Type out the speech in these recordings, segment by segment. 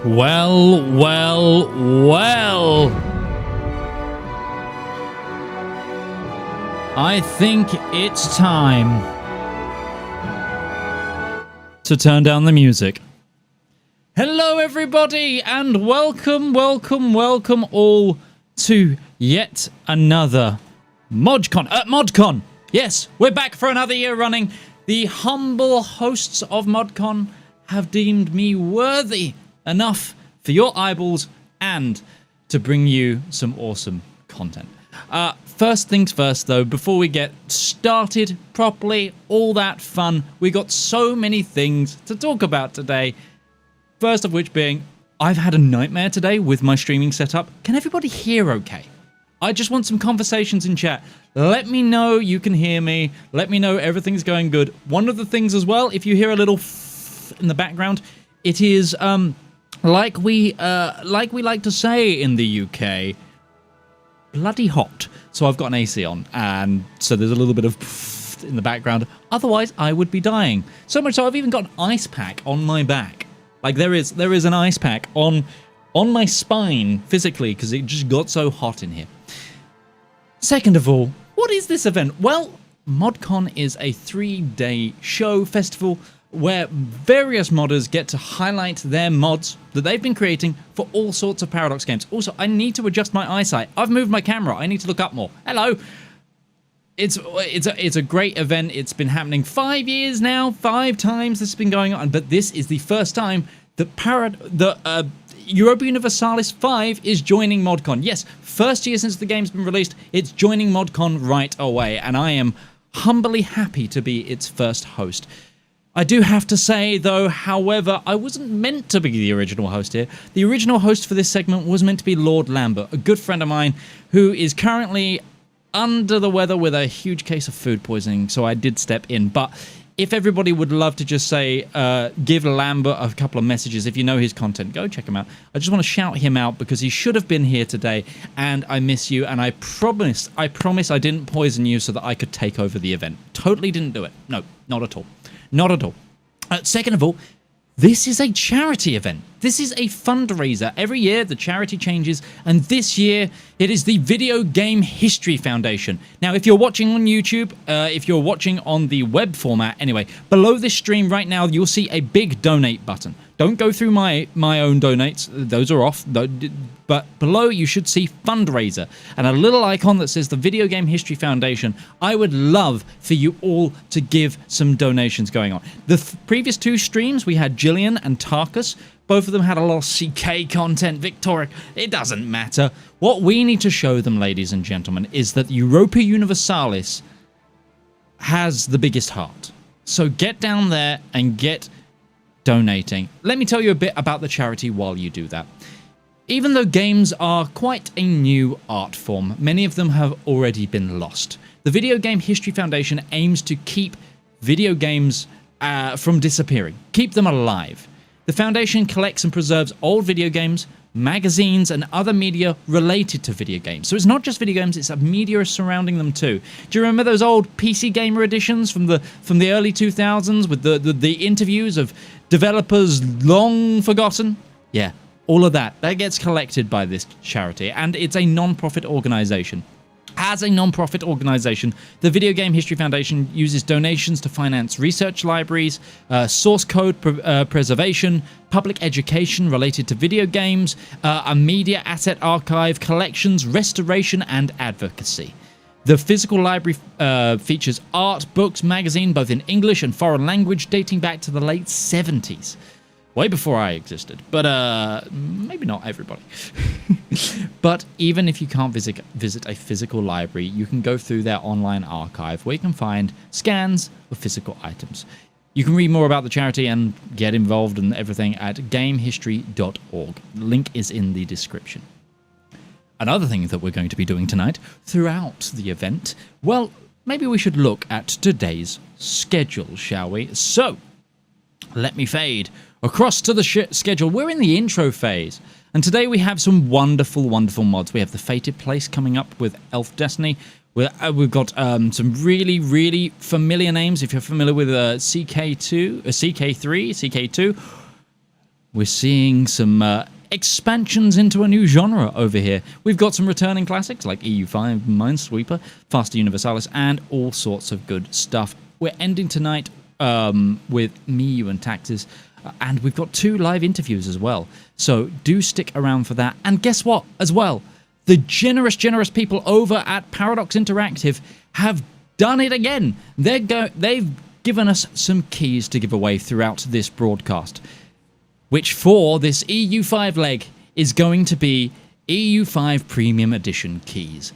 Well. I think it's time to turn down the music. Hello, everybody, and welcome all to yet another ModCon. Yes, we're back for another year running. The humble hosts of ModCon have deemed me worthy enough for your eyeballs and to bring you some awesome content. First things first, though, before we get started properly, all that fun, we got so many things to talk about today. First of which being, I've had a nightmare today with my streaming setup. Can everybody hear okay? I just want some conversations in chat. Let me know you can hear me. Let me know everything's going good. One of the things as well, if you hear a little in the background, it is like we like to say in the UK, bloody hot. So I've got an AC on, and so there's a little bit of in the background. Otherwise, I would be dying. So much so I've even got an ice pack on my back. Like there is an ice pack on my spine physically because it just got so hot in here. Second of all, what is this event? Well, ModCon is a 3-day show festival where various modders get to highlight their mods that they've been creating for all sorts of Paradox games. Also, I need to adjust my eyesight. I've moved my camera. I need to look up more. Hello. It's a great event. It's been happening 5 years now. 5 times this has been going on, but this is the first time that Europa Universalis V is joining ModCon. Yes, first year since the game's been released, it's joining ModCon right away, and I am humbly happy to be its first host. I do have to say, though, however, I wasn't meant to be the original host here. The original host for this segment was meant to be Lord Lambert, a good friend of mine who is currently under the weather with a huge case of food poisoning, so I did step in. But if everybody would love to just say, give Lambert a couple of messages, if you know his content, go check him out. I just want to shout him out because he should have been here today, and I miss you, and I promise I didn't poison you so that I could take over the event. Totally didn't do it. No, not at all. Not at all. Second of all, this is a charity event. This is a fundraiser. Every year, the charity changes, and this year, it is the Video Game History Foundation. Now, if you're watching on YouTube, if you're watching on the web format, anyway, below this stream right now, you'll see a big donate button. Don't go through my own donates. Those are off. But below, you should see fundraiser and a little icon that says the Video Game History Foundation. I would love for you all to give some donations going on. The previous 2 streams, we had Jillian and Tarkus. Both of them had a lot of CK content. Victoria, it doesn't matter. What we need to show them, ladies and gentlemen, is that Europa Universalis has the biggest heart. So get down there and get donating. Let me tell you a bit about the charity while you do that. Even though games are quite a new art form, many of them have already been lost. The Video Game History Foundation aims to keep video games from disappearing, keep them alive. The foundation collects and preserves old video games, magazines, and other media related to video games. So it's not just video games, it's media surrounding them too. Do you remember those old PC Gamer editions from the early 2000s with the interviews of developers long forgotten? Yeah, all of that gets collected by this charity, and it's a non-profit organization. As a non-profit organization, the Video Game History Foundation uses donations to finance research libraries, source code preservation, public education related to video games, a media asset archive, collections, restoration, and advocacy. The physical library features art, books, magazine, both in English and foreign language, dating back to the late 70s. Way before I existed, but maybe not everybody. But even if you can't visit a physical library, you can go through their online archive where you can find scans of physical items. You can read more about the charity and get involved in everything at gamehistory.org. Link is in the description. Another thing that we're going to be doing tonight throughout the event, well, maybe we should look at today's schedule, shall we? So, let me fade across to the schedule. We're in the intro phase, and today we have some wonderful mods. We have the Fated Place coming up with Elf Destiny. We've got some really familiar names. If you're familiar with CK2, CK3, CK2, we're seeing some expansions into a new genre over here. We've got some returning classics like EU5 Minesweeper, Faster Universalis, and all sorts of good stuff. We're ending tonight with MEIOU and Taxes, and we've got 2 live interviews as well. So do stick around for that. And guess what as well? The generous people over at Paradox Interactive have done it again. They've given us some keys to give away throughout this broadcast, which for this EU5 leg is going to be EU5 Premium Edition keys.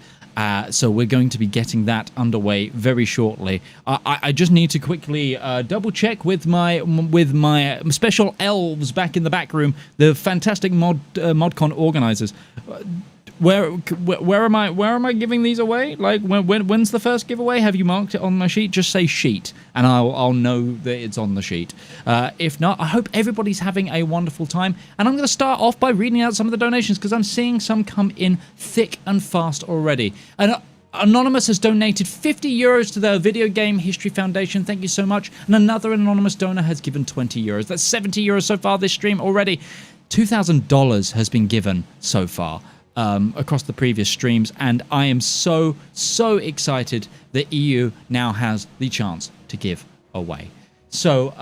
So we're going to be getting that underway very shortly. I just need to quickly double check with my special elves back in the back room, the fantastic ModCon organizers. Where am I giving these away? Like when's the first giveaway? Have you marked it on my sheet? Just say sheet, and I'll know that it's on the sheet. If not, I hope everybody's having a wonderful time. And I'm going to start off by reading out some of the donations because I'm seeing some come in thick and fast already. And Anonymous has donated 50 euros to the Video Game History Foundation. Thank you so much. And another anonymous donor has given 20 euros. That's 70 euros so far this stream already. $2,000 has been given so far. Across the previous streams, and I am so excited that EU now has the chance to give away. So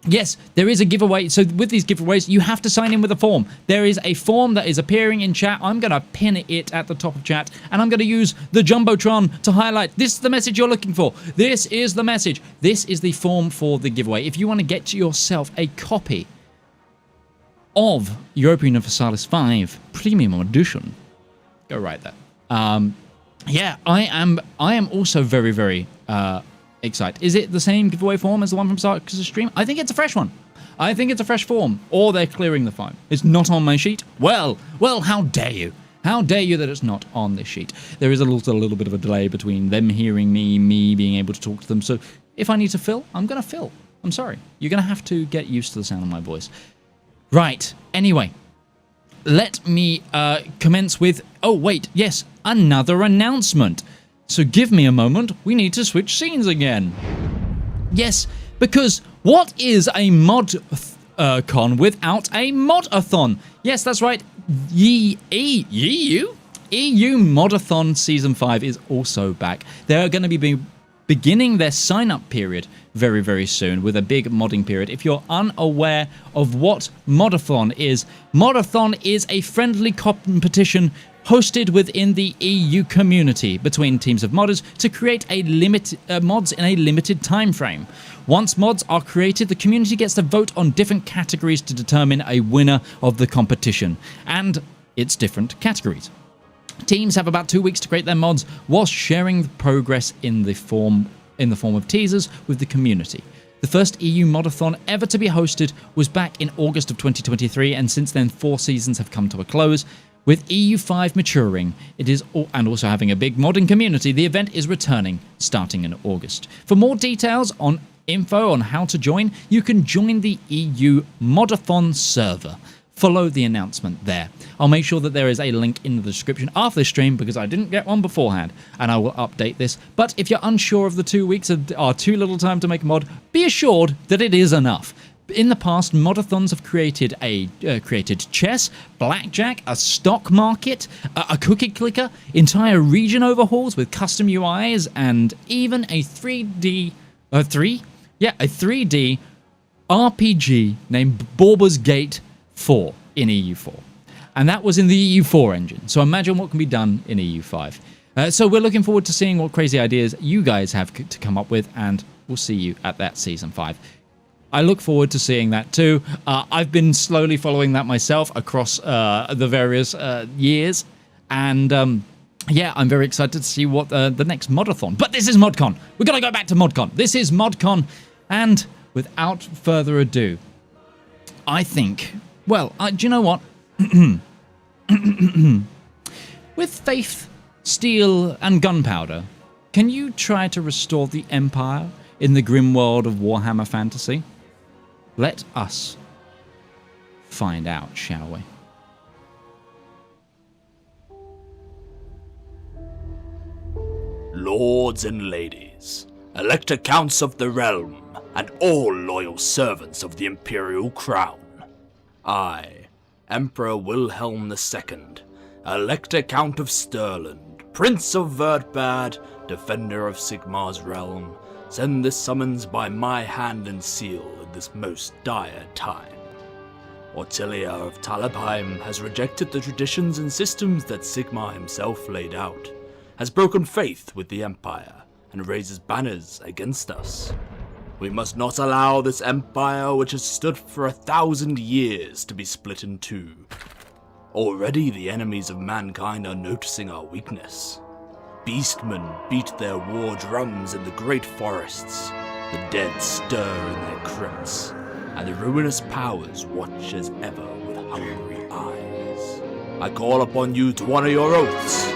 yes, there is a giveaway. So with these giveaways, you have to sign in with a form. There is a form that is appearing in chat. I'm going to pin it at the top of chat, and I'm going to use the Jumbotron to highlight. This is the message you're looking for. This is the message. This is the form for the giveaway. If you want to get yourself a copy of Europa Universalis V Premium Edition, go right there. Yeah, I am also very excited. Is it the same giveaway form as the one from Sark's stream? I think it's a fresh one. I think it's a fresh form, or they're clearing the phone. It's not on my sheet. Well, how dare you? How dare you that it's not on this sheet? There is a little bit of a delay between them hearing me being able to talk to them. So if I need to fill, I'm going to fill. I'm sorry. You're going to have to get used to the sound of my voice. Right, anyway, let me commence with, oh wait, yes, another announcement. So give me a moment, we need to switch scenes again. Yes, because what is a ModCon without a Modathon? Yes, that's right, EU Modathon Season 5 is also back. They're going to be beginning their sign-up period very soon with a big modding period. If you're unaware of what Modathon is a friendly competition hosted within the EU community between teams of modders to create a mods in a limited time frame. Once mods are created, the community gets to vote on different categories to determine a winner of the competition and its different categories. Teams have about 2 weeks to create their mods whilst sharing the progress in the form of teasers with the community. The first EU Modathon ever to be hosted was back in August of 2023, and since then 4 seasons have come to a close. With EU5 maturing, and also having a big modding community, the event is returning starting in August. For more details on info on how to join, you can join the EU Modathon server. Follow the announcement there. I'll make sure that there is a link in the description after this stream because I didn't get one beforehand, and I will update this. But if you're unsure of the 2 weeks are too little time to make a mod, be assured that it is enough. In the past, modathons have created chess, blackjack, a stock market, a cookie clicker, entire region overhauls with custom UIs, and even a 3D RPG named Baldur's Gate 4 in EU4. And that was in the EU4 engine. So imagine what can be done in EU5. So we're looking forward to seeing what crazy ideas you guys have to come up with, and we'll see you at that Season 5. I look forward to seeing that too. I've been slowly following that myself across the various years. And yeah, I'm very excited to see what the next Modathon. But this is ModCon. We're going to go back to ModCon. This is ModCon. And without further ado, I think... Well, do you know what? With faith, steel, and gunpowder, can you try to restore the Empire in the grim world of Warhammer fantasy? Let us find out, shall we? Lords and ladies, elector counts of the realm, and all loyal servants of the Imperial Crown. I, Emperor Wilhelm II, Elector Count of Stirland, Prince of Verdbad, Defender of Sigmar's realm, send this summons by my hand and seal in this most dire time. Ortilia of Talabheim has rejected the traditions and systems that Sigmar himself laid out, has broken faith with the Empire, and raises banners against us. We must not allow this empire, which has stood for 1,000 years, to be split in two. Already the enemies of mankind are noticing our weakness. Beastmen beat their war drums in the great forests, the dead stir in their crypts, and the ruinous powers watch as ever with hungry eyes. I call upon you to honor your oaths.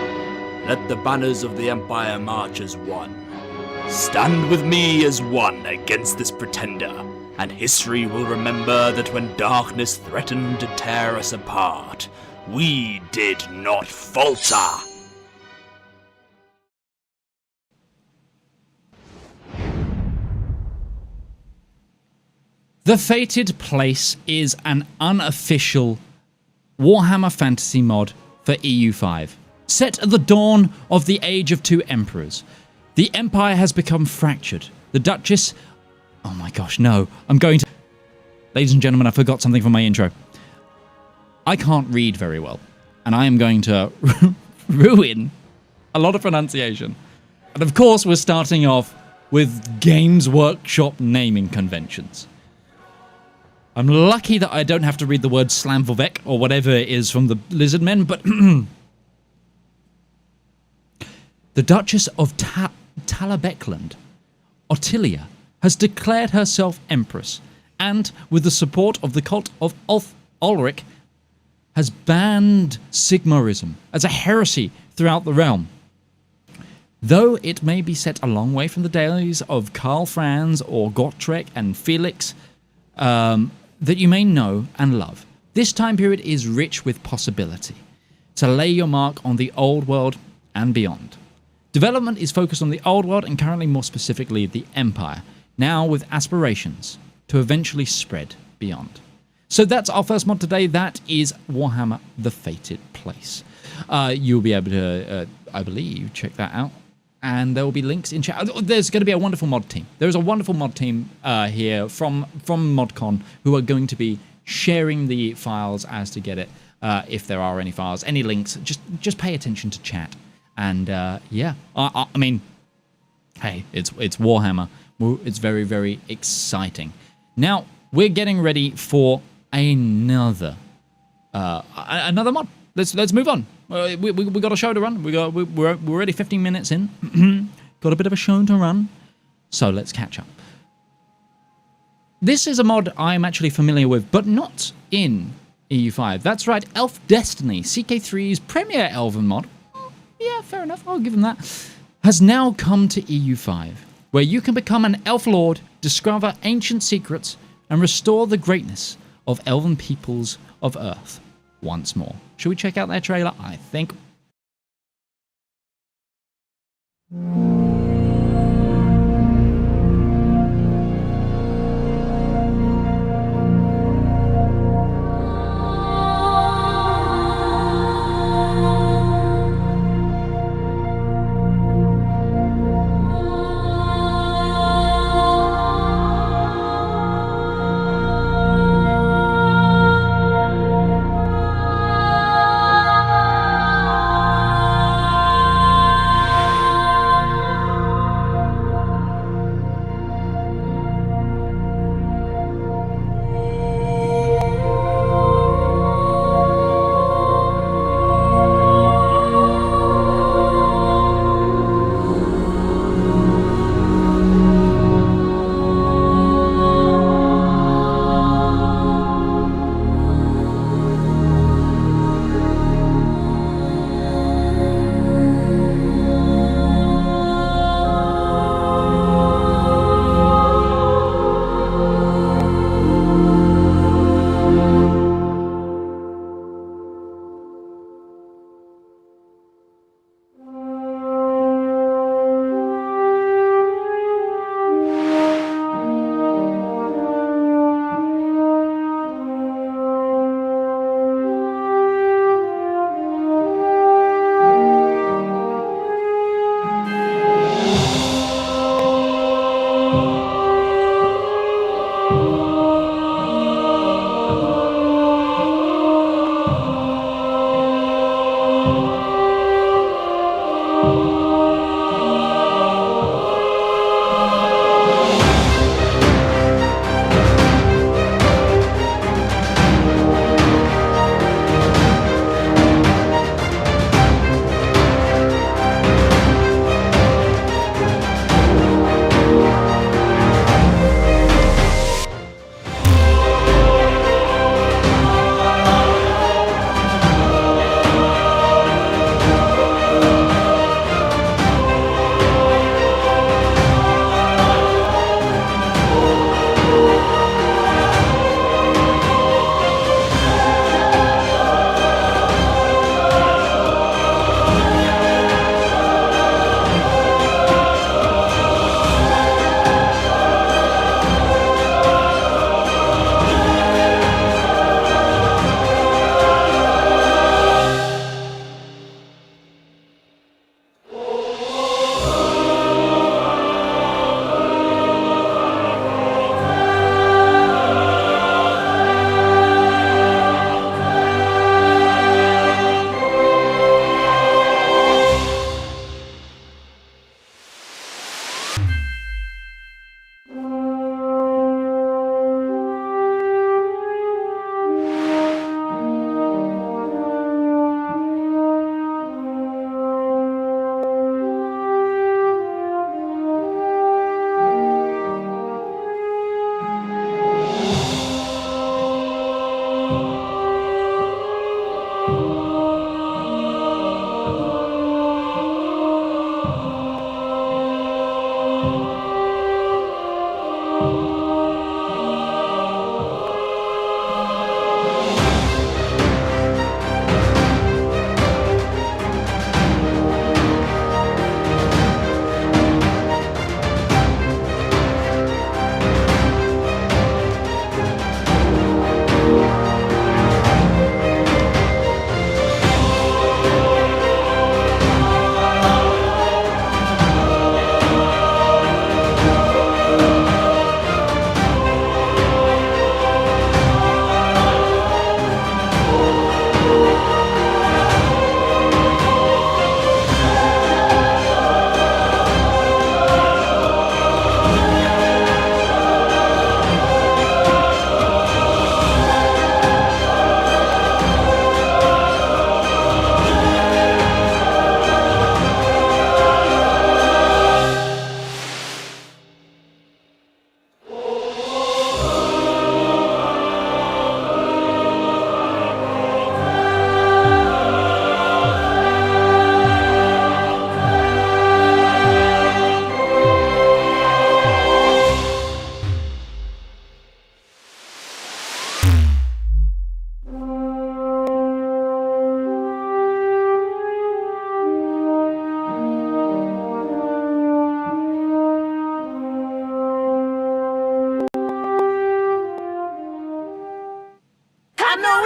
Let the banners of the Empire march as one. Stand with me as one against this pretender, and history will remember that when darkness threatened to tear us apart, we did not falter. The Fated Place is an unofficial Warhammer Fantasy mod for EU5, set at the dawn of the Age of Two Emperors. The Empire has become fractured. The Duchess... Oh my gosh, no. I'm going to... Ladies and gentlemen, I forgot something from my intro. I can't read very well, and I am going to ruin a lot of pronunciation. And of course, we're starting off with Games Workshop naming conventions. I'm lucky that I don't have to read the word Slamvovek or whatever it is from the Lizard Men, but the Duchess of Talabekland, Ortilia, has declared herself Empress, and with the support of the cult of Ulrich, has banned Sigmarism as a heresy throughout the realm. Though it may be set a long way from the days of Karl Franz or Gotrek and Felix, that you may know and love, this time period is rich with possibility to lay your mark on the old world and beyond. Development is focused on the old world and currently more specifically the Empire, now with aspirations to eventually spread beyond. So that's our first mod today. That is Warhammer The Fated Place. You'll be able to, I believe, check that out. And there will be links in chat. There's going to be a wonderful mod team. There is a wonderful mod team here from ModCon who are going to be sharing the files as to get it, if there are any files, any links. Just pay attention to chat. And yeah, I mean, hey, it's Warhammer. It's very, very exciting. Now we're getting ready for another mod. Let's move on. We got a show to run. We're already 15 minutes in. Got a bit of a show to run. So let's catch up. This is a mod I'm actually familiar with, but not in EU5. That's right, Elf Destiny, CK3's premier Elven mod. Yeah, fair enough. I'll give them that. Has now come to EU5, where you can become an Elf Lord, discover ancient secrets, and restore the greatness of Elven peoples of Earth once more. Should we check out their trailer? I think.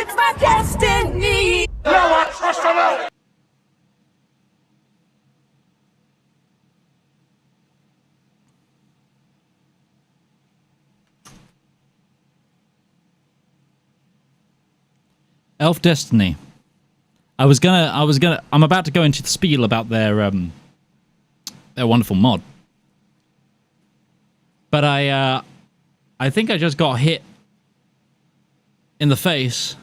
It's my destiny. Elf Destiny. I'm about to go into the spiel about their wonderful mod. But I think I just got hit in the face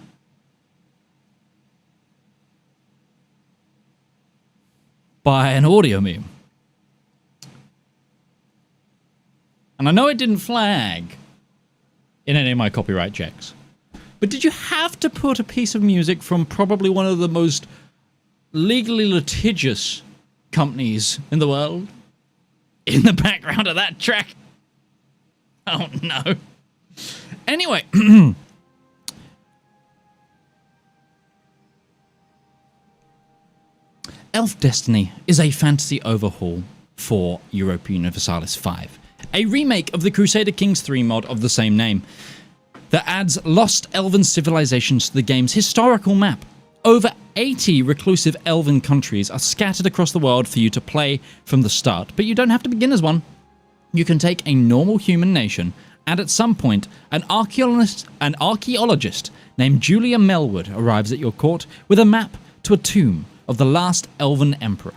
by an audio meme. And I know it didn't flag in any of my copyright checks. But did you have to put a piece of music from probably one of the most legally litigious companies in the world in the background of that track? Oh no. Anyway. Elf Destiny is a fantasy overhaul for Europa Universalis V, a remake of the Crusader Kings 3 mod of the same name that adds lost elven civilizations to the game's historical map. Over 80 reclusive elven countries are scattered across the world for you to play from the start, but you don't have to begin as one. You can take a normal human nation, and at some point, an archaeologist named Julia Melwood arrives at your court with a map to a tomb of the last elven emperor.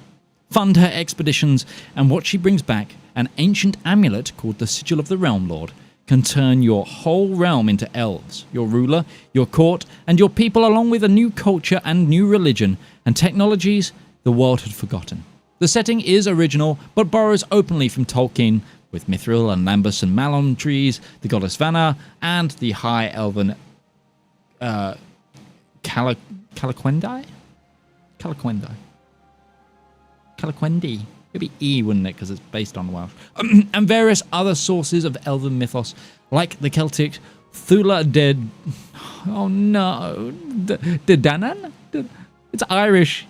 Fund her expeditions, and what she brings back, an ancient amulet called the Sigil of the Realm Lord, can turn your whole realm into elves, your ruler, your court, and your people, along with a new culture and new religion and technologies the world had forgotten. The setting is original, but borrows openly from Tolkien, with Mithril and Lambus and Malon trees, the goddess Vanna, and the high elven Calaquendi? Calaquendi. It'd be E, wouldn't it? Because it's based on Welsh. And various other sources of elven mythos, like the Celtic Thula de... Oh no. De Danann? It's Irish.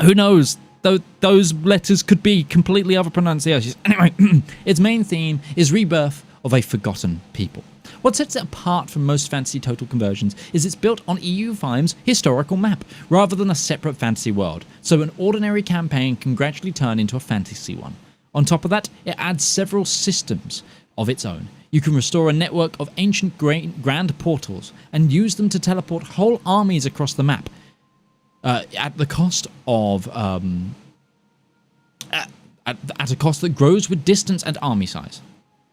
Who knows? Those letters could be completely other pronunciations. Anyway, its main theme is rebirth of a forgotten people. What sets it apart from most fantasy total conversions is it's built on EU5's historical map, rather than a separate fantasy world, so an ordinary campaign can gradually turn into a fantasy one. On top of that, it adds several systems of its own. You can restore a network of ancient grand portals and use them to teleport whole armies across the map, at the cost of at a cost that grows with distance and army size,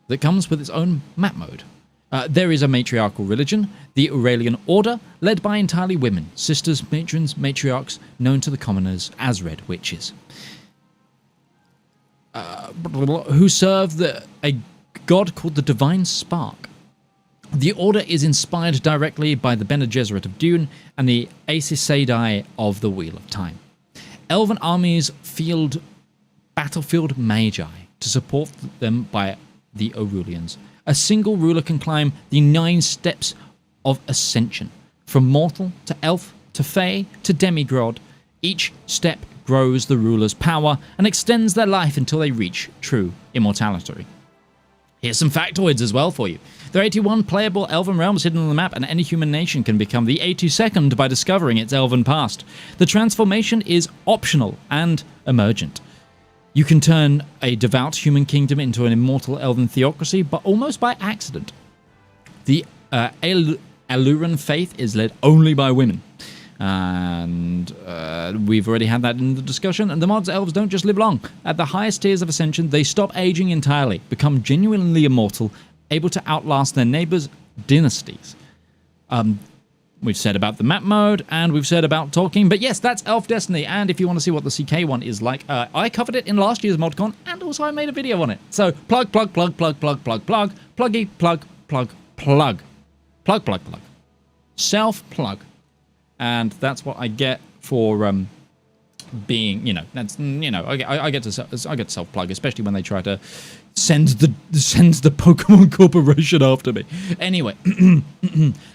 that comes with its own map mode. There is a matriarchal religion, the Aurelian Order, led by entirely women, sisters, matrons, matriarchs, known to the commoners as Red Witches, who serve a god called the Divine Spark. The Order is inspired directly by the Bene Gesserit of Dune and the Aes Sedai of the Wheel of Time. Elven armies field battlefield magi to support them by the Aurelians. A single ruler can climb the 9 steps of ascension, from mortal to elf to fae to demigod. Each step grows the ruler's power and extends their life until they reach true immortality. Here's some factoids as well for you. There are 81 playable elven realms hidden on the map, and any human nation can become the 82nd by discovering its elven past. The transformation is optional and emergent. You can turn a devout human kingdom into an immortal elven theocracy, but almost by accident. The Aluran faith is led only by women. And we've already had that in the discussion. And the mod's elves don't just live long. At the highest tiers of Ascension, they stop aging entirely, become genuinely immortal, able to outlast their neighbors' dynasties. We've said about the map mode, and we've said about Tolkien, but yes, that's Elf Destiny, and if you want to see what the CK one is like, I covered it in last year's ModCon, and also I made a video on it. So, plug, pluggy, plug. Self-plug. And that's what I get for being, I get to self-plug, especially when they try to send the Pokemon Corporation after me. Anyway,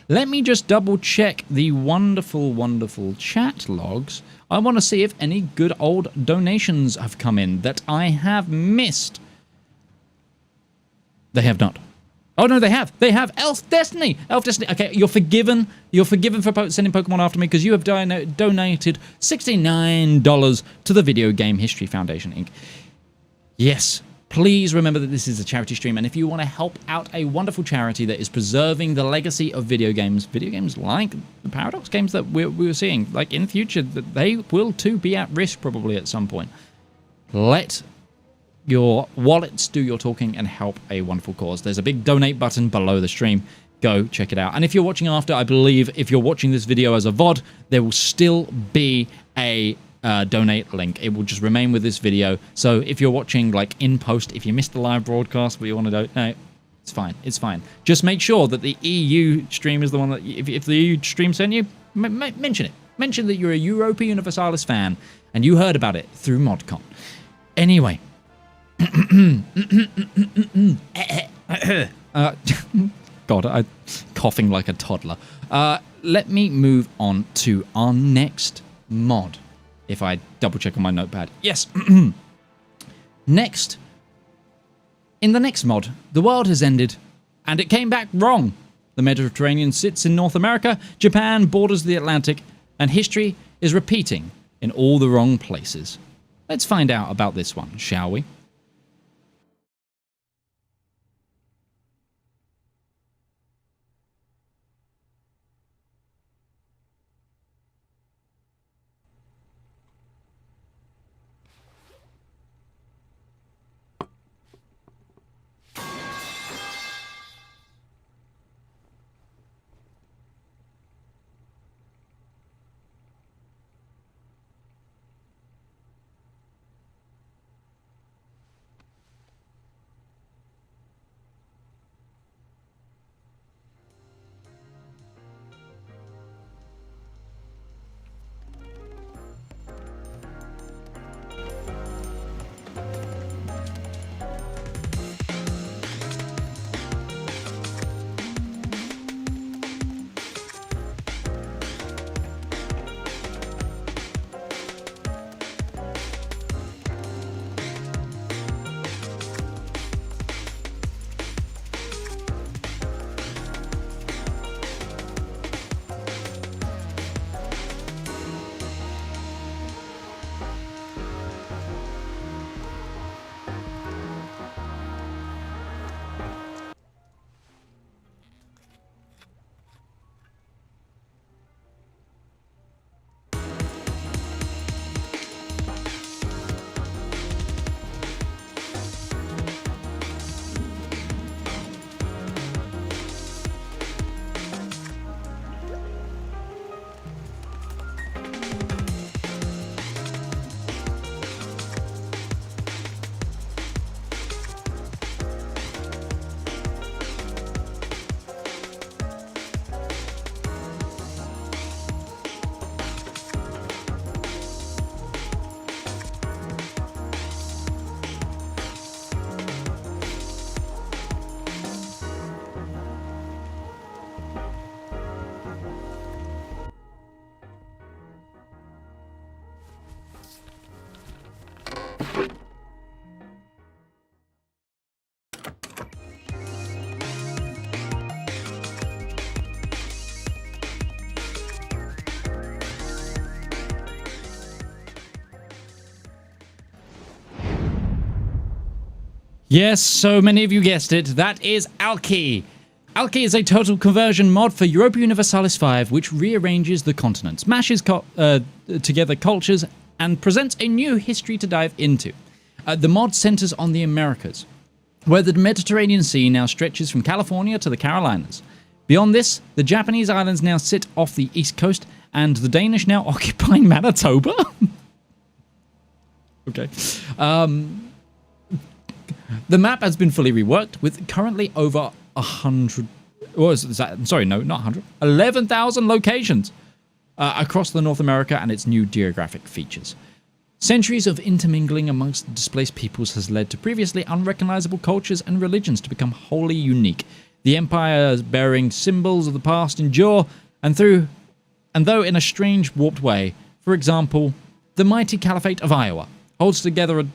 let me just double check the wonderful chat logs. I want to see if any good old donations have come in that I have missed. They have not. Oh no, they have Elf Destiny. Okay, you're forgiven. You're forgiven for sending Pokemon after me because you have donated $69 to the Video Game History Foundation, Inc. Yes, please remember that this is a charity stream, and if you want to help out a wonderful charity that is preserving the legacy of video games like the Paradox games that we're seeing, like in future, that they will too be at risk probably at some point. Let your wallets do your talking and help a wonderful cause. There's a big donate button below the stream. Go check it out. And if you're watching after, I believe if you're watching this video as a VOD, there will still be a donate link. It will just remain with this video. So if you're watching like in post, if you missed the live broadcast but you want to donate, it's fine. It's fine. Just make sure that the EU stream is the one that, if the EU stream sent you, mention it. Mention that you're a Europa Universalis fan and you heard about it through ModCon. Anyway. God, I'm coughing like a toddler. Let me move on to our next mod. If I double check on my notepad. Yes. Next. In the next mod, the world has ended, and it came back wrong. The Mediterranean sits in North America, Japan borders the Atlantic, and history is repeating in all the wrong places. Let's find out about this one, shall we? Yes, so many of you guessed it, that is Alki. Alki is a total conversion mod for Europa Universalis V, which rearranges the continents, mashes together cultures, and presents a new history to dive into. The mod centers on the Americas, where the Mediterranean Sea now stretches from California to the Carolinas. Beyond this, the Japanese islands now sit off the east coast, and the Danish now occupy Manitoba? Okay. The map has been fully reworked, with currently over 100... sorry, no, not 100. 11,000 locations across the North America and its new geographic features. Centuries of intermingling amongst the displaced peoples has led to previously unrecognizable cultures and religions to become wholly unique. The empires bearing symbols of the past endure, and though in a strange, warped way. For example, the mighty Caliphate of Iowa holds together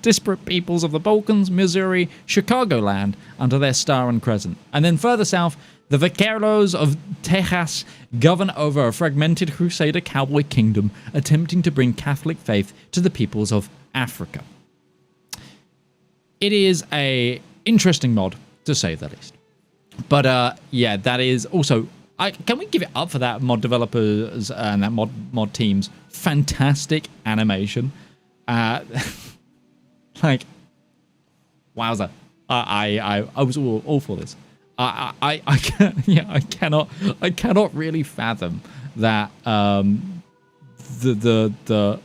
disparate peoples of the Balkans, Missouri, Chicagoland under their star and crescent. And then further south, the vaqueros of Texas govern over a fragmented Crusader cowboy kingdom, attempting to bring Catholic faith to the peoples of Africa. It is a interesting mod, to say the least. But yeah, that is also... can we give it up for that mod developers and that mod team's fantastic animation? Like, wowza! I was all for this. I cannot really fathom that the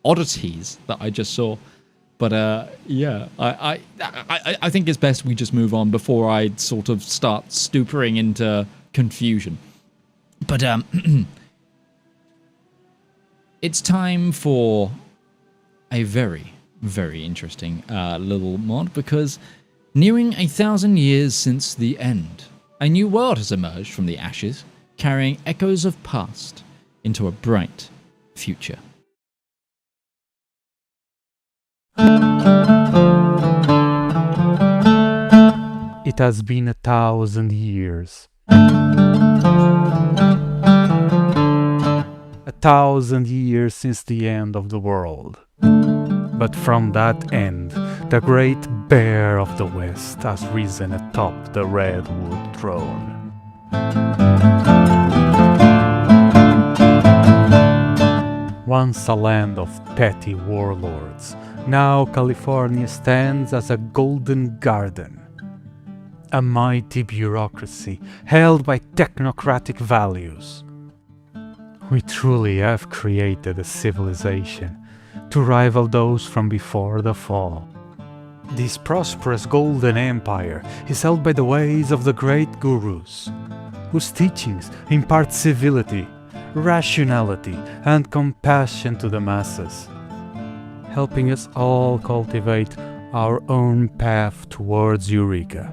oddities that I just saw. But yeah, I think it's best we just move on before I sort of start stupering into confusion. But it's time for a very, very interesting little mod, because nearing 1,000 years since the end, a new world has emerged from the ashes, carrying echoes of past into a bright future. It has been 1,000 years. 1,000 years since the end of the world. But from that end, the great bear of the West has risen atop the redwood throne. Once a land of petty warlords, now California stands as a golden garden. A mighty bureaucracy held by technocratic values. We truly have created a civilization to rival those from before the fall. This prosperous golden empire is held by the ways of the great gurus, whose teachings impart civility, rationality, and compassion to the masses, helping us all cultivate our own path towards Eureka.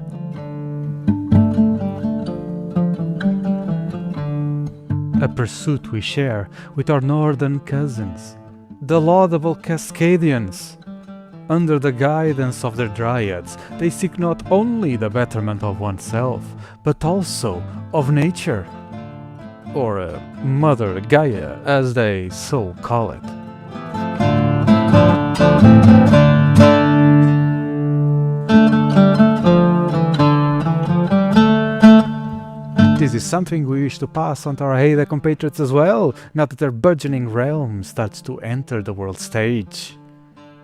A pursuit we share with our northern cousins, the laudable Cascadians. Under the guidance of their dryads, they seek not only the betterment of oneself, but also of nature, or Mother Gaia, as they so call it. This is something we wish to pass on to our Haida compatriots as well, now that their burgeoning realm starts to enter the world stage,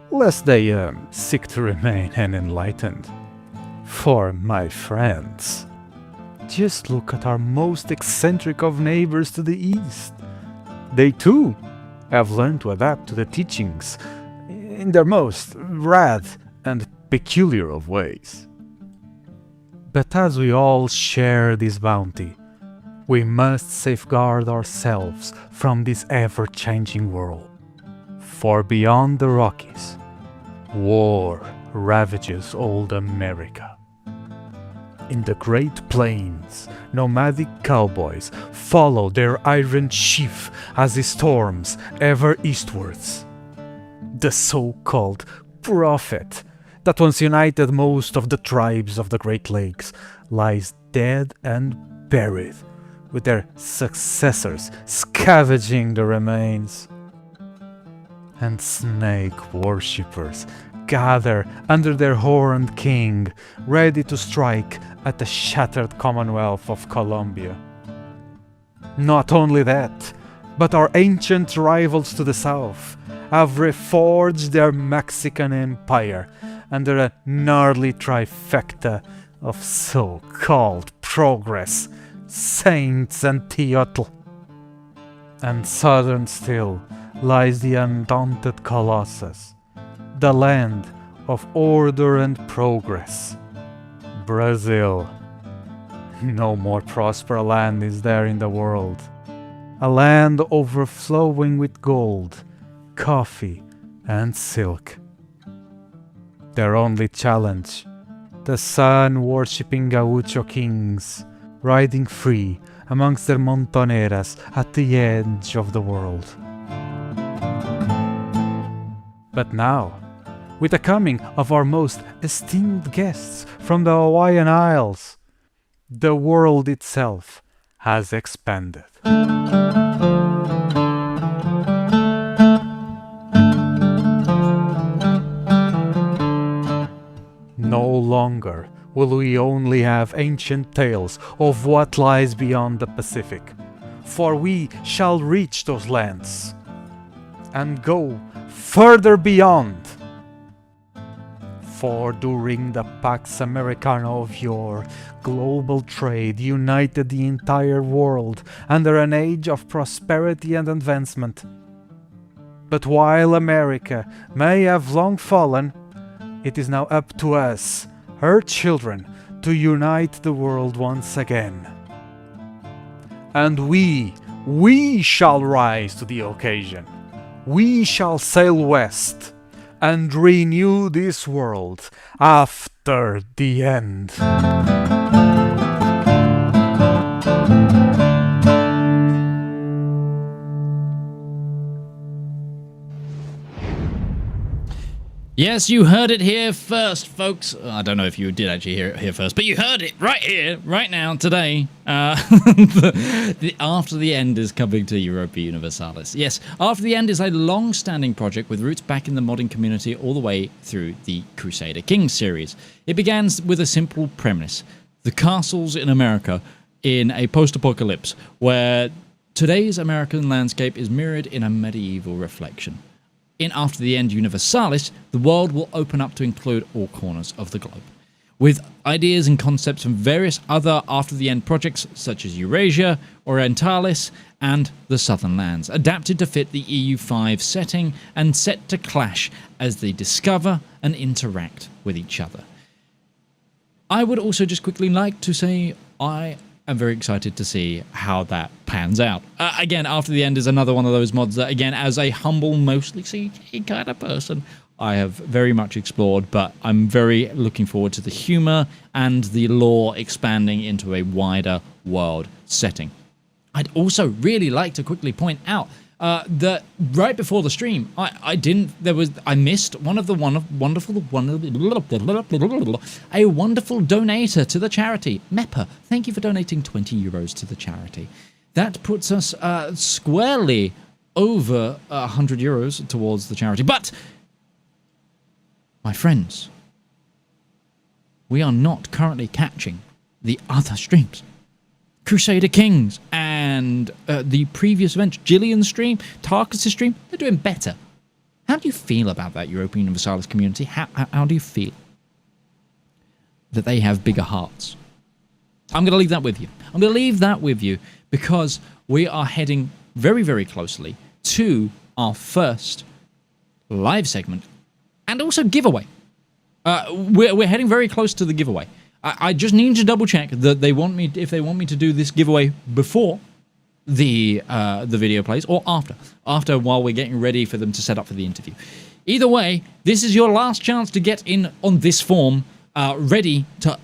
lest they seek to remain unenlightened. For my friends, just look at our most eccentric of neighbors to the east. They too have learned to adapt to the teachings in their most rad and peculiar of ways. But as we all share this bounty, we must safeguard ourselves from this ever-changing world. For beyond the Rockies, war ravages old America. In the Great Plains, nomadic cowboys follow their iron chief as he storms ever eastwards. The so-called prophet that once united most of the tribes of the Great Lakes lies dead and buried, with their successors scavenging the remains. And snake worshippers gather under their horned king, ready to strike at the shattered Commonwealth of Colombia. Not only that, but our ancient rivals to the south have reforged their Mexican empire under a gnarly trifecta of so-called progress, saints and Teotl. And southern still lies the undaunted Colossus, the land of order and progress, Brazil. No more prosperous land is there in the world. A land overflowing with gold, coffee, and silk. Their only challenge, the sun-worshipping Gaucho kings, riding free amongst their montoneras at the edge of the world. But now, with the coming of our most esteemed guests from the Hawaiian Isles, the world itself has expanded. No longer will we only have ancient tales of what lies beyond the Pacific, for we shall reach those lands and go further beyond. For during the Pax Americana of yore, global trade united the entire world under an age of prosperity and advancement. But while America may have long fallen, it is now up to us, her children, to unite the world once again. And we shall rise to the occasion. We shall sail west and renew this world after the end. Yes, you heard it here first, folks. I don't know if you did actually hear it here first, but you heard it right here, right now, today. The After the End is coming to Europa Universalis. Yes, After the End is a long-standing project with roots back in the modding community all the way through the Crusader Kings series. It began with a simple premise: the castles in America in a post-apocalypse, where today's American landscape is mirrored in a medieval reflection. In After the End Universalis, the world will open up to include all corners of the globe, with ideas and concepts from various other After the End projects such as Eurasia, Orientalis, and the Southern Lands, adapted to fit the EU5 setting and set to clash as they discover and interact with each other. I would also just quickly like to say I'm very excited to see how that pans out. Again, After the End is another one of those mods that, again, as a humble, mostly CG kind of person, I have very much explored, but I'm very looking forward to the humor and the lore expanding into a wider world setting. I'd also really like to quickly point out that right before the stream, I missed a wonderful donator to the charity. Meppa, thank you for donating 20 euros to the charity. That puts us squarely over 100 euros towards the charity. But, my friends, we are not currently catching the other streams. Crusader Kings and the previous event, Jillian's stream, Tarkus' stream, they're doing better. How do you feel about that, Europa Universalis community? How do you feel that they have bigger hearts? I'm going to leave that with you. I'm going to leave that with you because we are heading very, very closely to our first live segment and also giveaway. We're heading very close to the giveaway. I just need to double check that if they want me to do this giveaway before the video plays or after while we're getting ready for them to set up for the interview. Either way, this is your last chance to get in on this form, ready to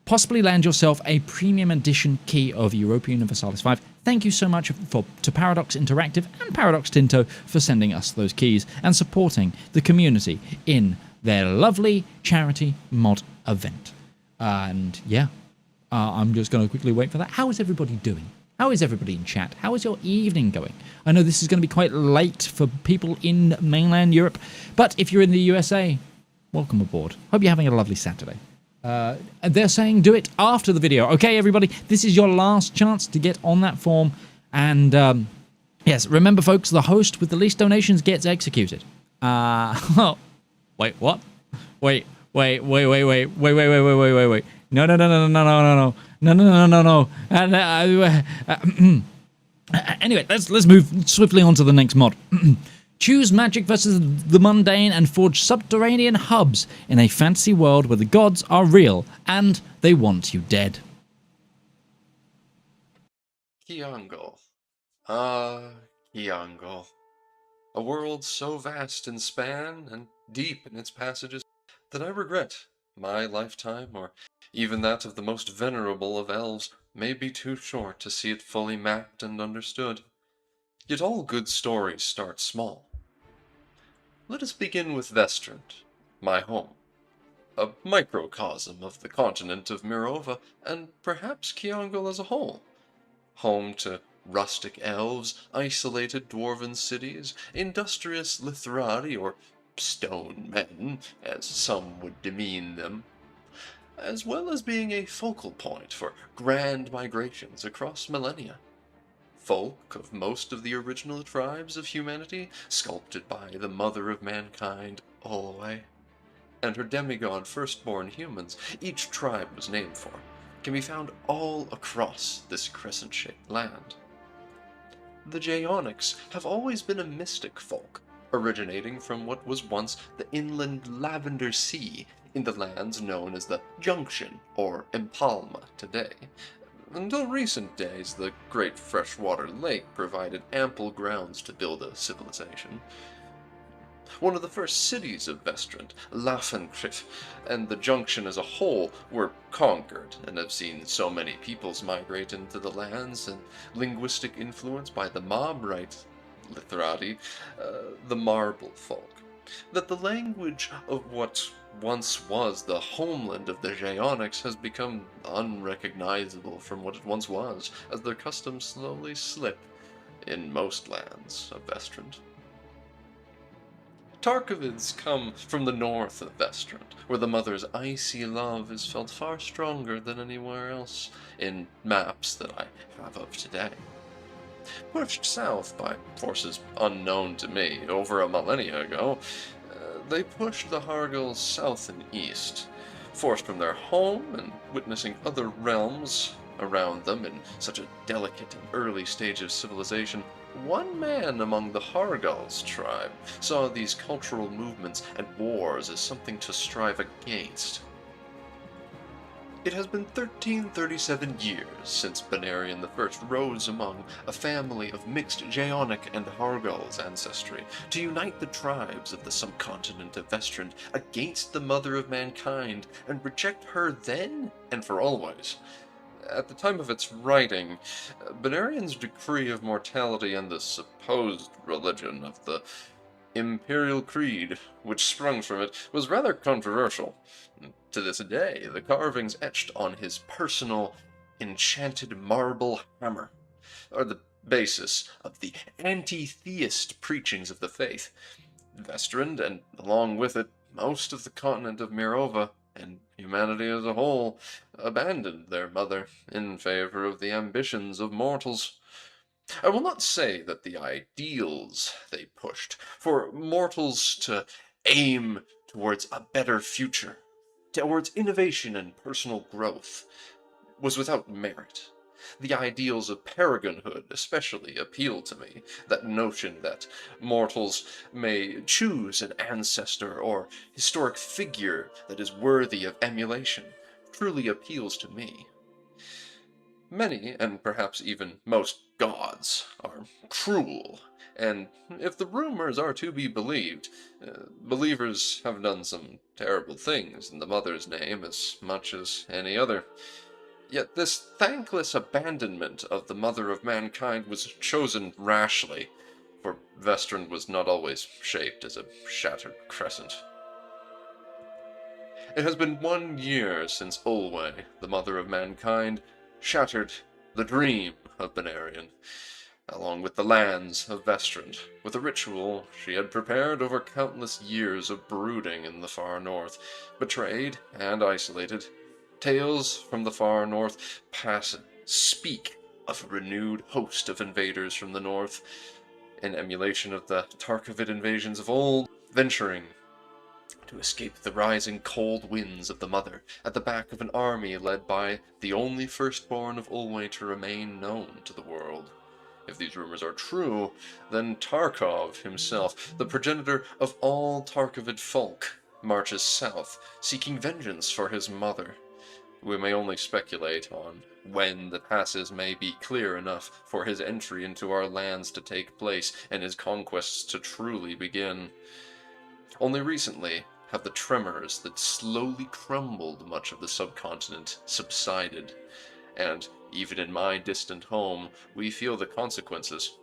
possibly land yourself a premium edition key of Europa Universalis V. Thank you so much to Paradox Interactive and Paradox Tinto for sending us those keys and supporting the community in their lovely charity mod event. And yeah, I'm just going to quickly wait for that. How is everybody doing? How is everybody in chat? How is your evening going? I know this is going to be quite late for people in mainland Europe, but if you're in the USA, welcome aboard. Hope you're having a lovely Saturday. They're saying do it after the video. Okay, everybody, this is your last chance to get on that form. And yes, remember, folks, the host with the least donations gets executed. Wait, what? Wait. No. Anyway, let's move swiftly on to the next mod. Choose magic versus the mundane and forge subterranean hubs in a fantasy world where the gods are real and they want you dead. Khiangaol. Khiangaol. A world so vast in span and deep in its passages that I regret my lifetime, or even that of the most venerable of elves, may be too short to see it fully mapped and understood. Yet all good stories start small. Let us begin with Vestrand, my home. A microcosm of the continent of Mirova, and perhaps Khiangaol as a whole. Home to rustic elves, isolated dwarven cities, industrious litherati, or stone men, as some would demean them, as well as being a focal point for grand migrations across millennia. Folk of most of the original tribes of humanity, sculpted by the mother of mankind, Olwe, and her demigod firstborn humans, each tribe was named for, can be found all across this crescent-shaped land. The Geonics have always been a mystic folk, originating from what was once the inland Lavender Sea in the lands known as the Junction, or Empalma today. Until recent days, the great freshwater lake provided ample grounds to build a civilization. One of the first cities of Vestrand, Lafencryf, and the Junction as a whole were conquered, and have seen so many peoples migrate into the lands and linguistic influence by the Mobrite literati, the Marble folk, that the language of what once was the homeland of the Geonics has become unrecognizable from what it once was, as their customs slowly slip in most lands of Vestrand. Tarkovids come from the north of Vestrand, where the mother's icy love is felt far stronger than anywhere else in maps that I have of today. Pushed south by forces unknown to me over a millennia ago, they pushed the Hargals south and east, forced from their home and witnessing other realms around them in such a delicate and early stage of civilization. One man among the Hargals tribe saw these cultural movements and wars as something to strive against. It has been 1337 years since Benarion I rose among a family of mixed Geonic and Hargals ancestry to unite the tribes of the subcontinent of Vestrand against the mother of mankind and reject her then and for always. At the time of its writing, Benarion's decree of mortality and the supposed religion of the Imperial Creed, which sprung from it, was rather controversial. To this day, the carvings etched on his personal, enchanted marble hammer are the basis of the anti-theist preachings of the faith. Vestrand, and along with it, most of the continent of Mirova, and humanity as a whole, abandoned their mother in favor of the ambitions of mortals. I will not say that the ideals they pushed, for mortals to aim towards a better future, towards innovation and personal growth, was without merit. The ideals of paragonhood especially appealed to me. That notion that mortals may choose an ancestor or historic figure that is worthy of emulation truly appeals to me. Many, and perhaps even most gods, are cruel, and if the rumors are to be believed, believers have done some terrible things in the mother's name as much as any other. Yet this thankless abandonment of the mother of mankind was chosen rashly, for Vestrand was not always shaped as a shattered crescent. It has been 1 year since Olwe, the mother of mankind, shattered the dream of Benarion, along with the lands of Vestrand, with a ritual she had prepared over countless years of brooding in the far north. Betrayed and isolated, tales from the far north speak of a renewed host of invaders from the north, in emulation of the Tarkovid invasions of old, venturing to escape the rising cold winds of the mother at the back of an army led by the only firstborn of Olwe to remain known to the world. If these rumors are true, then Tarkov himself, the progenitor of all Tarkovid folk, marches south, seeking vengeance for his mother. We may only speculate on when the passes may be clear enough for his entry into our lands to take place and his conquests to truly begin. Only recently have the tremors that slowly crumbled much of the subcontinent subsided, and even in my distant home, we feel the consequences.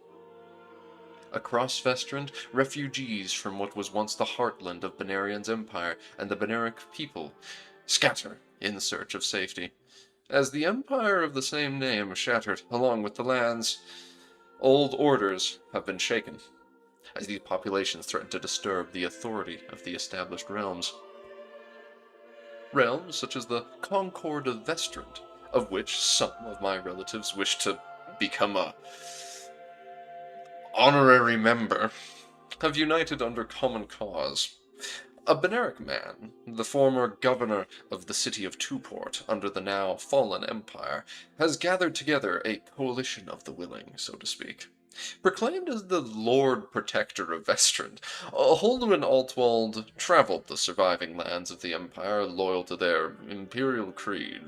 Across Vestrand, refugees from what was once the heartland of Benarian's empire and the Benaric people scatter in search of safety. As the empire of the same name shattered along with the lands, old orders have been shaken, as these populations threaten to disturb the authority of the established realms. Realms such as the Concord of Vestrand, of which some of my relatives wish to become a honorary member, have united under common cause. A Benaric man, the former governor of the city of Tuport under the now fallen empire, has gathered together a coalition of the willing, so to speak. Proclaimed as the Lord Protector of Vestrand, Holduin Altwald traveled the surviving lands of the Empire loyal to their imperial creed,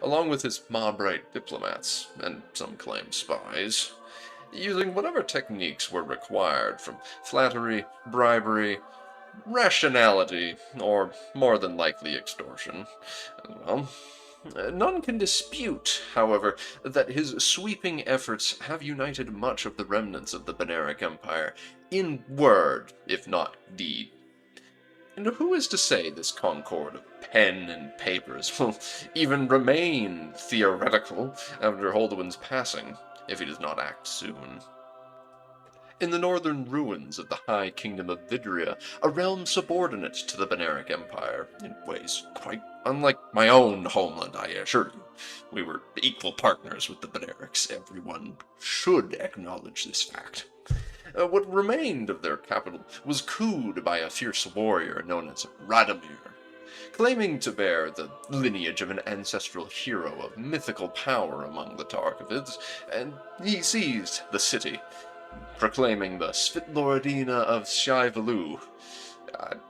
along with his Mabrite diplomats, and some claim spies, using whatever techniques were required, from flattery, bribery, rationality, or more than likely extortion. Well, none can dispute, however, that his sweeping efforts have united much of the remnants of the Benaric Empire, in word, if not deed. And who is to say this concord of pen and papers will even remain theoretical after Holduin's passing, if he does not act soon? In the northern ruins of the High Kingdom of Vidria, a realm subordinate to the Benaric Empire, in ways quite unlike my own homeland, I assure you. We were equal partners with the Benarics. Everyone should acknowledge this fact. What remained of their capital was cooed by a fierce warrior known as Radomir, claiming to bear the lineage of an ancestral hero of mythical power among the Tarkovids, and he seized the city, proclaiming the Svitloradina of Shaivalu.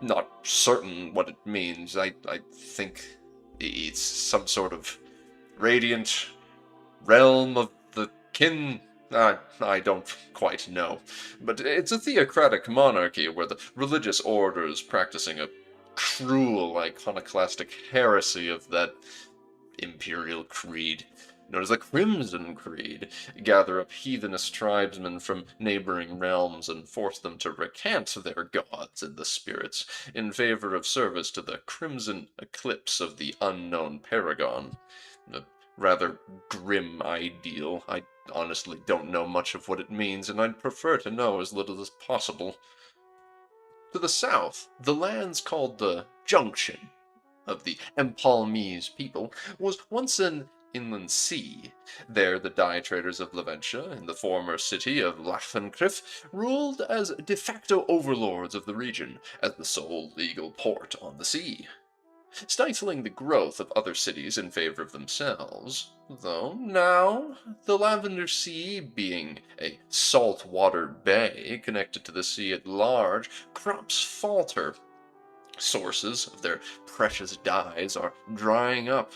Not certain what it means. I think it's some sort of radiant realm of the kin. I don't quite know. But it's a theocratic monarchy where the religious orders practicing a cruel iconoclastic heresy of that imperial creed, known as the Crimson Creed, gather up heathenist tribesmen from neighboring realms and force them to recant their gods and the spirits in favor of service to the Crimson Eclipse of the unknown Paragon. A rather grim ideal. I honestly don't know much of what it means, and I'd prefer to know as little as possible. To the south, the lands called the Junction of the Empalmese people was once an inland sea. There the dye traders of Laventia and the former city of Lafencryff ruled as de facto overlords of the region, as the sole legal port on the sea, stifling the growth of other cities in favor of themselves. Though now, the Lavender Sea, being a saltwater bay connected to the sea at large, crops falter. Sources of their precious dyes are drying up,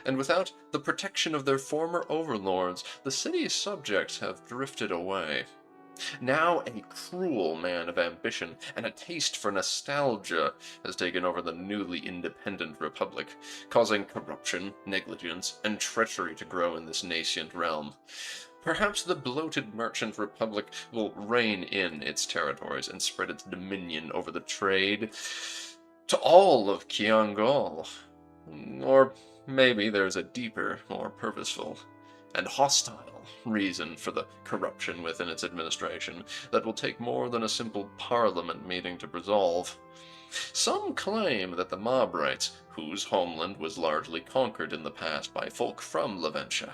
and without the protection of their former overlords, the city's subjects have drifted away. Now a cruel man of ambition and a taste for nostalgia has taken over the newly independent republic, causing corruption, negligence, and treachery to grow in this nascent realm. Perhaps the bloated merchant republic will rein in its territories and spread its dominion over the trade to all of Khiangaol. Or maybe there's a deeper, more purposeful, and hostile reason for the corruption within its administration that will take more than a simple parliament meeting to resolve. Some claim that the Mabrites, whose homeland was largely conquered in the past by folk from Laventia,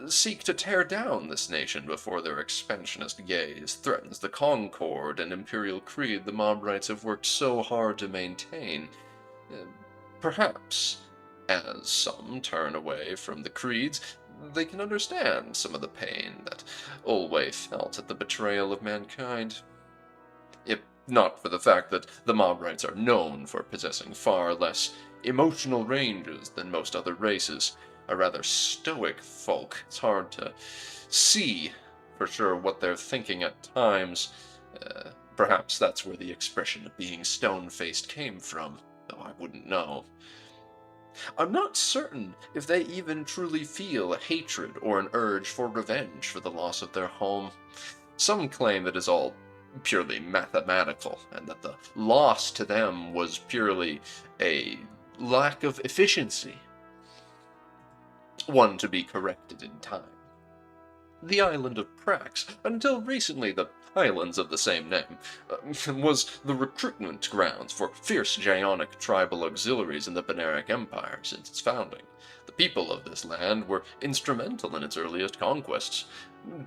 seek to tear down this nation before their expansionist gaze threatens the concord and imperial creed the Mabrites have worked so hard to maintain. Perhaps, as some turn away from the creeds, they can understand some of the pain that Olwe felt at the betrayal of mankind. If not for the fact that the Mabrites are known for possessing far less emotional ranges than most other races, a rather stoic folk, it's hard to see for sure what they're thinking at times. Perhaps that's where the expression of being stone-faced came from, though I wouldn't know. I'm not certain if they even truly feel a hatred or an urge for revenge for the loss of their home. Some claim it is all purely mathematical, and that the loss to them was purely a lack of efficiency, one to be corrected in time. The island of Prax, until recently the islands of the same name, was the recruitment grounds for fierce Gionic tribal auxiliaries in the Beneric Empire since its founding. The people of this land were instrumental in its earliest conquests.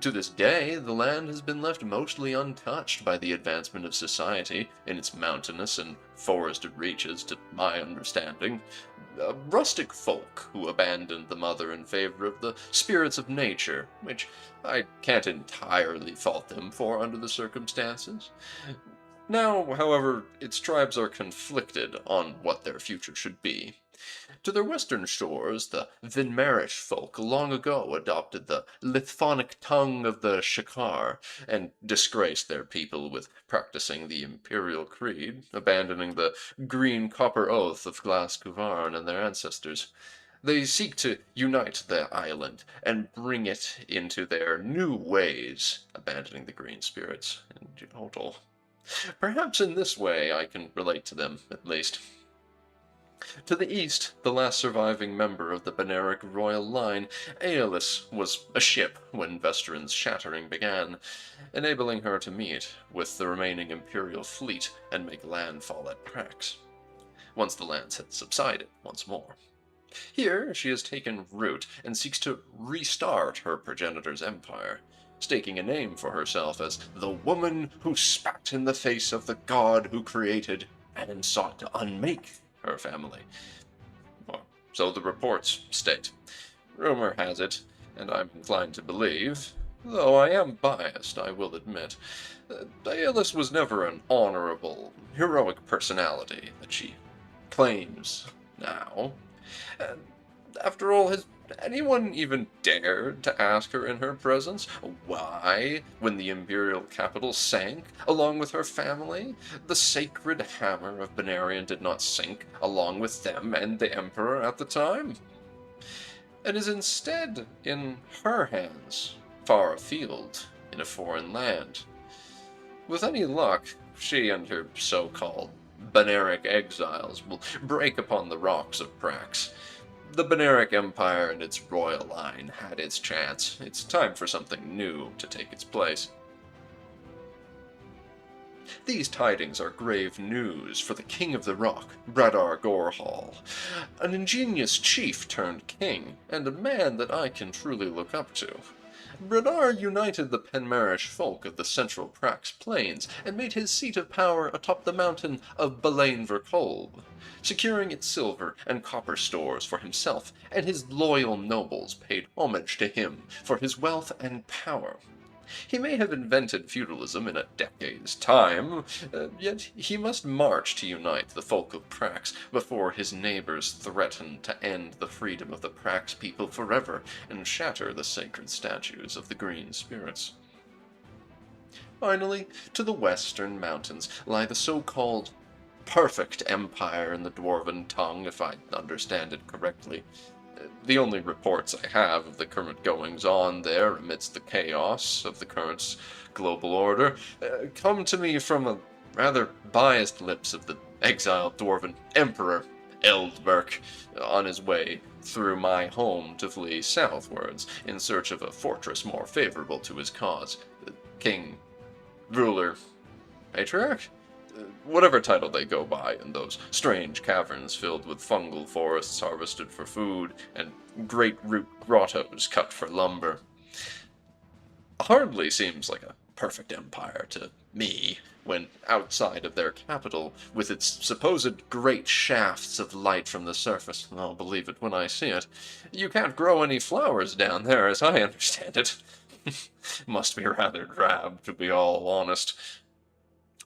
To this day, the land has been left mostly untouched by the advancement of society in its mountainous and forested reaches, to my understanding. Rustic folk who abandoned the mother in favor of the spirits of nature, which I can't entirely fault them for under the circumstances. Now, however, its tribes are conflicted on what their future should be. To their western shores, the Vinmarish folk long ago adopted the Lithphonic tongue of the Shakar, and disgraced their people with practicing the Imperial Creed, abandoning the green copper oath of Glas Kuvarn and their ancestors. They seek to unite the island and bring it into their new ways, abandoning the green spirits in total. Perhaps in this way I can relate to them, at least. To the east, the last surviving member of the Beneric royal line, Aeolus, was a ship when Vestrin's shattering began, enabling her to meet with the remaining Imperial fleet and make landfall at Prax, once the lands had subsided once more. Here she has taken root and seeks to restart her progenitor's empire, staking a name for herself as the woman who spat in the face of the god who created and sought to unmake her family. Or so the reports state. Rumor has it, and I'm inclined to believe, though I am biased, I will admit, Aeolus was never an honorable, heroic personality that she claims now. And after all, has anyone even dared to ask her in her presence why, when the imperial capital sank, along with her family, the sacred hammer of Benarion did not sink along with them and the emperor at the time? It is instead in her hands, far afield, in a foreign land. With any luck, she and her so-called Beneric exiles will break upon the rocks of Prax. The Beneric Empire and its royal line had its chance. It's time for something new to take its place. These tidings are grave news for the King of the Rock, Bradar Gorhal, an ingenious chief turned king, and a man that I can truly look up to. Bradar united the Penmarish folk of the central Prax plains and made his seat of power atop the mountain of Balain Verkolb, securing its silver and copper stores for himself, and his loyal nobles paid homage to him for his wealth and power. He may have invented feudalism in a decade's time, yet he must march to unite the folk of Prax before his neighbors threaten to end the freedom of the Prax people forever and shatter the sacred statues of the green spirits. Finally, to the western mountains lie the so-called perfect empire in the Dwarven tongue, if I understand it correctly. The only reports I have of the current goings-on there amidst the chaos of the current global order come to me from a rather biased lips of the exiled Dwarven Emperor, Eldberk, on his way through my home to flee southwards in search of a fortress more favorable to his cause. King, ruler, patriarch? Whatever title they go by in those strange caverns filled with fungal forests harvested for food and great root grottos cut for lumber. Hardly seems like a perfect empire to me, when outside of their capital, with its supposed great shafts of light from the surface, I'll believe it when I see it, you can't grow any flowers down there as I understand it. Must be rather drab, to be all honest.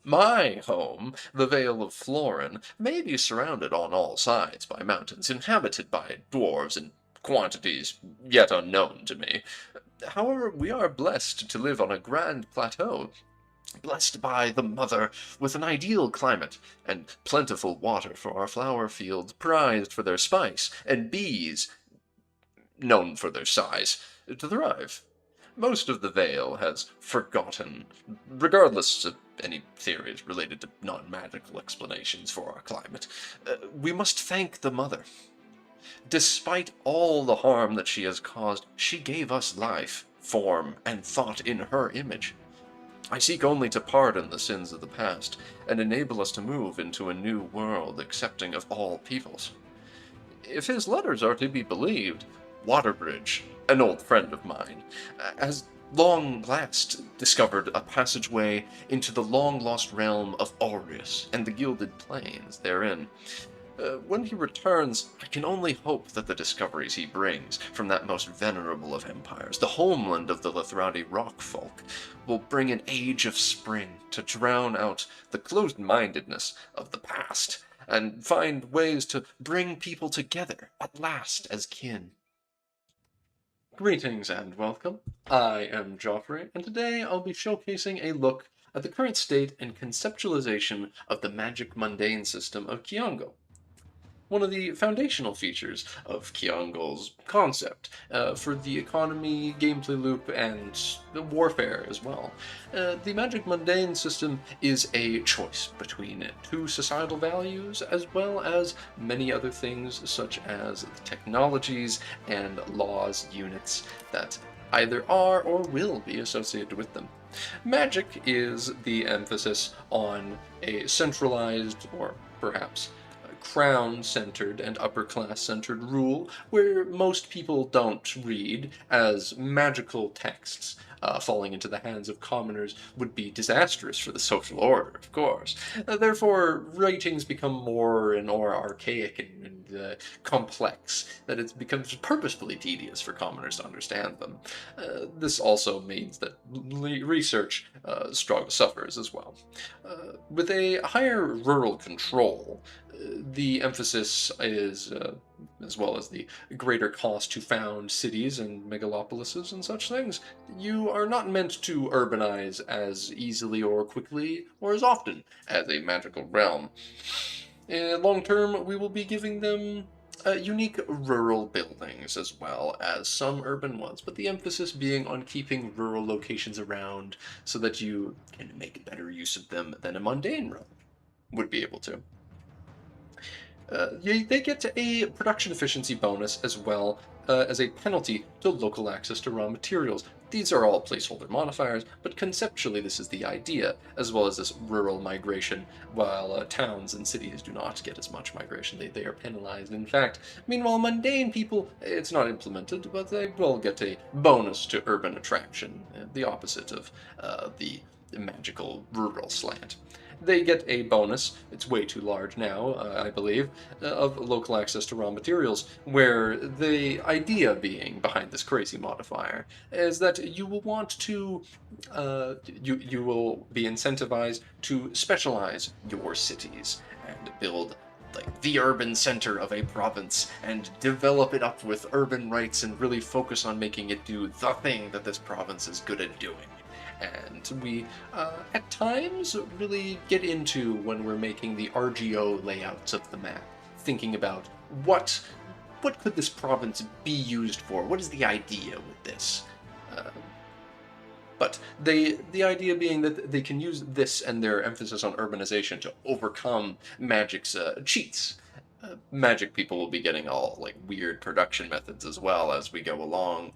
My home, the Vale of Florin, may be surrounded on all sides by mountains inhabited by dwarves in quantities yet unknown to me. However, we are blessed to live on a grand plateau, blessed by the Mother with an ideal climate and plentiful water for our flower fields, prized for their spice, and bees, known for their size, to thrive. most of the Vale has forgotten, regardless of any theories related to non-magical explanations for our climate. We must thank the Mother. Despite all the harm that she has caused, she gave us life, form, and thought in her image. I seek only to pardon the sins of the past, and enable us to move into a new world accepting of all peoples. If his letters are to be believed, Waterbridge, an old friend of mine, has long last discovered a passageway into the long-lost realm of Aureus and the Gilded Plains therein. When he returns, I can only hope that the discoveries he brings from that most venerable of empires, the homeland of the Lethradi rock folk, will bring an age of spring to drown out the closed-mindedness of the past, and find ways to bring people together at last as kin. Greetings and welcome. I am Joffrey, and today I'll be showcasing a look at the current state and conceptualization of the magic mundane system of Khiangaol. One of the foundational features of Khiangaol's concept for the economy, gameplay loop, and the warfare as well. The magic mundane system is a choice between two societal values as well as many other things such as the technologies and laws units that either are or will be associated with them. Magic is the emphasis on a centralized, or perhaps crown-centered and upper-class-centered rule where most people don't read, as magical texts falling into the hands of commoners would be disastrous for the social order, of course. Therefore, writings become more and more archaic and complex, that it becomes purposefully tedious for commoners to understand them. This also means that research suffers as well. With a higher rural control, the emphasis is, as well as the greater cost to found cities and megalopolises and such things, you are not meant to urbanize as easily or quickly or as often as a magical realm. Long term, we will be giving them unique rural buildings as well as some urban ones, but the emphasis being on keeping rural locations around so that you can make better use of them than a mundane realm would be able to. They get a production efficiency bonus as well as a penalty to local access to raw materials. These are all placeholder modifiers, but conceptually this is the idea, as well as this rural migration, while towns and cities do not get as much migration. They are penalized, in fact. Meanwhile, mundane people, it's not implemented, but they will get a bonus to urban attraction, the opposite of the magical rural slant. They get a bonus, it's way too large now, I believe, of local access to raw materials, where the idea being behind this crazy modifier is that you will want to, you will be incentivized to specialize your cities and build like the urban center of a province and develop it up with urban rights and really focus on making it do the thing that this province is good at doing. And we, at times, really get into when we're making the RGO layouts of the map, thinking about what could this province be used for? What is the idea with this? But the idea being that they can use this and their emphasis on urbanization to overcome magic's cheats. Magic people will be getting all like weird production methods as well as we go along,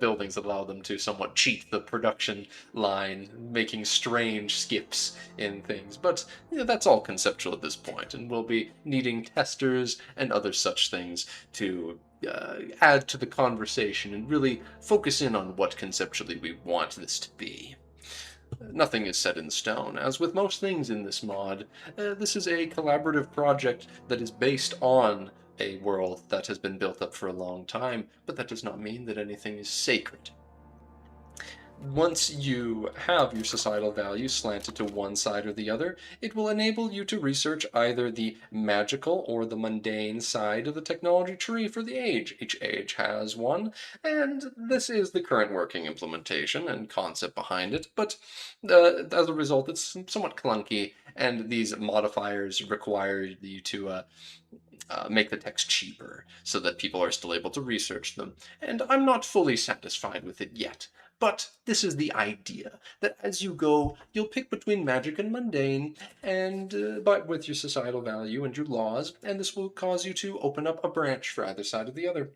buildings that allow them to somewhat cheat the production line, making strange skips in things. But that's all conceptual at this point, and we'll be needing testers and other such things to add to the conversation and really focus in on what conceptually we want this to be. Nothing is set in stone. As with most things in this mod, this is a collaborative project that is based on a world that has been built up for a long time, but that does not mean that anything is sacred. Once you have your societal values slanted to one side or the other, it will enable you to research either the magical or the mundane side of the technology tree for the age. Each age has one, and this is the current working implementation and concept behind it, but as a result it's somewhat clunky, and these modifiers require you to make the text cheaper so that people are still able to research them. And I'm not fully satisfied with it yet. But this is the idea, that as you go, you'll pick between magic and mundane, and but with your societal value and your laws, and this will cause you to open up a branch for either side of the other.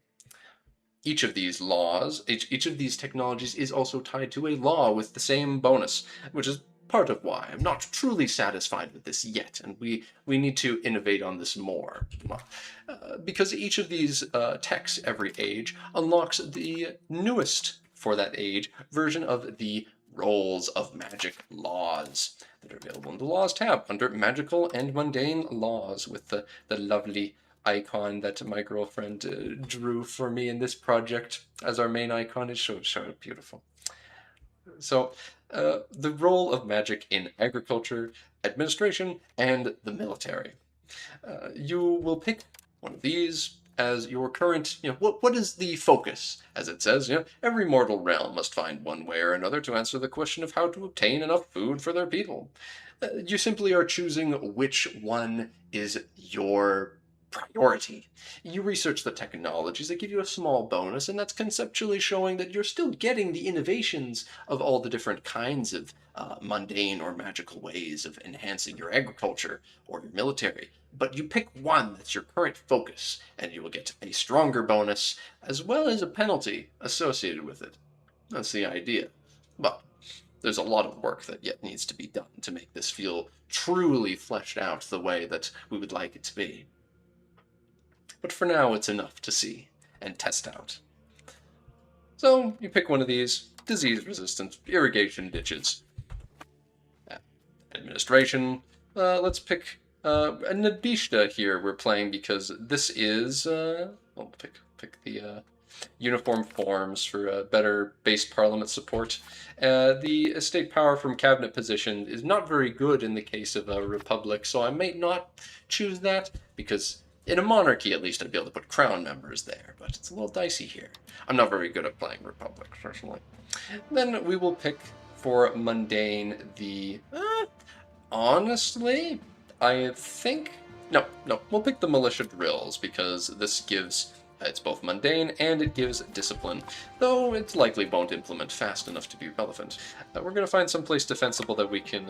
Each of these laws, each of these technologies is also tied to a law with the same bonus, which is part of why I'm not truly satisfied with this yet, and we need to innovate on this more. Because each of these techs every age unlocks the newest for that age version of the Rolls of Magic laws that are available in the Laws tab under Magical and Mundane Laws, with the lovely icon that my girlfriend drew for me in this project as our main icon. Is so beautiful. So, the role of magic in agriculture, administration, and the military. You will pick one of these as your current, what is the focus? As it says, every mortal realm must find one way or another to answer the question of how to obtain enough food for their people. You simply are choosing which one is your priority. You research the technologies that give you a small bonus, and that's conceptually showing that you're still getting the innovations of all the different kinds of mundane or magical ways of enhancing your agriculture or your military. But you pick one that's your current focus, and you will get a stronger bonus, as well as a penalty associated with it. That's the idea. But there's a lot of work that yet needs to be done to make this feel truly fleshed out the way that we would like it to be. But for now, it's enough to see and test out. So you pick one of these: disease resistant, irrigation ditches, administration. Let's pick a Nabishta here we're playing, because this is, we'll pick the uniform forms for better base parliament support. The estate power from cabinet position is not very good in the case of a republic, so I may not choose that, because in a monarchy, at least, I'd be able to put crown members there, but it's a little dicey here. I'm not very good at playing republic, personally. Then we will pick for mundane the... honestly, I think... No, we'll pick the militia drills, because this gives... it's both mundane and it gives discipline, though it likely won't implement fast enough to be relevant. We're going to find some place defensible that we can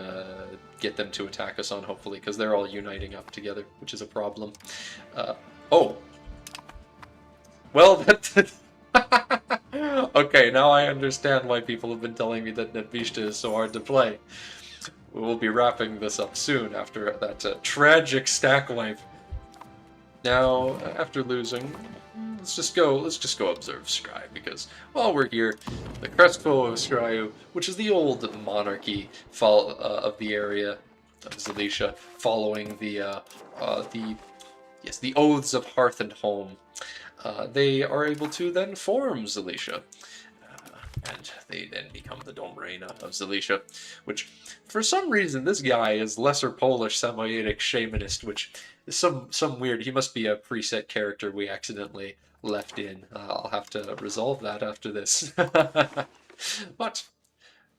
get them to attack us on, hopefully, because they're all uniting up together, which is a problem. Well, that... Okay, now I understand why people have been telling me that Nabishta is so hard to play. We will be wrapping this up soon after that tragic stack wipe. Now, after losing... Let's just go observe Scry, because while we're here, the Crestfo of Scry, which is the old monarchy of the area of Zalicia, following the oaths of hearth and home, they are able to then form Zalicia. And they then become the Dom Reina of Zalicia, which, for some reason, this guy is Lesser Polish Samoyedic Shamanist, which is some weird... He must be a preset character we accidentally left in. I'll have to resolve that after this. But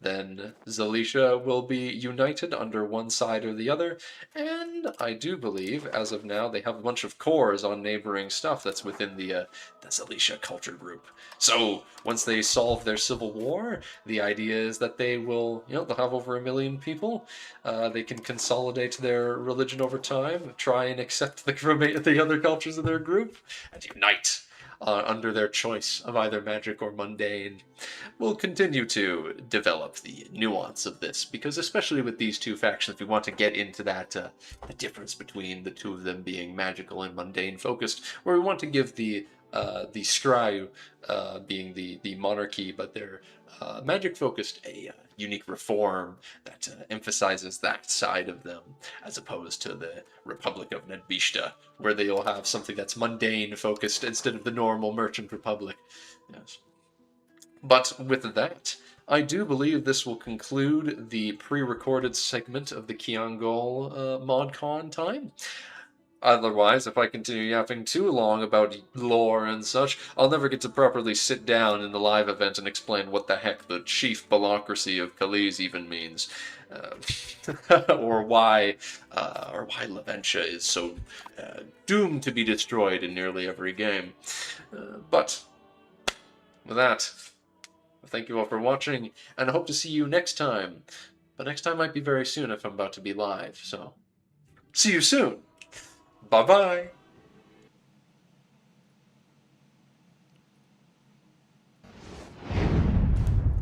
then Zalicia will be united under one side or the other, and I do believe, as of now, they have a bunch of cores on neighboring stuff that's within the Zalicia culture group. So, once they solve their civil war, the idea is that they will, they'll have over 1 million people. They can consolidate their religion over time, try and accept the other cultures of their group, and unite under their choice of either magic or mundane. We'll continue to develop the nuance of this, because especially with these two factions, we want to get into that the difference between the two of them being magical and mundane focused, where we want to give the Scry being the monarchy, but they're magic focused, a unique reform that emphasizes that side of them, as opposed to the Republic of Nabishta, where they'll have something that's mundane focused instead of the normal merchant republic. Yes. But with that, I do believe this will conclude the pre-recorded segment of the Khiangaol ModCon time. Otherwise, if I continue yapping too long about lore and such, I'll never get to properly sit down in the live event and explain what the heck the chief bureaucracy of Calais even means, or why Laventia is so doomed to be destroyed in nearly every game. But with that, thank you all for watching, and I hope to see you next time. But next time might be very soon if I'm about to be live, so see you soon! Bye-bye!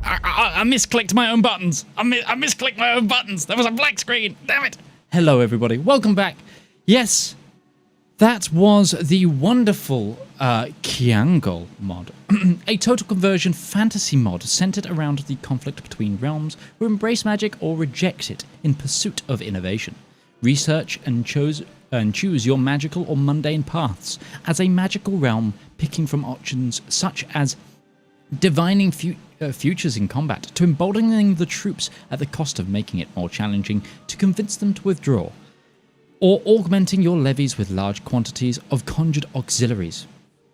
I misclicked my own buttons. I misclicked my own buttons. There was a black screen. Damn it. Hello, everybody. Welcome back. Yes, that was the wonderful Khiangaol mod. A total conversion fantasy mod centered around the conflict between realms who embrace magic or reject it in pursuit of innovation. Research and choose your magical or mundane paths as a magical realm, picking from options such as divining futures in combat to emboldening the troops at the cost of making it more challenging to convince them to withdraw, or augmenting your levies with large quantities of conjured auxiliaries.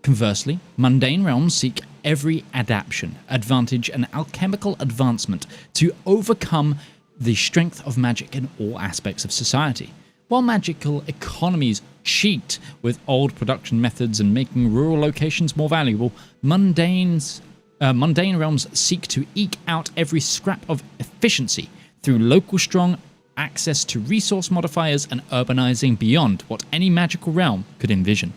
Conversely, mundane realms seek every adaptation, advantage, and alchemical advancement to overcome the strength of magic in all aspects of society. While magical economies cheat with old production methods and making rural locations more valuable, mundane realms seek to eke out every scrap of efficiency through local strong access to resource modifiers and urbanizing beyond what any magical realm could envision.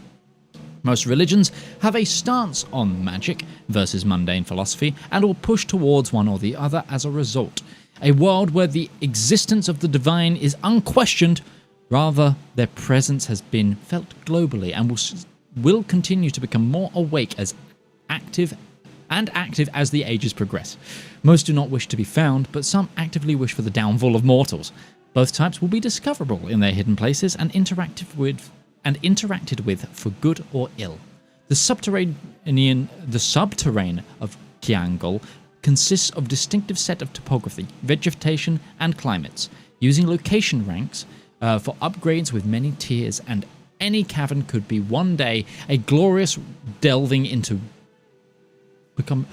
Most religions have a stance on magic versus mundane philosophy and will push towards one or the other as a result. A world where the existence of the divine is unquestioned, rather their presence has been felt globally and will continue to become more awake as active as the ages progress. Most do not wish to be found, but some actively wish for the downfall of mortals. Both types will be discoverable in their hidden places and interacted with for good or ill. The subterrain of Khiangaol consists of distinctive set of topography, vegetation, and climates, using location ranks for upgrades with many tiers, and any cavern could be one day a glorious delving into Do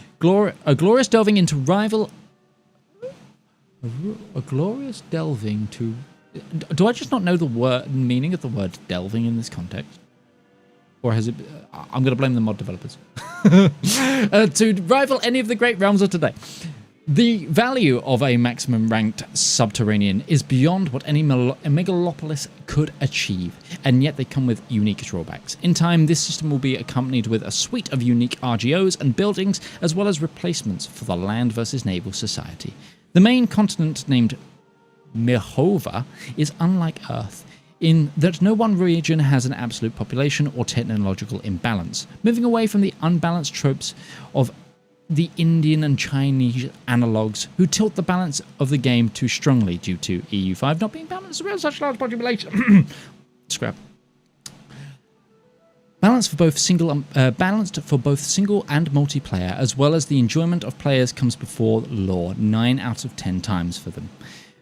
I just not know the meaning of the word delving in this context? Or has it... I'm going to blame the mod developers. To rival any of the great realms of today. The value of a maximum ranked subterranean is beyond what any megalopolis could achieve, and yet they come with unique drawbacks. In time, this system will be accompanied with a suite of unique RGOs and buildings, as well as replacements for the land versus naval society. The main continent, named Mehova, is unlike Earth, in that no one region has an absolute population or technological imbalance, moving away from the unbalanced tropes of the Indian and Chinese analogues who tilt the balance of the game too strongly due to EU5 not being balanced around such large population. Scrap. Balanced for both single and multiplayer, as well as the enjoyment of players comes before lore 9 out of 10 times for them.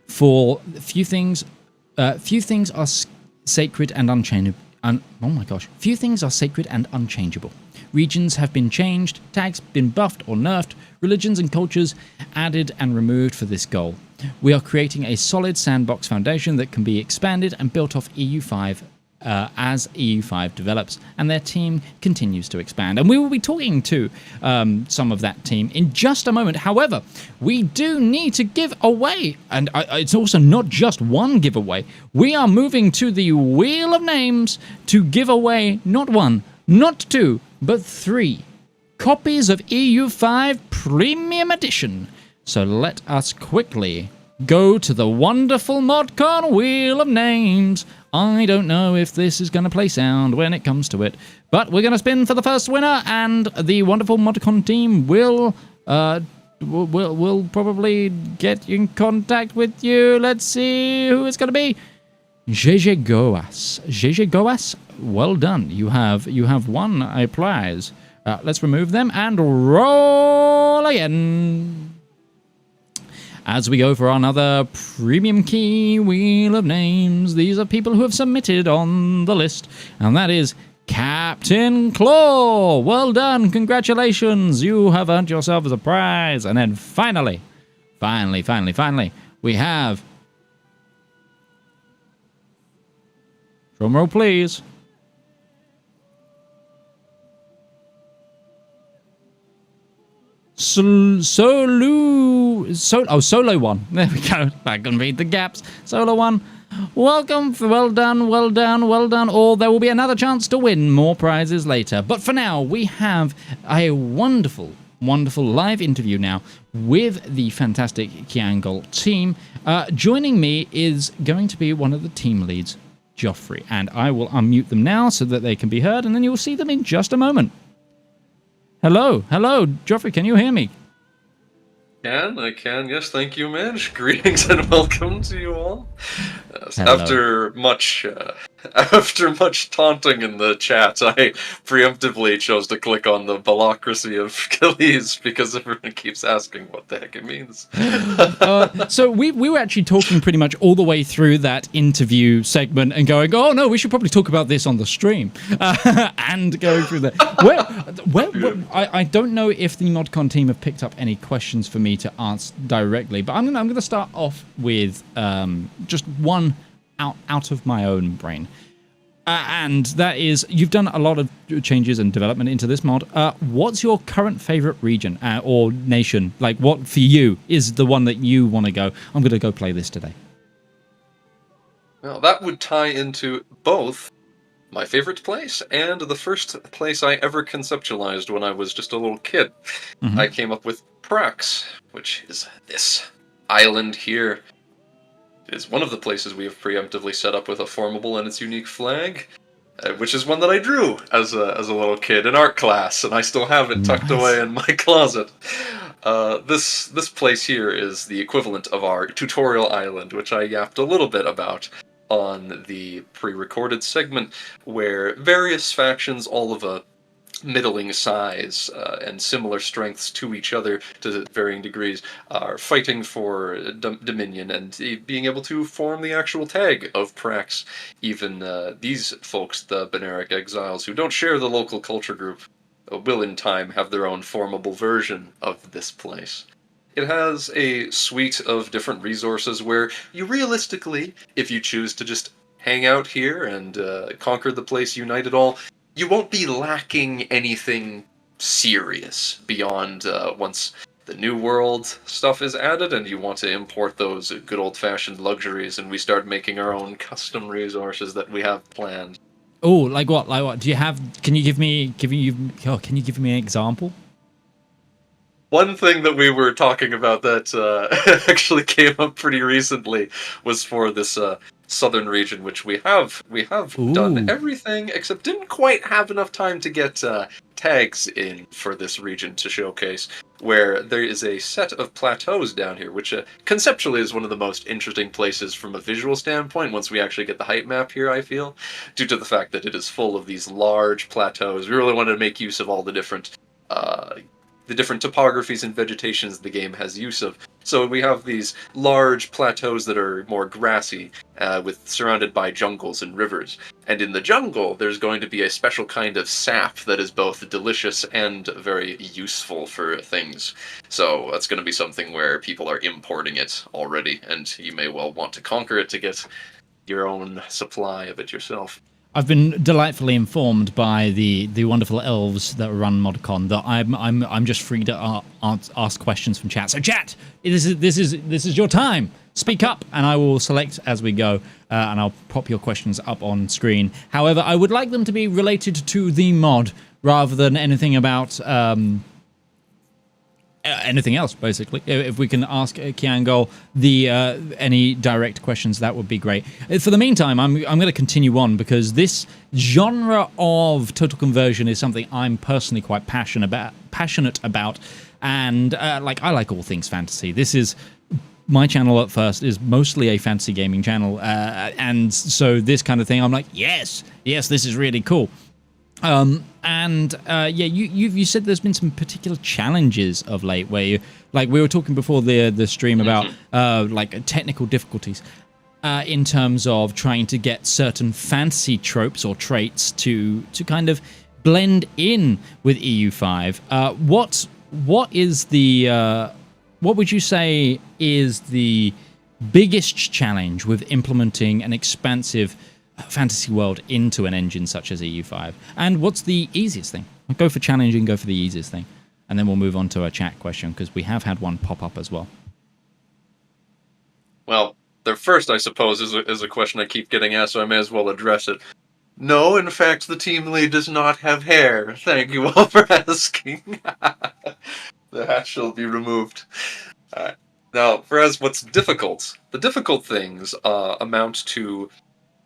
For few things are sacred and unchangeable. Few things are sacred and unchangeable. Regions have been changed, tags been buffed or nerfed, religions and cultures added and removed for this goal. We are creating a solid sandbox foundation that can be expanded and built off EU5 as EU5 develops and their team continues to expand. And we will be talking to some of that team in just a moment. However, we do need to give away, and it's also not just one giveaway. We are moving to the Wheel of Names to give away not 1, not 2, but 3 copies of EU5 Premium Edition. So let us quickly go to the wonderful ModCon Wheel of Names. I don't know if this is going to play sound when it comes to it, but we're going to spin for the first winner, and the wonderful ModCon team will probably get in contact with you. Let's see who it's going to be. JJ Goas, well done. You have won a prize. Let's remove them and roll again. as we go for another premium key wheel of names. These are people who have submitted on the list, and that is Captain Claw. Well done, congratulations, you have earned yourself as a prize. And then finally, we have, drum roll please, Solo one. There we go. I can read the gaps. Solo one. Welcome. Well done. Or there will be another chance to win more prizes later. But for now, we have a wonderful live interview now with the fantastic Khiangaol team. Joining me is going to be one of the team leads, Joffrey. And I will unmute them now so that they can be heard, and then you'll see them in just a moment. Hello, Joffrey, can you hear me? I can, yes, thank you, Midge. Greetings and welcome to you all. Hello. After much taunting in the chat, I preemptively chose to click on the Balacracy of Achilles because everyone keeps asking what the heck it means. So we were actually talking pretty much all the way through that interview segment and going, oh no, we should probably talk about this on the stream. And going through that. I don't know if the ModCon team have picked up any questions for me to answer directly, but I'm going to start off with just one out of my own brain. And that is, you've done a lot of changes and development into this mod. What's your current favorite region or nation? Like, what for you is the one that you want to go, I'm going to go play this today? Well, that would tie into both my favorite place and the first place I ever conceptualized when I was just a little kid. Mm-hmm. I came up with Prax, which is this island here. It is one of the places we have preemptively set up with a formable and its unique flag, which is one that I drew as a little kid in art class, and I still have it tucked away in my closet. This place here is the equivalent of our tutorial island, which I yapped a little bit about on the pre-recorded segment, where various factions, all of a middling size and similar strengths to each other to varying degrees, are fighting for dominion and being able to form the actual tag of Prax. Even these folks, the Beneric exiles, who don't share the local culture group, will in time have their own formable version of this place. It has a suite of different resources where you realistically, if you choose to just hang out here and conquer the place, unite it all, you won't be lacking anything serious beyond once the New World stuff is added and you want to import those good old-fashioned luxuries and we start making our own custom resources that we have planned. Oh, like what? Like what? Do you have? Can you give me an example? One thing that we were talking about that actually came up pretty recently was for this southern region, which we have done everything except didn't quite have enough time to get tags in for this region to showcase, where there is a set of plateaus down here, which conceptually is one of the most interesting places from a visual standpoint once we actually get the height map here, I feel, due to the fact that it is full of these large plateaus. We really wanted to make use of all the different topographies and vegetations the game has use of. So we have these large plateaus that are more grassy, surrounded by jungles and rivers. And in the jungle, there's going to be a special kind of sap that is both delicious and very useful for things. So that's going to be something where people are importing it already, and you may well want to conquer it to get your own supply of it yourself. I've been delightfully informed by the wonderful elves that run ModCon that I'm just free to ask questions from chat. So chat, this is your time. Speak up, and I will select as we go, and I'll pop your questions up on screen. However, I would like them to be related to the mod rather than anything about anything else, basically. If we can ask Khiangaol any direct questions, that would be great. For the meantime, I'm going to continue on because this genre of total conversion is something I'm personally quite passionate about, and I like all things fantasy. This is my channel at first is mostly a fantasy gaming channel, and so this kind of thing, I'm like, yes, this is really cool. And you said there's been some particular challenges of late where you, like we were talking before the stream about like technical difficulties in terms of trying to get certain fantasy tropes or traits to kind of blend in with EU5. What would you say is the biggest challenge with implementing an expansive fantasy world into an engine such as EU5? And what's the easiest thing? I'll go for challenging, go for the easiest thing. And then we'll move on to a chat question, because we have had one pop up as well. Well, the first, I suppose, is a question I keep getting asked, so I may as well address it. No, in fact, the team lead does not have hair. Thank you all for asking. The hat shall be removed. Alright. Now, whereas what's difficult, the difficult things amount to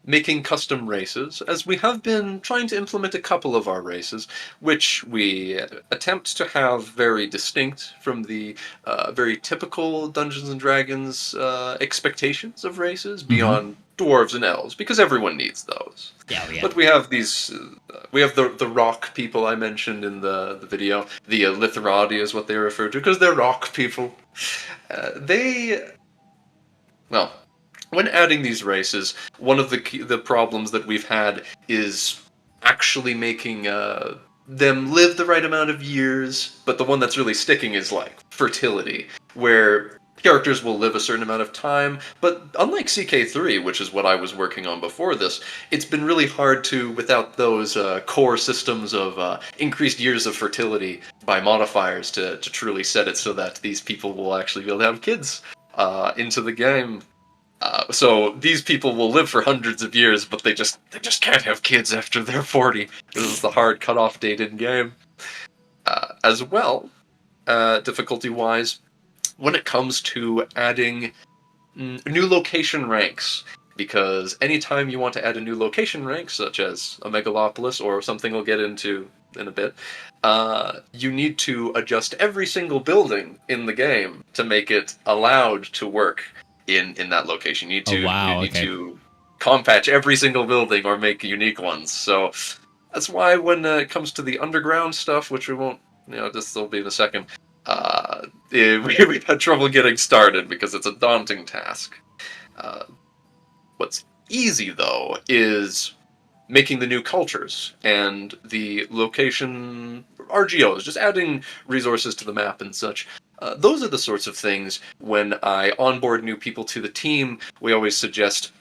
making custom races, as we have been trying to implement a couple of our races, which we attempt to have very distinct from the very typical Dungeons & Dragons expectations of races, beyond dwarves and elves, because everyone needs those. Yeah. But we have these, we have the rock people I mentioned in the video, the Litherati is what they refer to, because they're rock people. Well, when adding these races, one of the problems that we've had is actually making them live the right amount of years, but the one that's really sticking is like fertility, where characters will live a certain amount of time, but unlike CK3, which is what I was working on before this, it's been really hard to, without those core systems of increased years of fertility by modifiers, to truly set it so that these people will actually be able to have kids into the game. So these people will live for hundreds of years, but they just can't have kids after they're 40. This is the hard cutoff date in game. As well, difficulty-wise, when it comes to adding new location ranks, because anytime you want to add a new location rank, such as a megalopolis or something we'll get into in a bit, you need to adjust every single building in the game to make it allowed to work in that location. You need to compatch every single building or make unique ones. So that's why when it comes to the underground stuff, which we won't, this will be in a second, we've had trouble getting started because it's a daunting task. What's easy, though, is making the new cultures and the location RGOs, just adding resources to the map and such. Those are the sorts of things when I onboard new people to the team, we always suggest,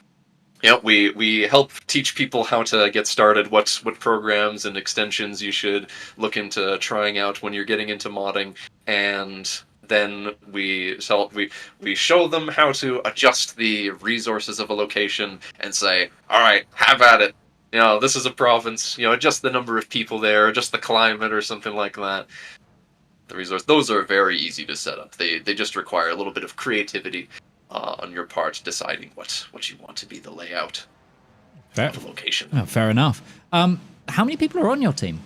we help teach people how to get started, what programs and extensions you should look into trying out when you're getting into modding, and then we show them how to adjust the resources of a location and say, all right, have at it. This is a province, adjust the number of people there, adjust the climate or something like that. The resource, those are very easy to set up. They just require a little bit of creativity on your part, deciding what you want to be the layout of the location. Oh, fair enough. How many people are on your team?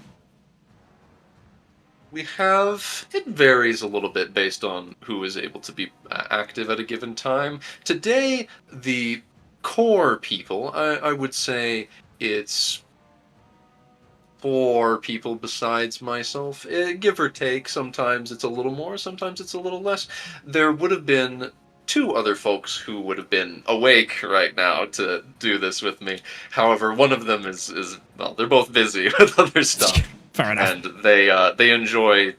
We have, it varies a little bit based on who is able to be active at a given time. Today, the core people, I would say it's 4 people besides myself, give or take. Sometimes it's a little more, sometimes it's a little less. There would have been 2 other folks who would have been awake right now to do this with me. However, one of them is well, they're both busy with other stuff. Fair enough. And they enjoy.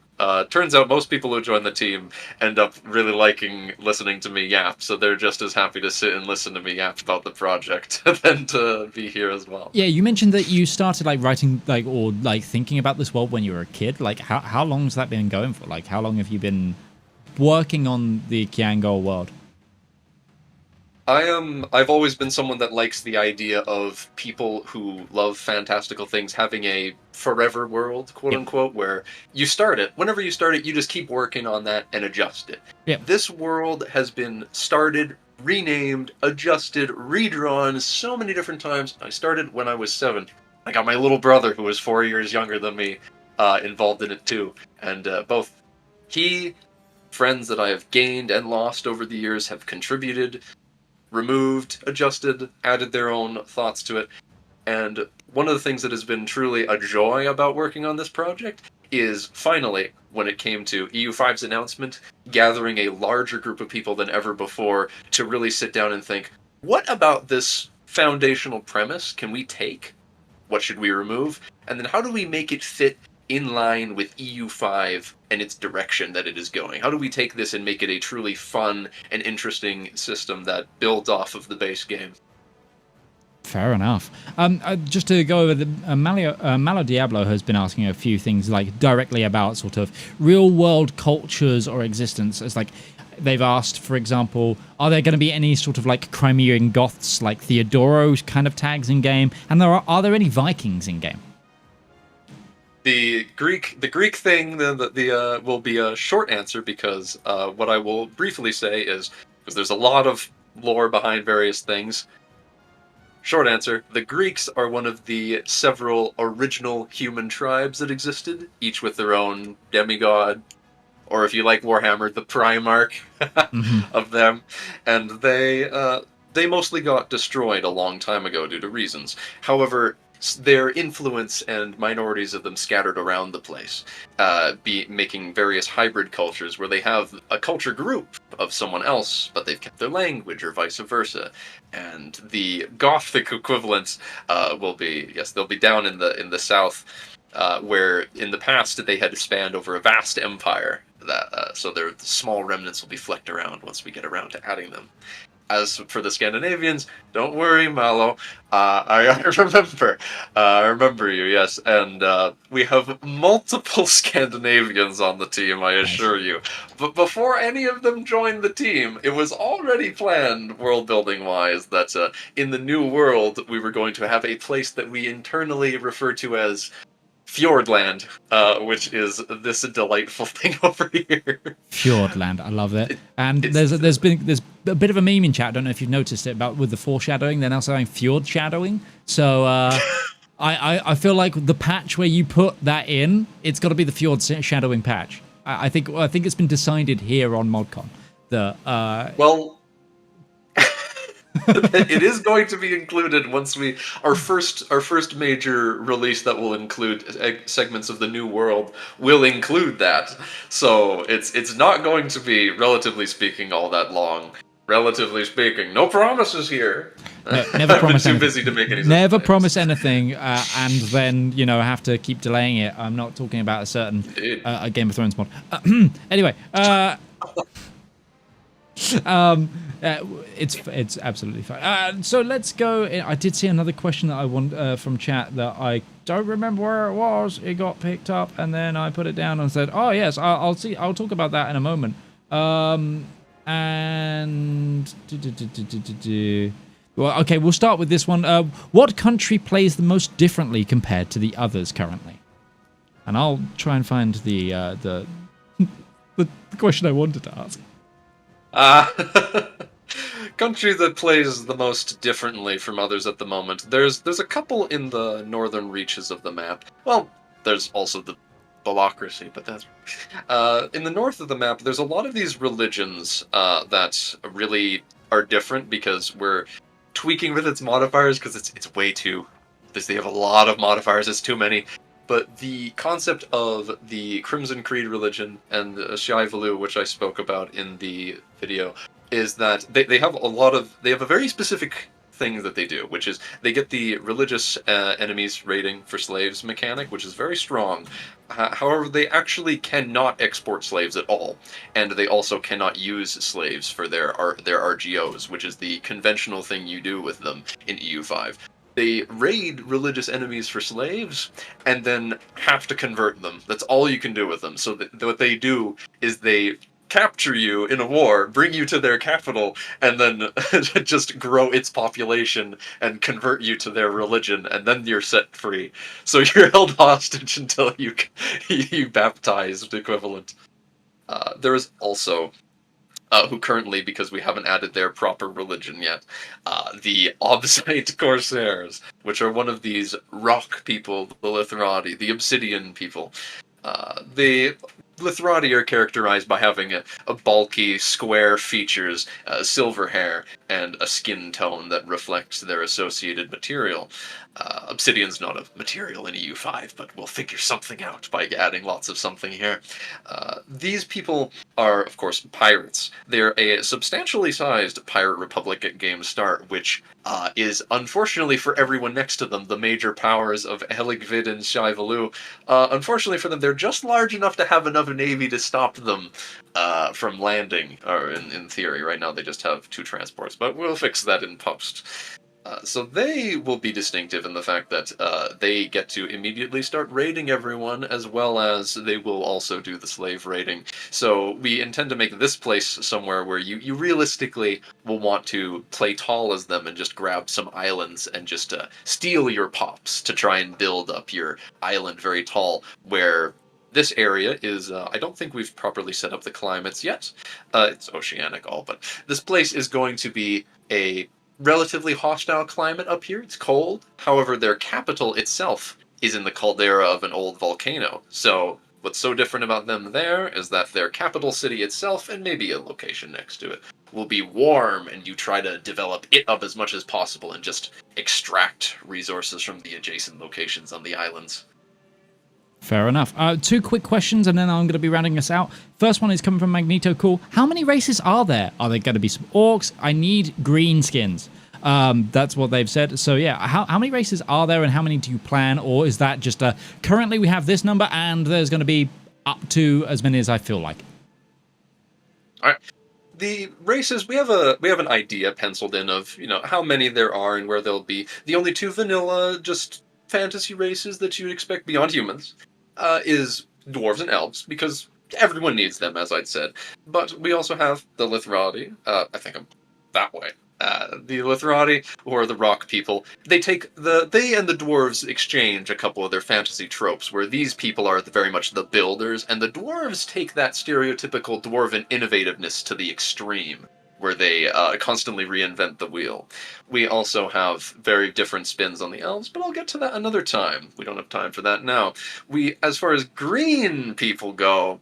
Turns out most people who join the team end up really liking listening to me yap, so they're just as happy to sit and listen to me yap about the project than to be here as well. Yeah, you mentioned that you started writing or thinking about this world when you were a kid. How long has that been going for? How long have you been working on the Khiangaol world? I've always been someone that likes the idea of people who love fantastical things having a forever world, quote unquote, where you start it. Whenever you start it, you just keep working on that and adjust it. Yep. This world has been started, renamed, adjusted, redrawn so many different times. I started when I was 7. I got my little brother, who was 4 years younger than me, involved in it too. And both he, friends that I have gained and lost over the years, have contributed, removed, adjusted, added their own thoughts to it, And one of the things that has been truly a joy about working on this project is finally, when it came to EU5's announcement, gathering a larger group of people than ever before to really sit down and think, what about this foundational premise can we take? What should we remove? And then how do we make it fit in line with EU5 and its direction that it is going? How do we take this and make it a truly fun and interesting system that builds off of the base game? Fair enough. Just to go over the Malo Diablo has been asking a few things like directly about sort of real world cultures or existence. It's like they've asked, for example, are there going to be any sort of like Crimean Goths like Theodoro kind of tags in game? And are there any Vikings in game? The Greek thing will be a short answer because what I will briefly say is because there's a lot of lore behind various things. Short answer, the Greeks are one of the several original human tribes that existed, each with their own demigod, or if you like Warhammer, the Primarch of them, and they mostly got destroyed a long time ago due to reasons. However, their influence and minorities of them scattered around the place, making various hybrid cultures where they have a culture group of someone else, but they've kept their language or vice versa. And the Gothic equivalent will be, yes, they'll be down in the south, where in the past they had spanned over a vast empire. So their small remnants will be flecked around once we get around to adding them. As for the Scandinavians, don't worry, Malo. I remember you, yes. And we have multiple Scandinavians on the team, I assure you. But before any of them joined the team, it was already planned, world-building-wise, that in the new world, we were going to have a place that we internally refer to as Fjordland, which is this delightful thing over here. Fjordland, I love it. And there's a bit of a meme in chat. I don't know if you've noticed it, about with the foreshadowing. They're now saying fjord shadowing. So I feel like the patch where you put that in, it's got to be the fjord shadowing patch. I think it's been decided here on ModCon. Well. It is going to be included once our first major release that will include segments of the new world will include that. So it's not going to be, relatively speaking, all that long. Relatively speaking, no promises here. No, never promise I've been too anything. busy to make any. Never promise anything, and then have to keep delaying it. I'm not talking about a certain a Game of Thrones mod. Anyway. It's absolutely fine. So let's go. I did see another question that I want from chat that I don't remember where it was. It got picked up, and then I put it down and said, "Oh yes, I'll see. I'll talk about that in a moment." Well, okay, we'll start with this one. What country plays the most differently compared to the others currently? And I'll try and find the question I wanted to ask. Country that plays the most differently from others at the moment. There's a couple in the northern reaches of the map. Well, there's also the Bullocracy, but that's in the north of the map. There's a lot of these religions that really are different because we're tweaking with its modifiers because it's way too. They have a lot of modifiers. It's too many. But the concept of the Crimson Creed religion and the Shiavalu, which I spoke about in the video, is that they have a very specific thing that they do, which is they get the religious enemies raiding for slaves mechanic, which is very strong. However, they actually cannot export slaves at all, and they also cannot use slaves for their RGOs, which is the conventional thing you do with them in EU5. They raid religious enemies for slaves, and then have to convert them. That's all you can do with them. So what they do is they capture you in a war, bring you to their capital, and then just grow its population and convert you to their religion, and then you're set free. So you're held hostage until you baptized equivalent. There is also... who currently, because we haven't added their proper religion yet, the Obsite Corsairs, which are one of these rock people, the Litherati, the Obsidian people. Lithrati are characterized by having a bulky, square features, silver hair, and a skin tone that reflects their associated material. Obsidian's not a material in EU5, but we'll figure something out by adding lots of something here. These people are, of course, pirates. They're a substantially sized pirate republic at game start, which is, unfortunately for everyone next to them, the major powers of Heligvid and Shaivalu. Unfortunately for them, they're just large enough to have enough navy to stop them from landing, or in theory. Right now they just have 2 transports, but we'll fix that in post. So they will be distinctive in the fact that they get to immediately start raiding everyone, as well as they will also do the slave raiding. So we intend to make this place somewhere where you realistically will want to play tall as them and just grab some islands and just steal your pops to try and build up your island very tall, where this area is, I don't think we've properly set up the climates yet. It's oceanic all, but this place is going to be a relatively hostile climate up here. It's cold. However, their capital itself is in the caldera of an old volcano. So what's so different about them there is that their capital city itself, and maybe a location next to it, will be warm, and you try to develop it up as much as possible and just extract resources from the adjacent locations on the islands. Fair enough. 2 quick questions, and then I'm going to be rounding us out. First one is coming from Magneto Cool. How many races are there? Are there going to be some orcs? I need green skins. That's what they've said. So yeah, how many races are there, and how many do you plan? Or is that just currently we have this number, and there's going to be up to as many as I feel like? All right. The races, we have an idea penciled in of, how many there are and where they'll be. The only 2 vanilla, just fantasy races that you'd expect beyond humans is dwarves and elves, because everyone needs them, as I'd said. But we also have the Lithrati. I think I'm that way. The Lithrati, or the rock people, they and the dwarves exchange a couple of their fantasy tropes, where these people are very much the builders, and the dwarves take that stereotypical dwarven innovativeness to the extreme, where they constantly reinvent the wheel. We also have very different spins on the elves, but I'll get to that another time. We don't have time for that now. As far as green people go,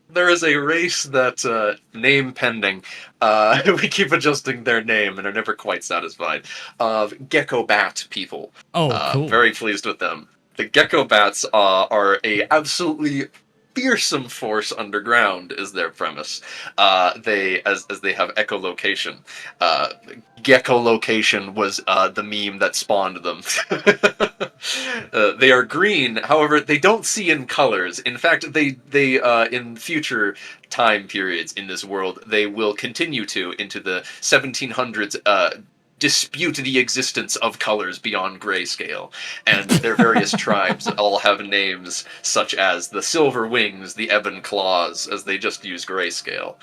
there is a race that, name pending, we keep adjusting their name and are never quite satisfied, of Gecko Bat people. Oh, cool. Very pleased with them. The Gecko Bats are a absolutely fearsome force underground, is their premise. They have echolocation. Gecko-location was the meme that spawned them. They are green, however, they don't see in colors. In fact, they in future time periods in this world, they will continue to, into the 1700s, dispute the existence of colors beyond grayscale, and their various tribes all have names such as the Silver Wings, the Ebon Claws, as they just use grayscale.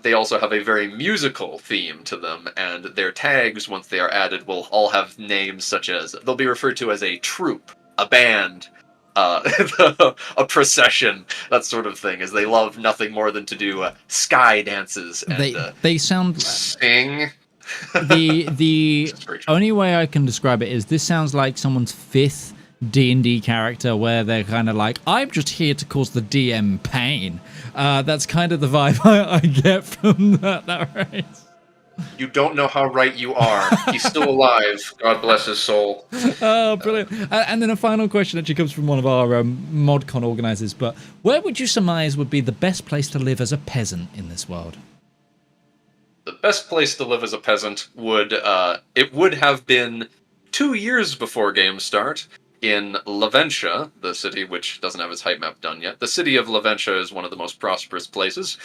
They also have a very musical theme to them, and their tags, once they are added, will all have names such as, they'll be referred to as a troupe, a band, a procession, that sort of thing, as they love nothing more than to do sky dances and they sound sing. the only way I can describe it is this sounds like someone's 5th D&D character, where they're kind of like, I'm just here to cause the DM pain. That's kind of the vibe I get from that race. You don't know how right you are. He's still alive. God bless his soul. Oh, brilliant. And then a final question actually comes from one of our ModCon organizers, but where would you surmise would be the best place to live as a peasant in this world? The best place to live as a peasant would have been 2 years before game start in Laventia, the city which doesn't have its height map done yet. The city of Laventia is one of the most prosperous places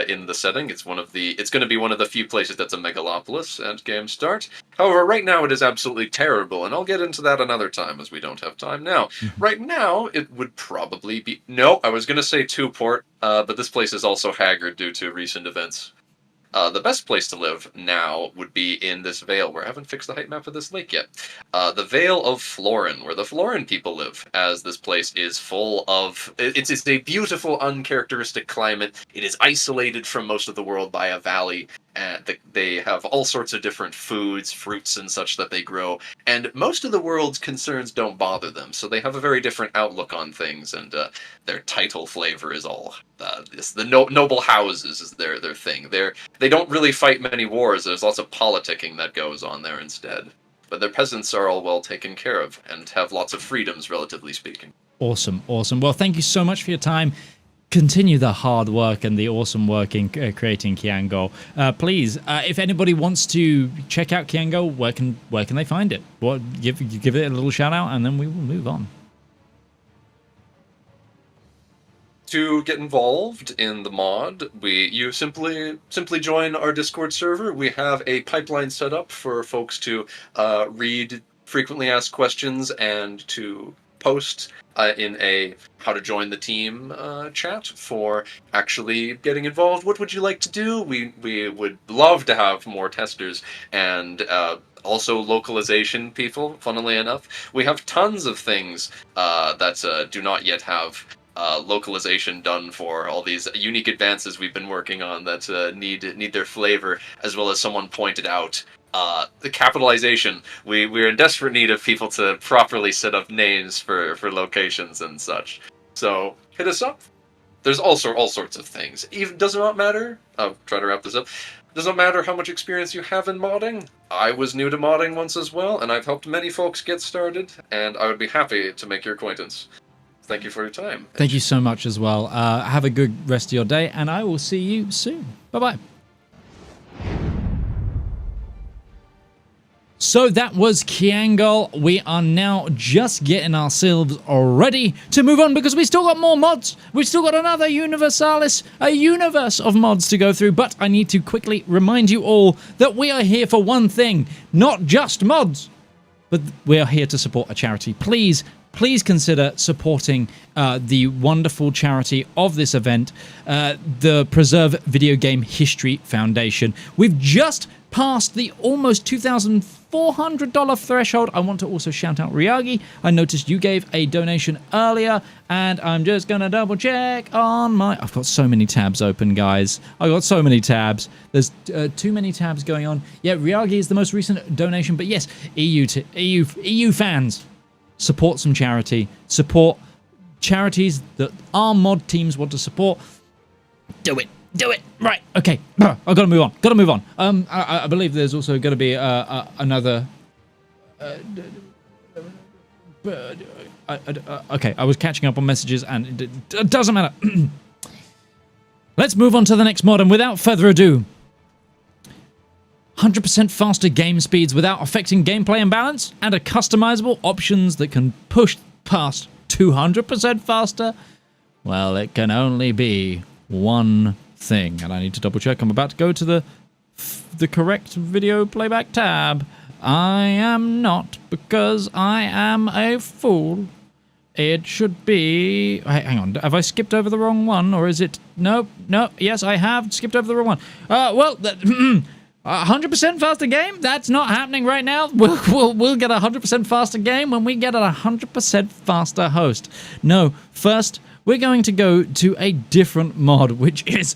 in the setting. It's going to be one of the few places that's a megalopolis at game start. However, right now it is absolutely terrible, and I'll get into that another time as we don't have time now. Right now, it would probably be... No, I was going to say Tewport, but this place is also haggard due to recent events. The best place to live now would be in this Vale, where I haven't fixed the height map of this lake yet. The Vale of Florin, where the Florin people live, as this place is full of... It's a beautiful, uncharacteristic climate. It is isolated from most of the world by a valley, and they have all sorts of different foods, fruits, and such that they grow, and most of the world's concerns don't bother them, so they have a very different outlook on things, and their title flavor is all noble houses is their thing. They don't really fight many wars. There's lots of politicking that goes on there instead. But their peasants are all well taken care of and have lots of freedoms, relatively speaking. Awesome, awesome. Well, thank you so much for your time. Continue the hard work and the awesome work in creating Khiangaol. Please, if anybody wants to check out Khiangaol, where can they find it? Give it a little shout out, and then we will move on. To get involved in the mod, you simply join our Discord server. We have a pipeline set up for folks to read frequently asked questions and to post in a how to join the team chat for actually getting involved. What would you like to do? We would love to have more testers and also localization people, funnily enough. We have tons of things that do not yet have localization done for all these unique advances we've been working on that need their flavor, as well as someone pointed out the capitalization. We're in desperate need of people to properly set up names for locations and such. So hit us up. There's also all sorts of things. Even does not matter. I'll try to wrap this up. Does not matter how much experience you have in modding. I was new to modding once as well, and I've helped many folks get started, and I would be happy to make your acquaintance. Thank you for your time. Thank you so much as well. Have a good rest of your day, and I will see you soon. Bye-bye. So that was Khiangaol. We are now just getting ourselves ready to move on because we still got more mods. We've still got another Universalis, a universe of mods to go through. But I need to quickly remind you all that we are here for one thing, not just mods, but we are here to support a charity. Please consider supporting the wonderful charity of this event, the Preserve Video Game History Foundation. We've just passed the almost $2,400 threshold. I want to also shout out Ryagi. I noticed you gave a donation earlier, and I'm just going to double check on my... I've got so many tabs open, guys. I've got so many tabs. There's too many tabs going on. Yeah, Ryagi is the most recent donation, but yes, EU fans, support some charity. Support charities that our mod teams want to support. Do it. Do it. Right. Okay. I've got to move on. Got to move on. I believe there's also going to be another... okay, I was catching up on messages and it doesn't matter. Let's move on to the next mod, and without further ado, 100% faster game speeds without affecting gameplay and balance, and a customizable options that can push past 200% faster. Well, it can only be one thing, and I need to double check. I'm about to go to the correct video playback tab. I am not, because I am a fool. It should be... Hang on, have I skipped over the wrong one, or is it... No, yes, I have skipped over the wrong one. Well, 100% faster game? That's not happening right now. We'll get a 100% faster game when we get a 100% faster host. No, first, we're going to go to a different mod, which is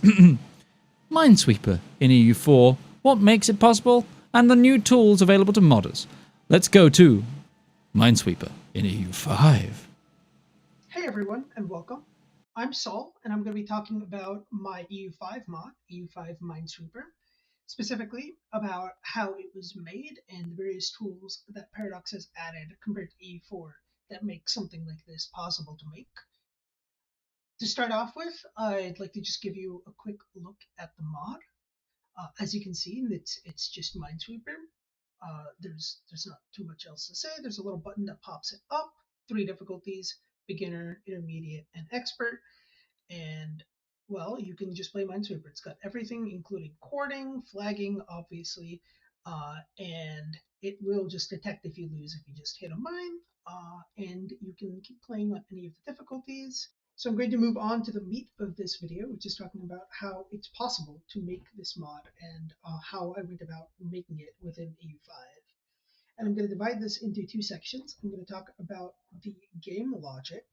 Minesweeper in EU4. What makes it possible? And the new tools available to modders. Let's go to Minesweeper in EU5. Hey everyone, and welcome. I'm Saul, and I'm going to be talking about my EU5 mod, EU5 Minesweeper, specifically about how it was made and the various tools that Paradox has added compared to EU4 that make something like this possible to make. To start off with, I'd like to just give you a quick look at the mod. As you can see, it's just Minesweeper. There's not too much else to say. There's a little button that pops it up, 3 difficulties, beginner, intermediate, and expert. And, well, you can just play Minesweeper. It's got everything, including cording, flagging, obviously, and it will just detect if you lose if you just hit a mine, and you can keep playing on any of the difficulties. So I'm going to move on to the meat of this video, which is talking about how it's possible to make this mod and how I went about making it within EU5. And I'm going to divide this into 2 sections. I'm going to talk about the game logic,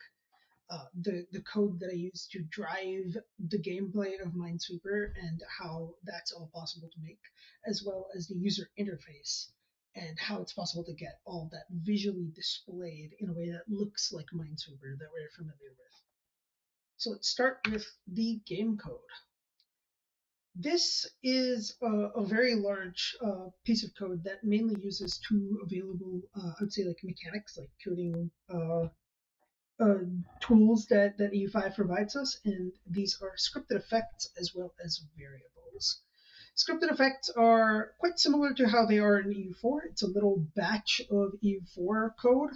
the code that I use to drive the gameplay of Minesweeper and how that's all possible to make, as well as the user interface and how it's possible to get all that visually displayed in a way that looks like Minesweeper that we're familiar with. So let's start with the game code. This is a very large piece of code that mainly uses two available, I would say, like mechanics, like coding tools that EU5 provides us, and these are scripted effects as well as variables. Scripted effects are quite similar to how they are in EU4. It's a little batch of EU4 code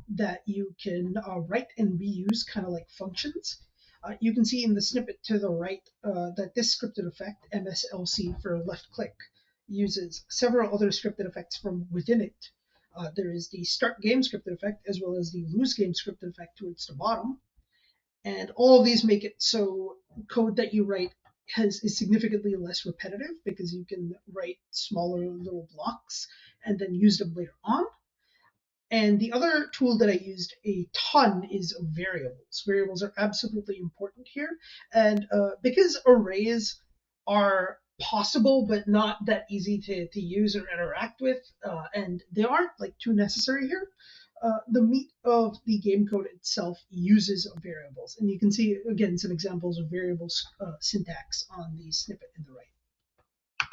that you can write and reuse, kind of like functions. You can see in the snippet to the right that this scripted effect, MSLC for left click, uses several other scripted effects from within it. There is the start game scripted effect as well as the lose game scripted effect towards the bottom. And all of these make it so code that you write is significantly less repetitive because you can write smaller little blocks and then use them later on. And the other tool that I used a ton is variables. Variables are absolutely important here. And because arrays are possible but not that easy to use or interact with, and they aren't like too necessary here, the meat of the game code itself uses variables. And you can see, again, some examples of variables syntax on the snippet in the right.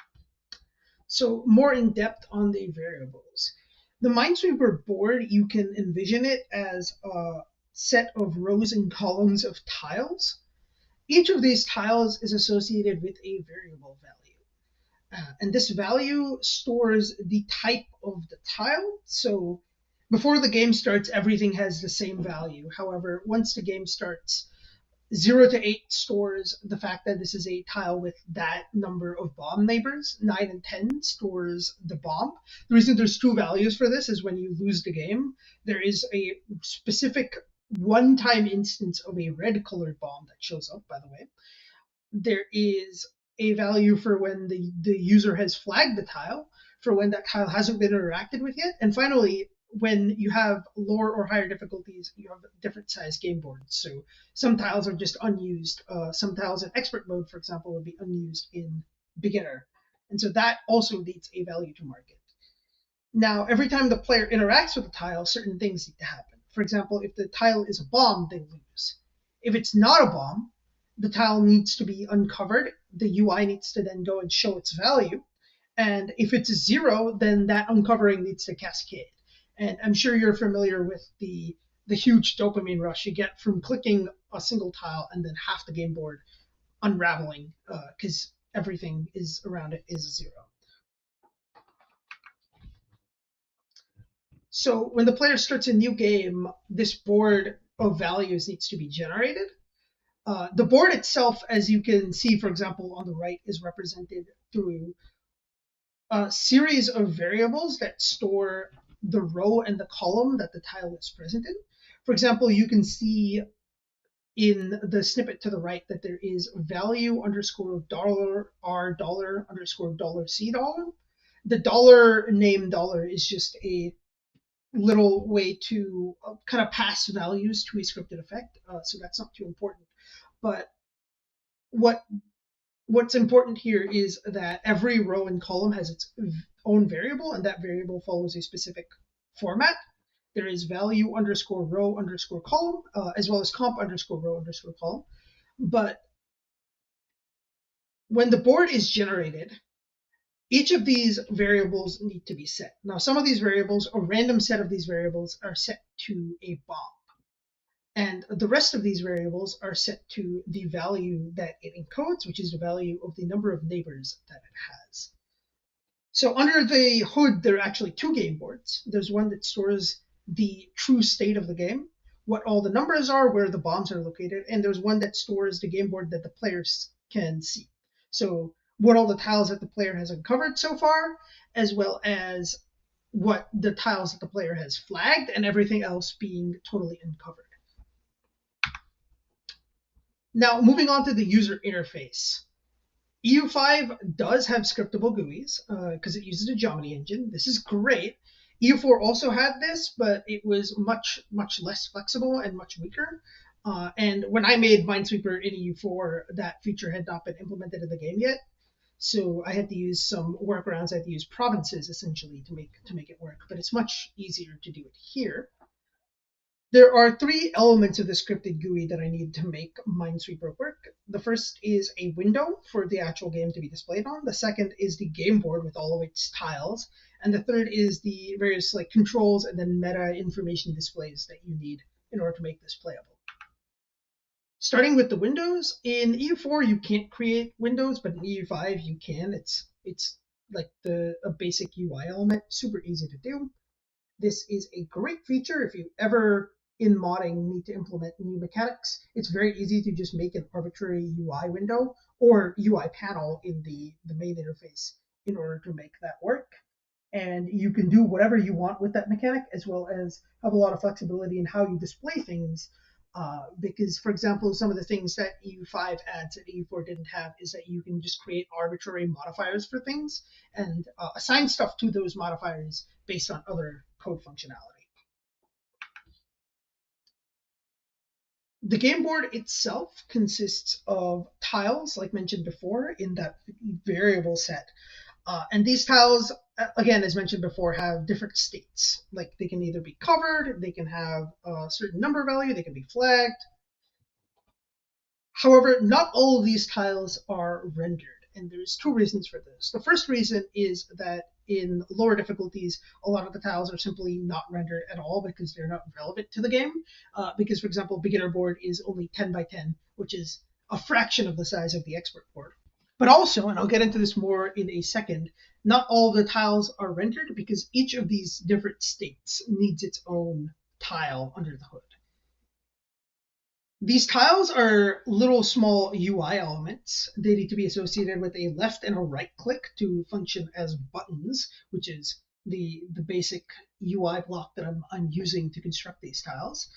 So more in depth on the variables. The Minesweeper board, you can envision it as a set of rows and columns of tiles. Each of these tiles is associated with a variable value. And this value stores the type of the tile. So before the game starts, everything has the same value. However, once the game starts, 0 to 8 stores the fact that this is a tile with that number of bomb neighbors. 9 and 10 stores the bomb. The reason there's two values for this is when you lose the game, there is a specific one-time instance of a red-colored bomb that shows up, by the way. There is a value for when the user has flagged the tile, for when that tile hasn't been interacted with yet, and finally, when you have lower or higher difficulties, you have different size game boards. So some tiles are just unused. Some tiles in expert mode, for example, would be unused in beginner. And so that also needs a value to market. Now, every time the player interacts with the tile, certain things need to happen. For example, if the tile is a bomb, they lose. If it's not a bomb, the tile needs to be uncovered. The UI needs to then go and show its value. And if it's a 0, then that uncovering needs to cascade. And I'm sure you're familiar with the huge dopamine rush you get from clicking a single tile and then half the game board unraveling because everything is around it is a 0. So when the player starts a new game, this board of values needs to be generated. The board itself, as you can see, for example, on the right, is represented through a series of variables that store the row and the column that the tile is present in. For example, you can see in the snippet to the right that there is value underscore $R dollar underscore $C dollar. The dollar name dollar is just a little way to kind of pass values to a scripted effect, so that's not too important. But what's important here is that every row and column has its own variable, and that variable follows a specific format. There is value underscore row underscore column, as well as comp underscore row underscore column. But when the board is generated, each of these variables need to be set. Now, some of these variables, a random set of these variables, are set to a bomb. And the rest of these variables are set to the value that it encodes, which is the value of the number of neighbors that it has. So under the hood, there are actually two game boards. There's one that stores the true state of the game, what all the numbers are, where the bombs are located, and there's one that stores the game board that the players can see. So what all the tiles that the player has uncovered so far, as well as what the tiles that the player has flagged, and everything else being totally uncovered. Now, moving on to the user interface. EU5 does have scriptable GUIs because it uses a geometry engine. This is great. EU4 also had this, but it was much less flexible and much weaker. And when I made Minesweeper in EU4, that feature had not been implemented in the game yet. So I had to use some workarounds. I had to use provinces essentially to make it work, but it's much easier to do it here. There are three elements of the scripted GUI that I need to make Minesweeper work. The first is a window for the actual game to be displayed on. The second is the game board with all of its tiles. And the third is the various like controls and then meta information displays that you need in order to make this playable. Starting with the windows, in EU4 you can't create windows, but in EU5 you can. It's like a basic UI element, super easy to do. This is a great feature if you ever in modding need to implement new mechanics. It's very easy to just make an arbitrary UI window or UI panel in the main interface in order to make that work. And you can do whatever you want with that mechanic, as well as have a lot of flexibility in how you display things. Because, for example, some of the things that EU5 adds that EU4 didn't have is that you can just create arbitrary modifiers for things and assign stuff to those modifiers based on other code functionality. The game board itself consists of tiles, like mentioned before, in that variable set. And these tiles, again, as mentioned before, have different states. Like they can either be covered, they can have a certain number value, they can be flagged. However, not all of these tiles are rendered, and there's two reasons for this. The first reason is that in lower difficulties, a lot of the tiles are simply not rendered at all because they're not relevant to the game. Because, for example, beginner board is only 10 by 10, which is a fraction of the size of the expert board. But also, and I'll get into this more in a second, not all of the tiles are rendered because each of these different states needs its own tile under the hood. These tiles are little small UI elements. They need to be associated with a left and a right click to function as buttons, which is the basic UI block that I'm using to construct these tiles.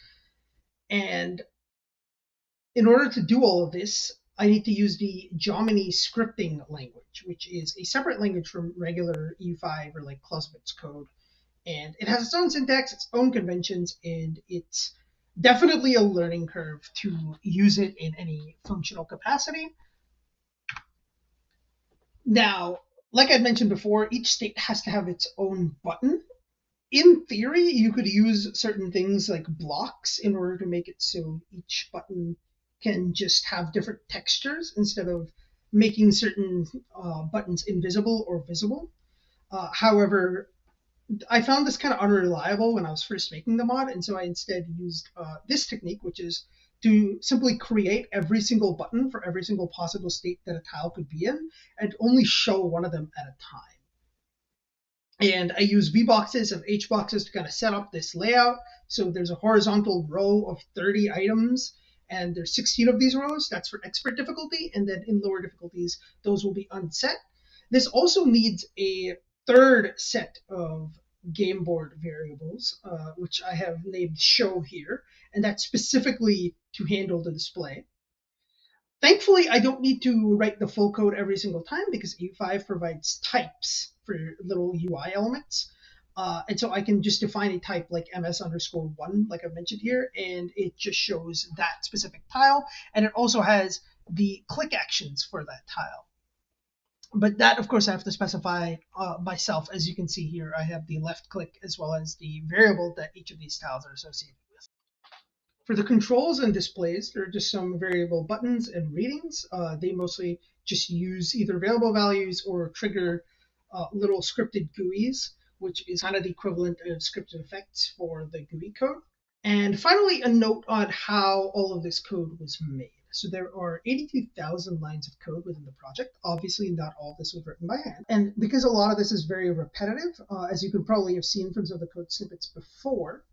And in order to do all of this, I need to use the Jomini scripting language, which is a separate language from regular EU5 or like Clausewitz code. And it has its own syntax, its own conventions, and it's definitely a learning curve to use it in any functional capacity. Now, like I mentioned before, each state has to have its own button. In theory, you could use certain things like blocks in order to make it so each button can just have different textures instead of making certain buttons invisible or visible. However, I found this kind of unreliable when I was first making the mod, and so I instead used this technique, which is to simply create every single button for every single possible state that a tile could be in, and only show one of them at a time. And I use V-boxes and H-boxes to kind of set up this layout. So there's a horizontal row of 30 items, and there's 16 of these rows. That's for expert difficulty, and then in lower difficulties, those will be unset. This also needs a third set of game board variables, which I have named show here, and that's specifically to handle the display. Thankfully, I don't need to write the full code every single time because EU5 provides types for little UI elements. And so I can just define a type like ms_1, like I mentioned here, and it just shows that specific tile. And it also has the click actions for that tile. But that, of course, I have to specify myself. As you can see here, I have the left click as well as the variable that each of these tiles are associated with. For the controls and displays, there are just some variable buttons and readings. They mostly just use either variable values or trigger little scripted GUIs, which is kind of the equivalent of scripted effects for the GUI code. And finally, a note on how all of this code was made. So there are 82,000 lines of code within the project. Obviously, not all of this was written by hand. And because a lot of this is very repetitive, as you could probably have seen from some of the code snippets before,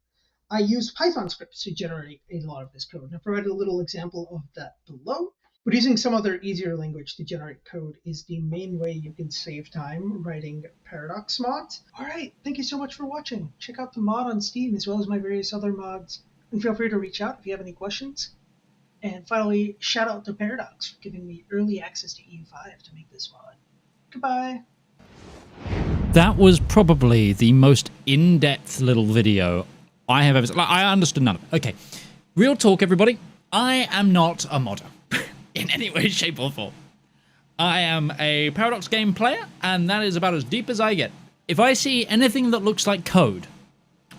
I used Python scripts to generate a lot of this code. And I provided a little example of that below. But using some other easier language to generate code is the main way you can save time writing Paradox mods. All right, thank you so much for watching. Check out the mod on Steam as well as my various other mods. And feel free to reach out if you have any questions. And finally, shout out to Paradox for giving me early access to EU5 to make this mod. Goodbye. That was probably the most in-depth little video I have ever seen. Like, I understood none of it. Okay, real talk, everybody. I am not a modder in any way, shape, or form. I am a Paradox game player, and that is about as deep as I get. If I see anything that looks like code,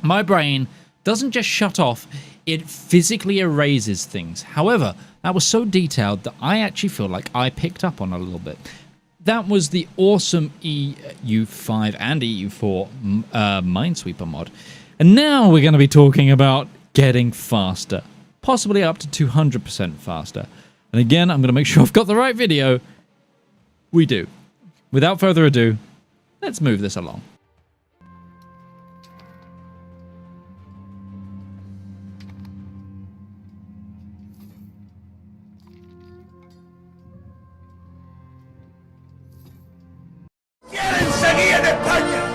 my brain doesn't just shut off, it physically erases things. However, that was so detailed that I actually feel like I picked up on a little bit. That was the awesome EU5 and EU4 Minesweeper mod. And now we're going to be talking about getting faster, possibly up to 200% faster. And again, I'm going to make sure I've got the right video. We do. Without further ado, let's move this along. enseguida de España!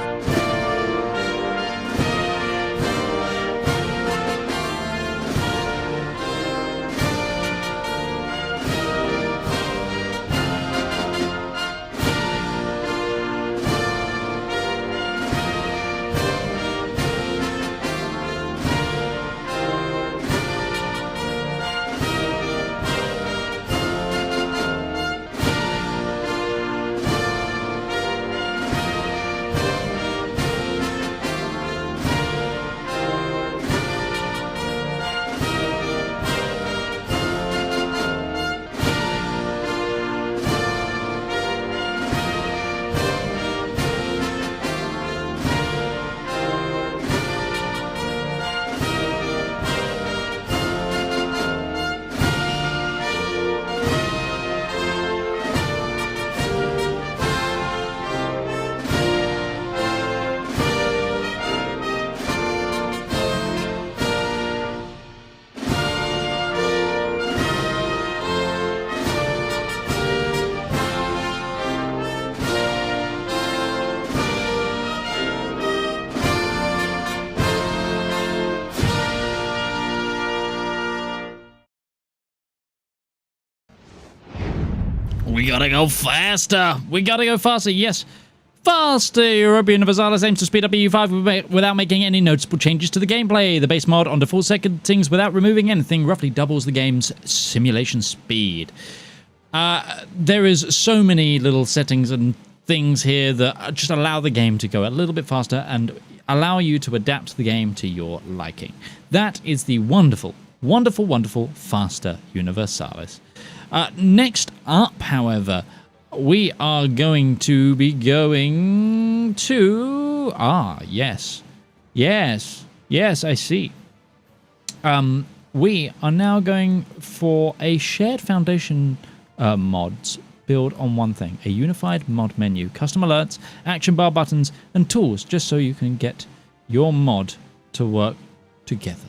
We gotta go faster. We gotta go faster. Yes. Faster! Europa Universalis aims to speed up EU5 without making any noticeable changes to the gameplay. The base mod on default settings without removing anything roughly doubles the game's simulation speed. There is so many little settings and things here that just allow the game to go a little bit faster and allow you to adapt the game to your liking. That is the wonderful, wonderful, wonderful Faster Universalis. Next up, however, we are going to be going to... yes. Yes. Yes, I see. We are now going for a shared foundation mods build on one thing. A unified mod menu, custom alerts, action bar buttons, and tools, just so you can get your mod to work together.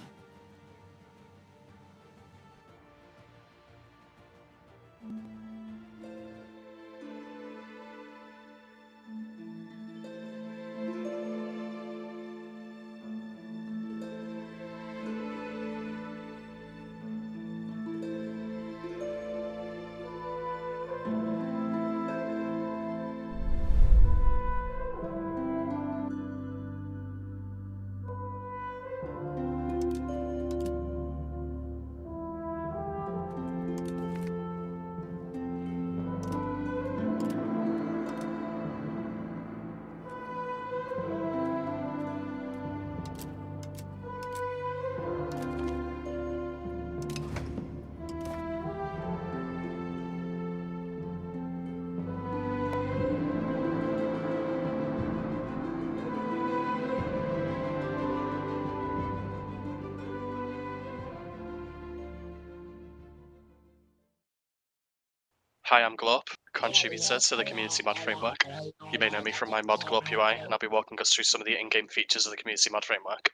Hi, I'm Glorp, contributor to the Community Mod Framework. You may know me from my mod Glorp UI, and I'll be walking us through some of the in-game features of the Community Mod Framework.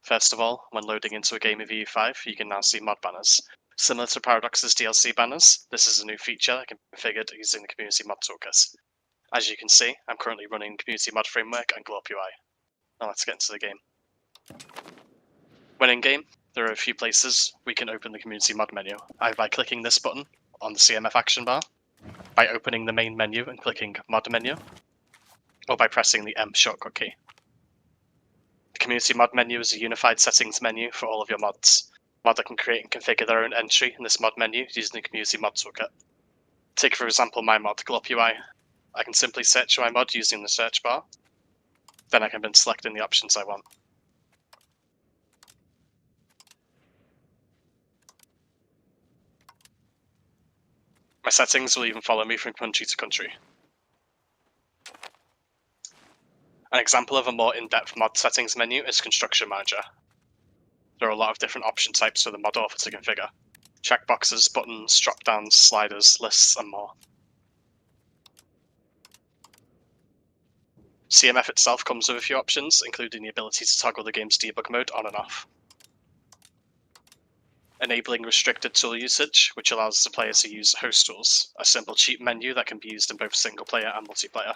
First of all, when loading into a game of EU5, you can now see mod banners. Similar to Paradox's DLC banners, this is a new feature that can be configured using the Community Mod Toolkit. As you can see, I'm currently running Community Mod Framework and Glorp UI. Now let's get into the game. When in-game, there are a few places we can open the Community Mod menu, either by clicking this button on the CMF action bar, by opening the main menu and clicking Mod menu, or by pressing the M shortcut key. The Community Mod menu is a unified settings menu for all of your mods. modder can create and configure their own entry in this mod menu using the Community Mod Toolkit. Take for example my mod, Glop UI. I can simply search my mod using the search bar. Then I can then select in the options I want. My settings will even follow me from country to country. An example of a more in-depth mod settings menu is Construction Manager. There are a lot of different option types for the mod author to configure. Checkboxes, buttons, drop-downs, sliders, lists, and more. CMF itself comes with a few options, including the ability to toggle the game's debug mode on and off. Enabling restricted tool usage, which allows the player to use host tools, a simple cheat menu that can be used in both single player and multiplayer.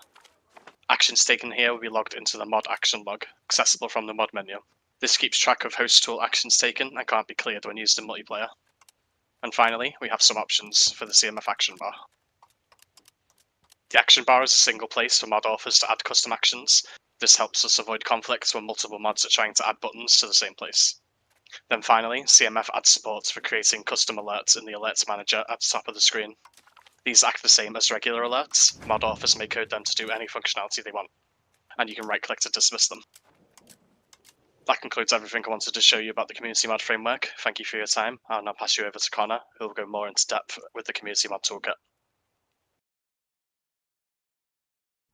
Actions taken here will be logged into the mod action log, accessible from the mod menu. This keeps track of host tool actions taken and can't be cleared when used in multiplayer. And finally, we have some options for the CMF action bar. The action bar is a single place for mod authors to add custom actions. This helps us avoid conflicts when multiple mods are trying to add buttons to the same place. Then finally, CMF adds support for creating custom alerts in the Alerts Manager at the top of the screen. These act the same as regular alerts. Mod authors may code them to do any functionality they want, and you can right-click to dismiss them. That concludes everything I wanted to show you about the Community Mod framework. Thank you for your time. I'll now pass you over to Connor, who will go more into depth with the Community Mod Toolkit.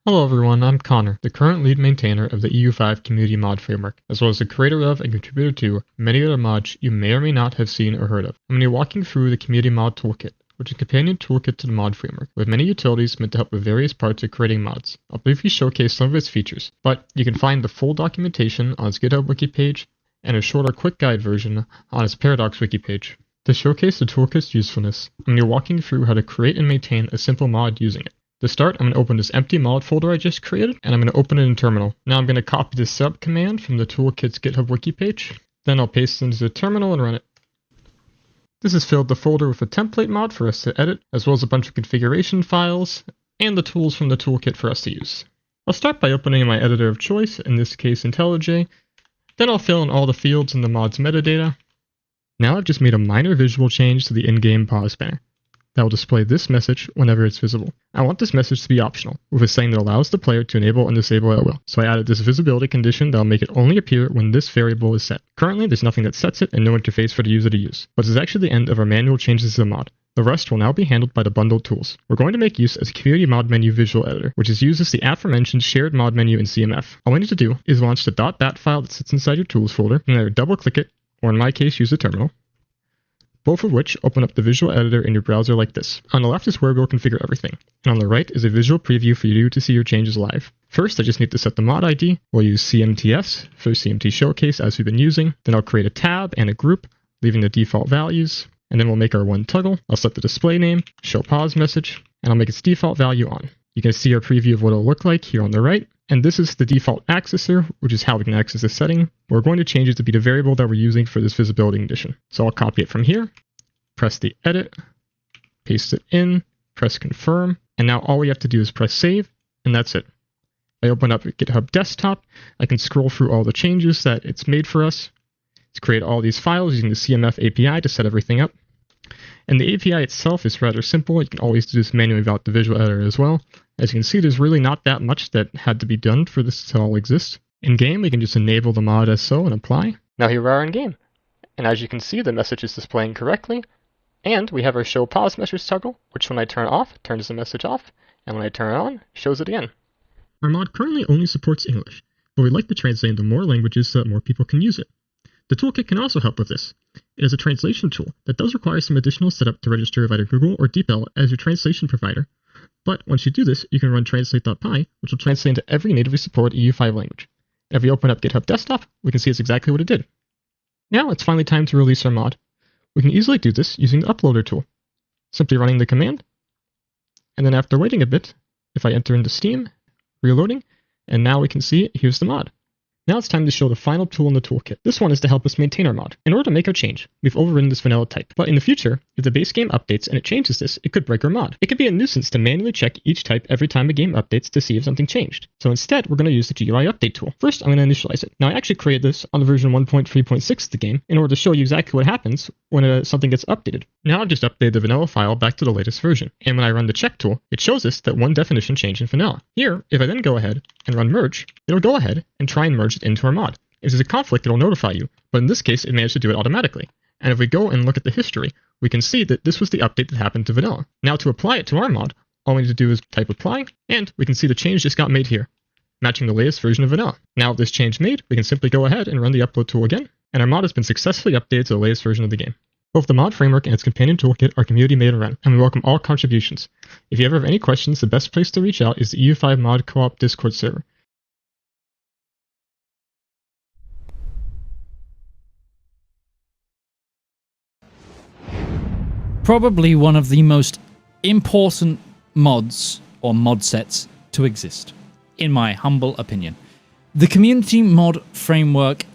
Hello everyone, I'm Connor, the current lead maintainer of the EU5 Community Mod Framework, as well as the creator of and contributor to many other mods you may or may not have seen or heard of. I'm going to be walking through the Community Mod Toolkit, which is a companion toolkit to the mod framework, with many utilities meant to help with various parts of creating mods. I'll briefly showcase some of its features, but you can find the full documentation on its GitHub wiki page, and a shorter quick guide version on its Paradox wiki page. To showcase the toolkit's usefulness, I'm going to be walking through how to create and maintain a simple mod using it. To start, I'm going to open this empty mod folder I just created, and I'm going to open it in Terminal. Now I'm going to copy the setup command from the toolkit's GitHub wiki page. Then I'll paste it into the terminal and run it. This has filled the folder with a template mod for us to edit, as well as a bunch of configuration files, and the tools from the toolkit for us to use. I'll start by opening my editor of choice, in this case IntelliJ. Then I'll fill in all the fields in the mod's metadata. Now I've just made a minor visual change to the in-game pause banner. That will display this message whenever it's visible. I want this message to be optional, with a setting that allows the player to enable and disable at will. So I added this visibility condition that will make it only appear when this variable is set. Currently, there's nothing that sets it and no interface for the user to use. But this is actually the end of our manual changes to the mod. The rest will now be handled by the bundled tools. We're going to make use of the Community Mod Menu visual editor, which is used as the aforementioned shared mod menu in CMF. All we need to do is launch the .bat file that sits inside your tools folder, and either double click it, or in my case use the terminal. Both of which open up the visual editor in your browser like this. On the left is where we'll configure everything, and on the right is a visual preview for you to see your changes live. First, I just need to set the mod ID. We'll use CMTS for CMT Showcase as we've been using. Then I'll create a tab and a group, leaving the default values, and then we'll make our one toggle. I'll set the display name, show pause message, and I'll make its default value on. You can see our preview of what it'll look like here on the right. And this is the default accessor, which is how we can access this setting. We're going to change it to be the variable that we're using for this visibility condition. So I'll copy it from here, press the edit, paste it in, press confirm, and now all we have to do is press save, and that's it. I open up GitHub Desktop. I can scroll through all the changes that it's made for us. It's create all these files using the CMF API to set everything up. And the API itself is rather simple. You can always do this manually without the visual editor as well. As you can see, there's really not that much that had to be done for this to all exist. In game, we can just enable the mod as so and apply. Now here we are in game. And as you can see, the message is displaying correctly. And we have our show pause message toggle, which when I turn off, turns the message off. And when I turn it on, shows it again. Our mod currently only supports English, but we'd like to translate into more languages so that more people can use it. The toolkit can also help with this. It is a translation tool that does require some additional setup to register with either Google or DeepL as your translation provider. But once you do this, you can run translate.py, which will translate into every natively supported EU5 language. If we open up GitHub Desktop, we can see it's exactly what it did. Now it's finally time to release our mod. We can easily do this using the uploader tool. Simply running the command, and then after waiting a bit, if I enter into Steam, reloading, and now we can see here's the mod. Now it's time to show the final tool in the toolkit. This one is to help us maintain our mod. In order to make our change, we've overridden this vanilla type. But in the future, If the base game updates and it changes this, it could break our mod. It could be a nuisance to manually check each type every time a game updates to see if something changed. So instead, we're going to use the GUI update tool. First, I'm going to initialize it. Now, I actually created this on the version 1.3.6 of the game in order to show you exactly what happens when something gets updated. Now I've just updated the vanilla file back to the latest version. And when I run the check tool, it shows us that one definition changed in vanilla. Here, if I then go ahead and run merge, it'll go ahead and try and merge it into our mod. If there's a conflict, it'll notify you, but in this case, it managed to do it automatically. And if we go and look at the history, we can see that this was the update that happened to vanilla. Now to apply it to our mod, all we need to do is type apply, and we can see the change just got made here, matching the latest version of vanilla. Now with this change made, we can simply go ahead and run the upload tool again, and our mod has been successfully updated to the latest version of the game. Both the mod framework and its companion toolkit are community made and run, and we welcome all contributions. If you ever have any questions, the best place to reach out is the EU5 Mod Co-op Discord server. Probably one of the most important mods or mod sets to exist, in my humble opinion. The Community Mod Framework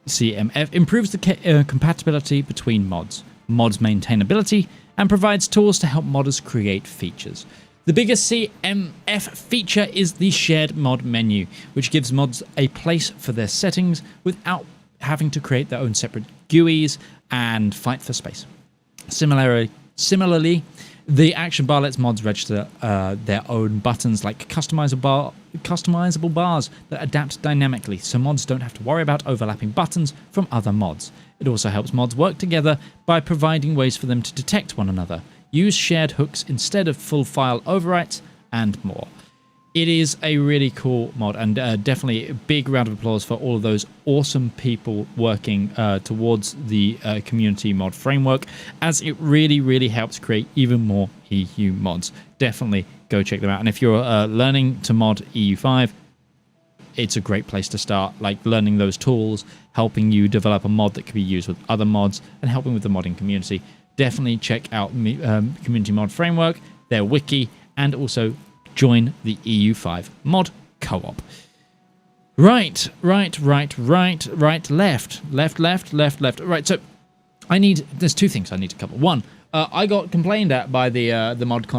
CMF improves the compatibility between mods maintainability, and provides tools to help modders create features. The biggest CMF feature is the shared mod menu, which gives mods a place for their settings without having to create their own separate GUIs and fight for space. Similarly, the action bar lets mods register their own buttons like customizable bars that adapt dynamically, so mods don't have to worry about overlapping buttons from other mods. It also helps mods work together by providing ways for them to detect one another, use shared hooks instead of full file overwrites, and more. It is a really cool mod, and definitely a big round of applause for all of those awesome people working towards the community mod framework, as it really, really helps create even more EU mods. Definitely go check them out. And if you're learning to mod EU5, it's a great place to start, like learning those tools, helping you develop a mod that can be used with other mods, and helping with the modding community. Definitely check out Community Mod Framework, their wiki, and also join the EU5 Mod Co-op. Right, left. Right, so there's two things I need to cover. One, I got complained at by the ModCon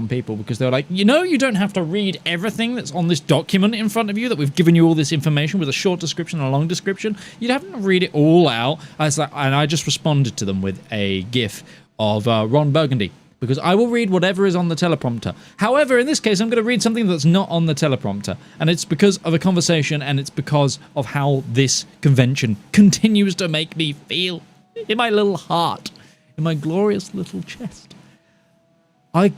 people, because they were like, you don't have to read everything that's on this document in front of you, that we've given you all this information with a short description and a long description. You don't have to read it all out. And I just responded to them with a GIF of Ron Burgundy, because I will read whatever is on the teleprompter. However, in this case, I'm going to read something that's not on the teleprompter, and it's because of a conversation, and it's because of how this convention continues to make me feel in my little heart, in my glorious little chest. I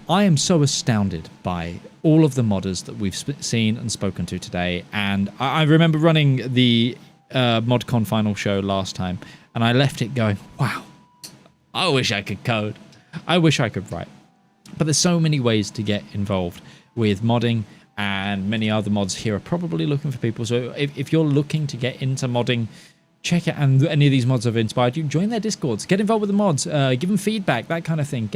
am so astounded by all of the modders that we've seen and spoken to today, and I remember running the ModCon final show last time, and I left it going, wow, I wish I could code. I wish I could write. But there's so many ways to get involved with modding, and many other mods here are probably looking for people. So if you're looking to get into modding, check it, and any of these mods have inspired you, join their discords, get involved with the mods, give them feedback, that kind of thing.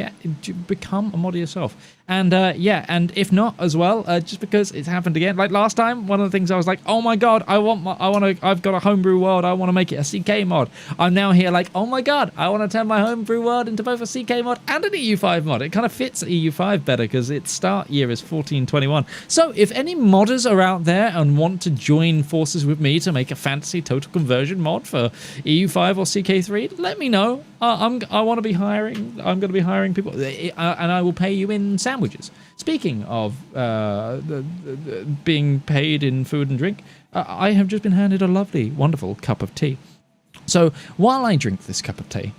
Become a modder yourself. And and if not as well, just because it's happened again, like last time, one of the things I was like, oh my god, I've got a homebrew world, I want to make it a CK mod. I'm now here like, oh my god, I want to turn my homebrew world into both a CK mod and an EU5 mod. It kind of fits EU5 better because its start year is 1421. So if any modders are out there and want to join forces with me to make a fantasy total conversion mod for EU5 or CK3, let me know. I want to be hiring. I'm going to be hiring people, and I will pay you in sandwiches. Speaking of being paid in food and drink, I have just been handed a lovely, wonderful cup of tea. So while I drink this cup of tea,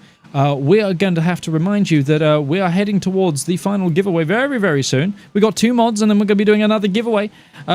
we are going to have to remind you that we are heading towards the final giveaway very, very soon. We got 2 mods, and then we're going to be doing another giveaway.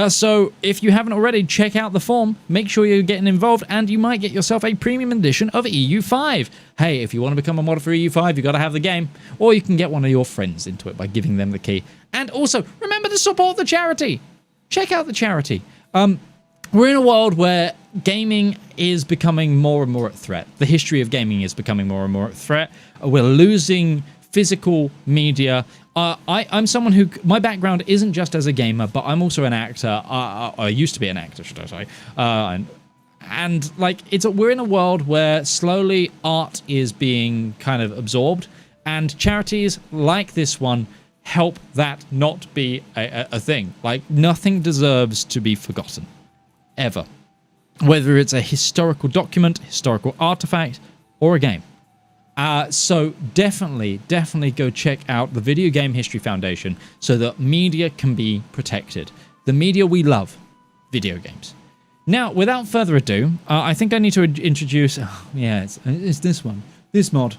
So if you haven't already, check out the form. Make sure you're getting involved, and you might get yourself a premium edition of EU5. Hey, if you want to become a modder for EU5, you've got to have the game. Or you can get one of your friends into it by giving them the key. And also, remember to support the charity. Check out the charity. We're in a world where gaming is becoming more and more at threat. The history of gaming is becoming more and more at threat. We're losing physical media. I'm someone who, my background isn't just as a gamer, but I'm also an actor. I used to be an actor, should I say. And like we're in a world where slowly art is being kind of absorbed, and charities like this one help that not be a thing. Like, nothing deserves to be forgotten, ever. Whether it's a historical document, historical artifact, or a game. So definitely go check out the Video Game History Foundation so that media can be protected. The media we love, video games. Now, without further ado, I think I need to introduce... it's this one. This mod.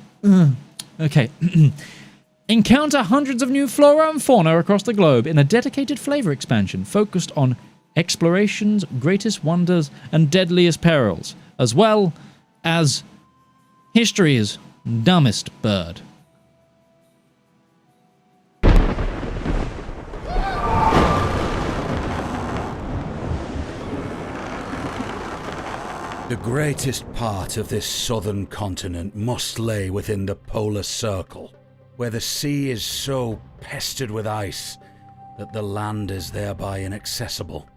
Okay. Encounter hundreds of new flora and fauna across the globe in a dedicated flavor expansion focused on exploration's greatest wonders and deadliest perils, as well as history's dumbest bird. The greatest part of this southern continent must lay within the polar circle, where the sea is so pestered with ice that the land is thereby inaccessible.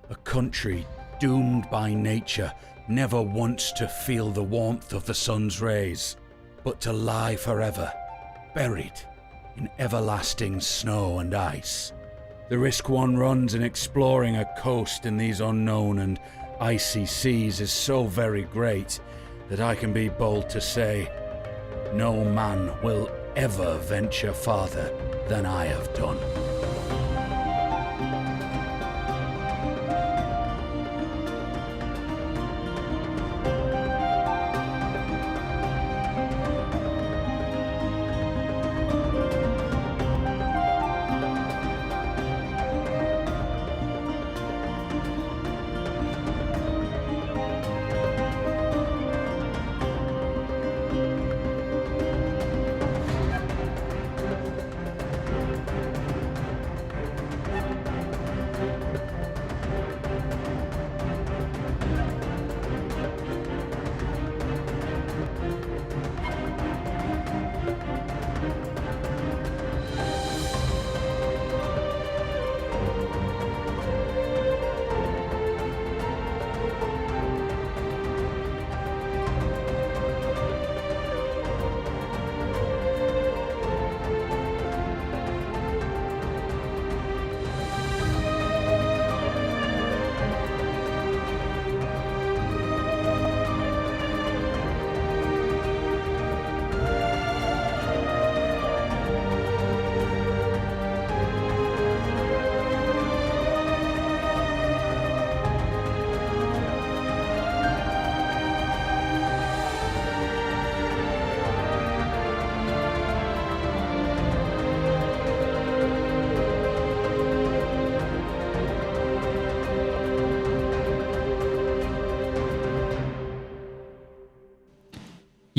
A country doomed by nature never once to feel the warmth of the sun's rays, but to lie forever, buried in everlasting snow and ice. The risk one runs in exploring a coast in these unknown and icy seas is so very great that I can be bold to say, no man will ever venture farther than I have done.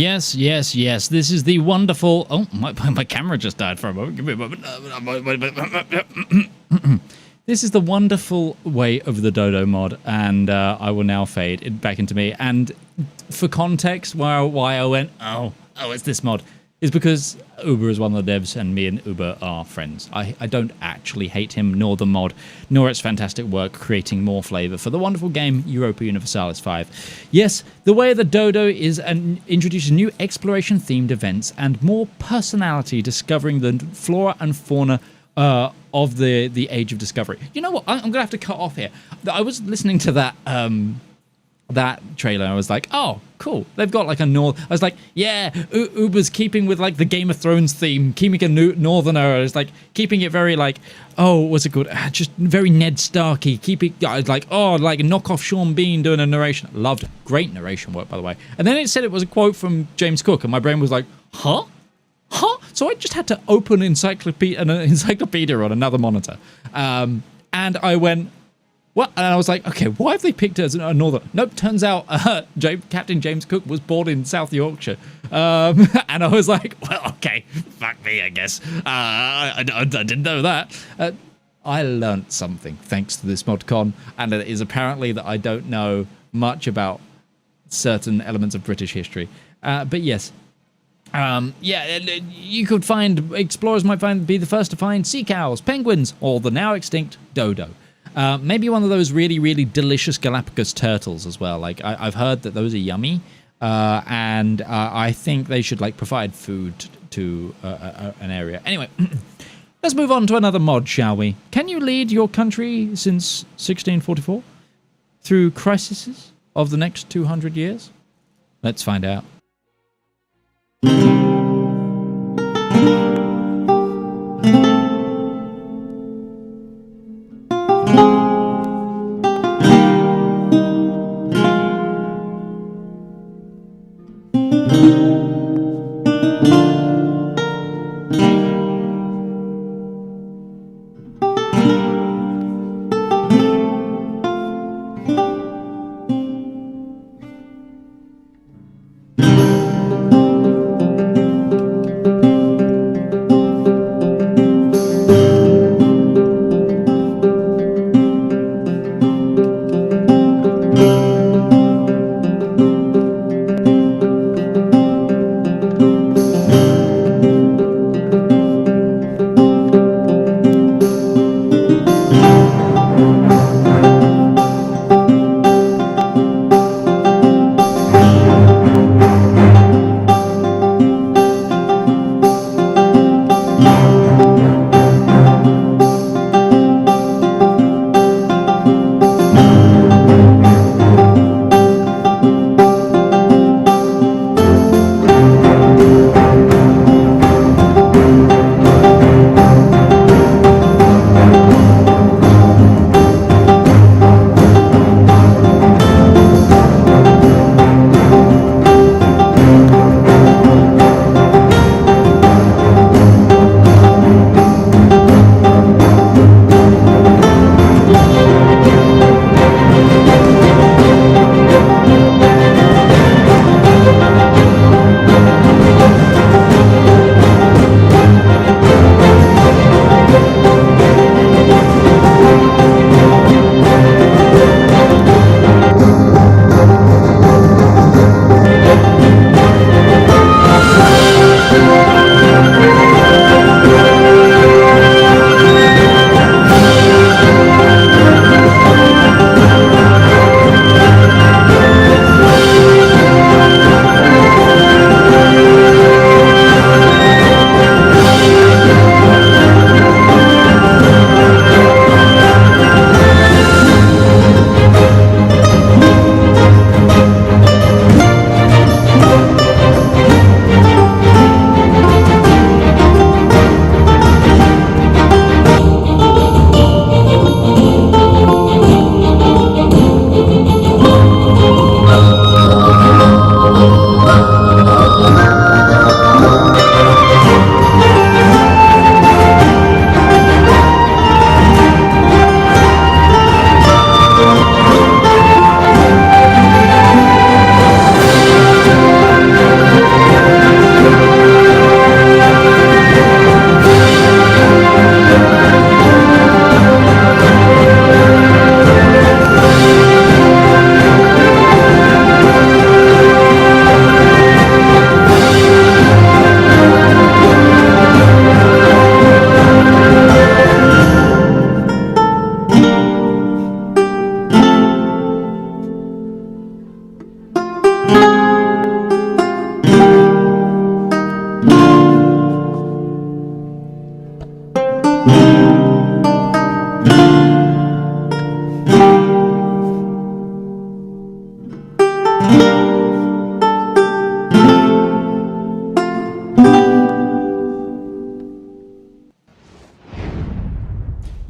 Yes. This is the wonderful... Oh, my camera just died for a moment. Give me a moment. This is the wonderful way of the Dodo mod, and I will now fade it back into me. And for context, why I went, oh, it's this mod, is because Uber is one of the devs, and me and Uber are friends. I don't actually hate him, nor the mod, nor its fantastic work creating more flavor for the wonderful game Europa Universalis V. Yes, the way the Dodo is introducing new exploration-themed events and more personality discovering the flora and fauna of the Age of Discovery. You know what? I'm going to have to cut off here. I was listening to that trailer, I was like, oh, cool. They've got like a north. I was like, yeah, Uber's keeping with like the Game of Thrones theme, keeping a northerner. It's like keeping it very like, oh, what's it called? Just very Ned Starky. Keeping like, oh, like a knockoff Sean Bean doing a narration. Loved it. Great narration work, by the way. And then it said it was a quote from James Cook, and my brain was like, huh? So I just had to open an encyclopedia on another monitor, and I went, what? And I was like, okay, why have they picked it as a northern? Nope, turns out Captain James Cook was born in South Yorkshire. And I was like, well, okay, fuck me, I guess. I didn't know that. I learnt something thanks to this ModCon, and it is apparently that I don't know much about certain elements of British history. But yes. You could find, explorers might be the first to find sea cows, penguins, or the now extinct dodo. Maybe one of those really, really delicious Galapagos turtles as well. Like I've heard that those are yummy, and I think they should like provide food to an area. Anyway, let's move on to another mod, shall we? Can you lead your country since 1644 through crises of the next 200 years? Let's find out.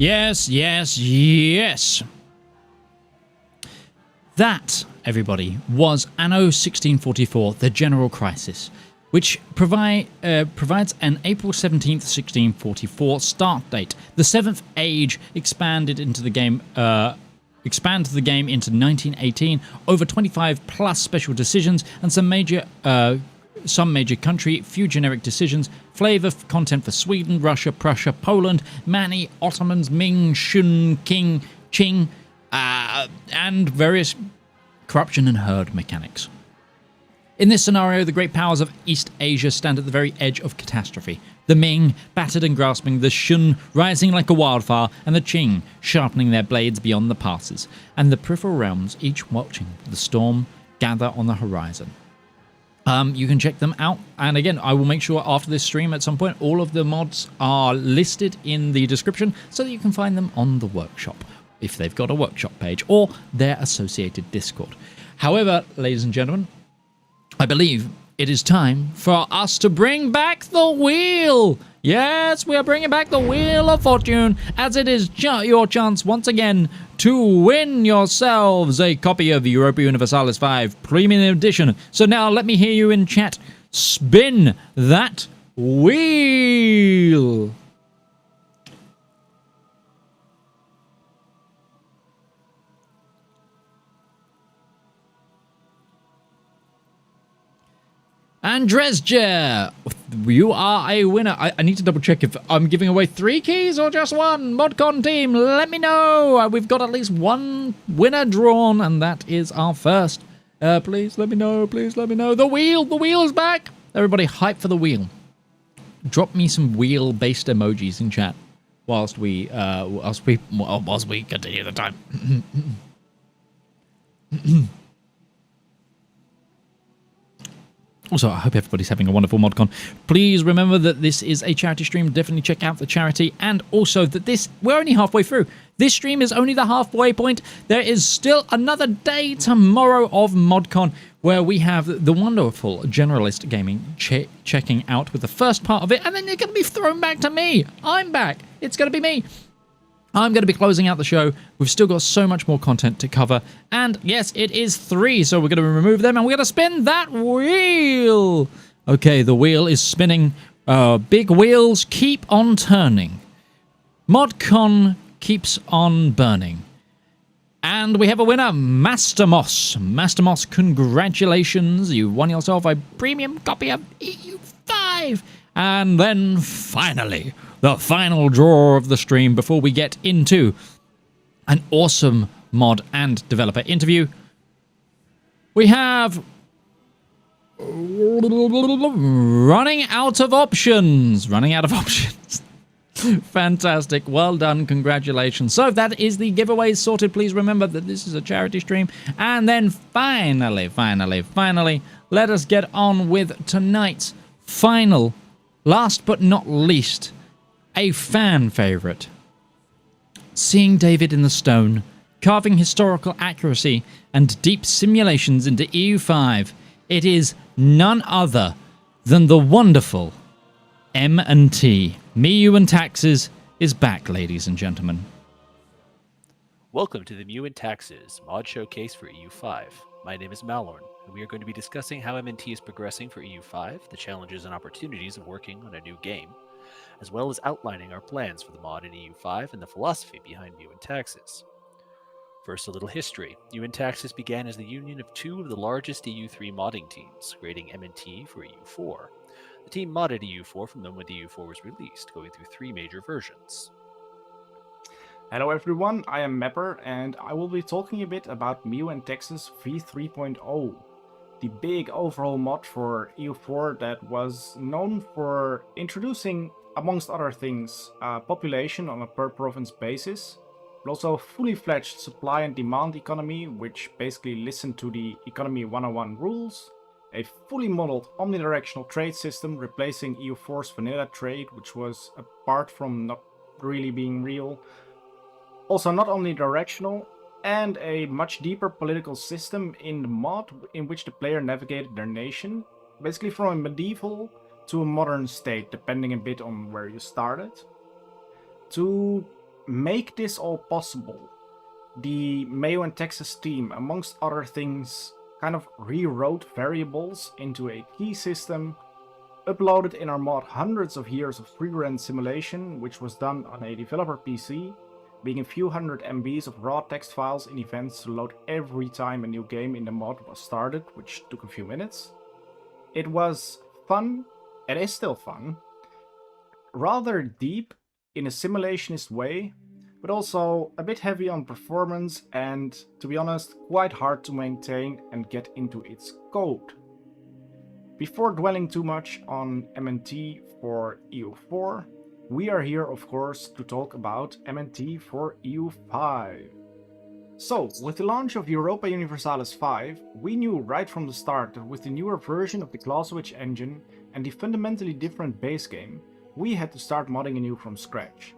Yes, yes, yes. That, everybody, was Anno 1644, the General Crisis, which provides an April 17th, 1644 start date. The Seventh Age expanded the game into 1918, over 25 plus special decisions, and some major country, few generic decisions, flavor content for Sweden, Russia, Prussia, Poland, Mani, Ottomans, Ming, Shun, King, Qing, and various corruption and herd mechanics. In this scenario, the great powers of East Asia stand at the very edge of catastrophe. the Ming battered and grasping, the Shun rising like a wildfire, and the Qing sharpening their blades beyond the passes, and the peripheral realms each watching the storm gather on the horizon. You can check them out, and again, I will make sure after this stream at some point all of the mods are listed in the description so that you can find them on the workshop if they've got a workshop page or their associated Discord. However, ladies and gentlemen, I believe it is time for us to bring back the wheel. Yes, we are bringing back the Wheel of Fortune, as it is your chance once again to win yourselves a copy of Europa Universalis V Premium Edition. So now let me hear you in chat. Spin that wheel. Andresjer, you are a winner. I need to double check if I'm giving away 3 keys or just 1. ModCon team, let me know. We've got at least 1 winner drawn, and that is our first. Please let me know. Please let me know. The wheel is back. Everybody hype for the wheel. Drop me some wheel-based emojis in chat whilst we continue the time. Also, I hope everybody's having a wonderful ModCon. Please remember that this is a charity stream. Definitely check out the charity. And also that we're only halfway through. This stream is only the halfway point. There is still another day tomorrow of ModCon where we have the wonderful Generalist Gaming checking out with the first part of it. And then you're going to be thrown back to me. I'm back. It's going to be me. I'm going to be closing out the show. We've still got so much more content to cover. And yes, it is 3, so we're going to remove them and we're going to spin that wheel. Okay, the wheel is spinning. Big wheels keep on turning. ModCon keeps on burning. And we have a winner, Master Moss. Master Moss, congratulations. You won yourself a premium copy of EU5. And then finally, the final draw of the stream before we get into an awesome mod and developer interview. We have running out of options. Fantastic. Well done. Congratulations. So that is the giveaways sorted. Please remember that this is a charity stream. And then finally, let us get on with tonight's final, last but not least, a fan favorite. Seeing David in the stone, carving historical accuracy and deep simulations into EU5, it is none other than the wonderful M&T. MEIOU and Taxes is back, ladies and gentlemen. Welcome to the MEIOU and Taxes mod showcase for EU5. My name is Malorn, and we are going to be discussing how M&T is progressing for EU5, the challenges and opportunities of working on a new game, as well as outlining our plans for the mod in EU5 and the philosophy behind MEIOU and Taxes. First, a little history. MEIOU and Taxes began as the union of 2 of the largest EU3 modding teams, creating M&T for EU4. The team modded EU4 from the moment EU4 was released, going through 3 major versions. Hello everyone, I am Mapper, and I will be talking a bit about MEIOU and Taxes v3.0, the big overhaul mod for EU4 that was known for introducing, amongst other things, population on a per province basis, but also a fully fledged supply and demand economy, which basically listened to the Economy 101 rules, a fully modeled omnidirectional trade system replacing EU4's vanilla trade, which was apart from not really being real, also not omnidirectional, and a much deeper political system in the mod in which the player navigated their nation, basically from a medieval to a modern state, depending a bit on where you started. To make this all possible, the MEIOU and Taxes team, amongst other things, kind of rewrote variables into a key system, uploaded in our mod hundreds of years of pre-run simulation, which was done on a developer PC, being a few hundred MBs of raw text files in events to load every time a new game in the mod was started, which took a few minutes. It was fun, it is still fun, rather deep in a simulationist way, but also a bit heavy on performance and, to be honest, quite hard to maintain and get into its code. Before dwelling too much on MNT for EU4, we are here of course to talk about MNT for EU5. So, with the launch of Europa Universalis V, we knew right from the start that with the newer version of the Clausewitz engine and the fundamentally different base game, we had to start modding anew from scratch.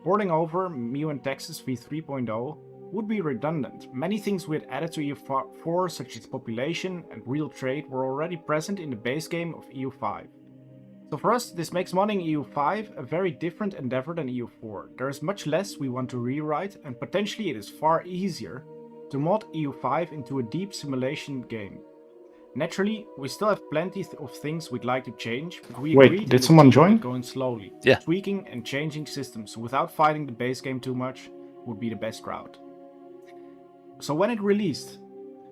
Porting over MEIOU and Taxes V3.0 would be redundant. Many things we had added to EU4, such as population and real trade, were already present in the base game of EU5. So for us, this makes modding EU5 a very different endeavor than EU4. There is much less we want to rewrite, and potentially it is far easier to mod EU5 into a deep simulation game. Naturally, we still have plenty of things we'd like to change, but we agreed did someone join? going slowly. Yeah. Tweaking and changing systems without fighting the base game too much would be the best route. So when it released,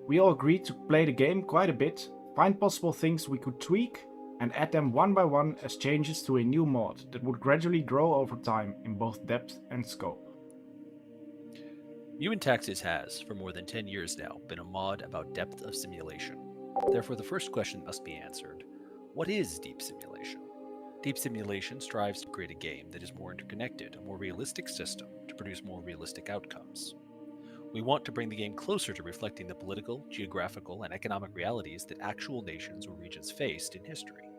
we all agreed to play the game quite a bit, find possible things we could tweak, and add them one by one as changes to a new mod that would gradually grow over time in both depth and scope. MEIOU and Taxes has, for more than 10 years now, been a mod about depth of simulation. Therefore, the first question must be answered: what is deep simulation? Deep simulation strives to create a game that is more interconnected, a more realistic system to produce more realistic outcomes. We want to bring the game closer to reflecting the political, geographical, and economic realities that actual nations or regions faced in history.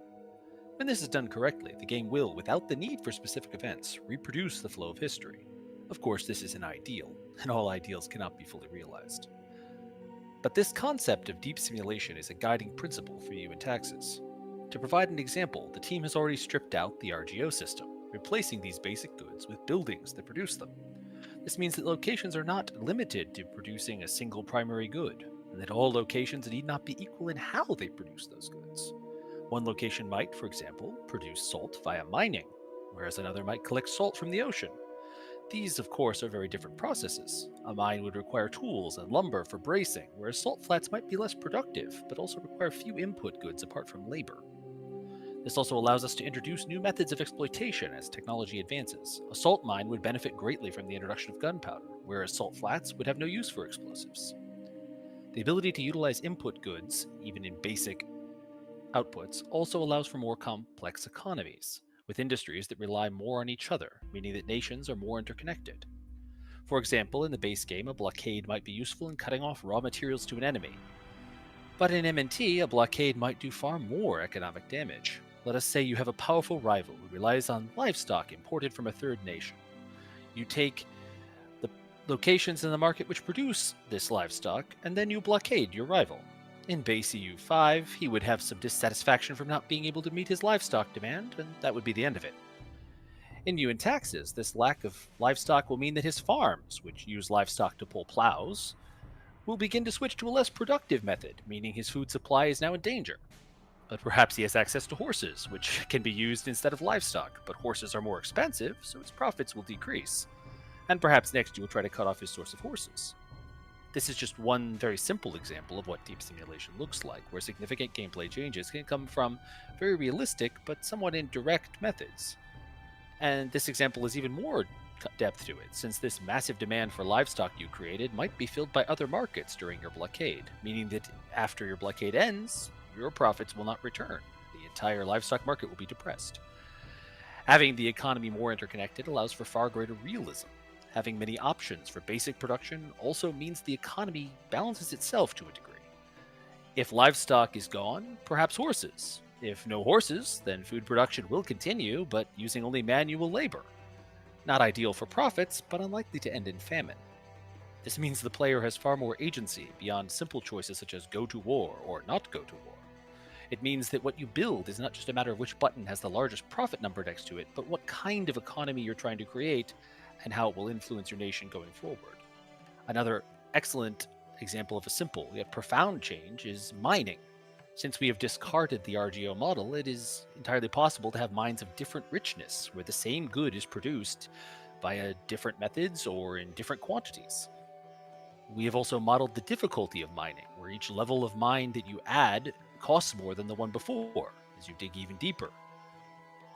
When this is done correctly, the game will, without the need for specific events, reproduce the flow of history. Of course, this is an ideal, and all ideals cannot be fully realized. But this concept of deep simulation is a guiding principle for MEIOU and Taxes. To provide an example, the team has already stripped out the RGO system, replacing these basic goods with buildings that produce them. This means that locations are not limited to producing a single primary good, and that all locations need not be equal in how they produce those goods. One location might, for example, produce salt via mining, whereas another might collect salt from the ocean. These, of course, are very different processes. A mine would require tools and lumber for bracing, whereas salt flats might be less productive, but also require few input goods apart from labor. This also allows us to introduce new methods of exploitation as technology advances. A salt mine would benefit greatly from the introduction of gunpowder, whereas salt flats would have no use for explosives. The ability to utilize input goods, even in basic outputs, also allows for more complex economies, with industries that rely more on each other, meaning that nations are more interconnected. For example, in the base game, a blockade might be useful in cutting off raw materials to an enemy. But in MNT, a blockade might do far more economic damage. Let us say you have a powerful rival who relies on livestock imported from a third nation. You take the locations in the market which produce this livestock, and then you blockade your rival. In base EU5, he would have some dissatisfaction from not being able to meet his livestock demand, and that would be the end of it. In MEIOU and Taxes, this lack of livestock will mean that his farms, which use livestock to pull plows, will begin to switch to a less productive method, meaning his food supply is now in danger. But perhaps he has access to horses, which can be used instead of livestock, but horses are more expensive, so his profits will decrease. And perhaps next you will try to cut off his source of horses. This is just one very simple example of what deep simulation looks like, where significant gameplay changes can come from very realistic but somewhat indirect methods. And this example is even more depth to it, since this massive demand for livestock you created might be filled by other markets during your blockade, meaning that after your blockade ends, your profits will not return. The entire livestock market will be depressed. Having the economy more interconnected allows for far greater realism. Having many options for basic production also means the economy balances itself to a degree. If livestock is gone, perhaps horses. If no horses, then food production will continue, but using only manual labor. Not ideal for profits, but unlikely to end in famine. This means the player has far more agency beyond simple choices such as go to war or not go to war. It means that what you build is not just a matter of which button has the largest profit number next to it, but what kind of economy you're trying to create and how it will influence your nation going forward. Another excellent example of a simple yet profound change is mining. Since we have discarded the RGO model, it is entirely possible to have mines of different richness, where the same good is produced via different methods or in different quantities. We have also modeled the difficulty of mining, where each level of mine that you add costs more than the one before, as you dig even deeper.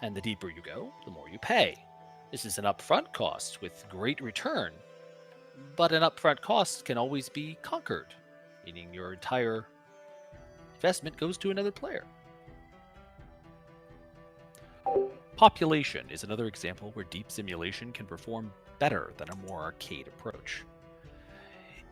And the deeper you go, the more you pay. This is an upfront cost with great return, but an upfront cost can always be conquered, meaning your entire investment goes to another player. Population is another example where deep simulation can perform better than a more arcade approach.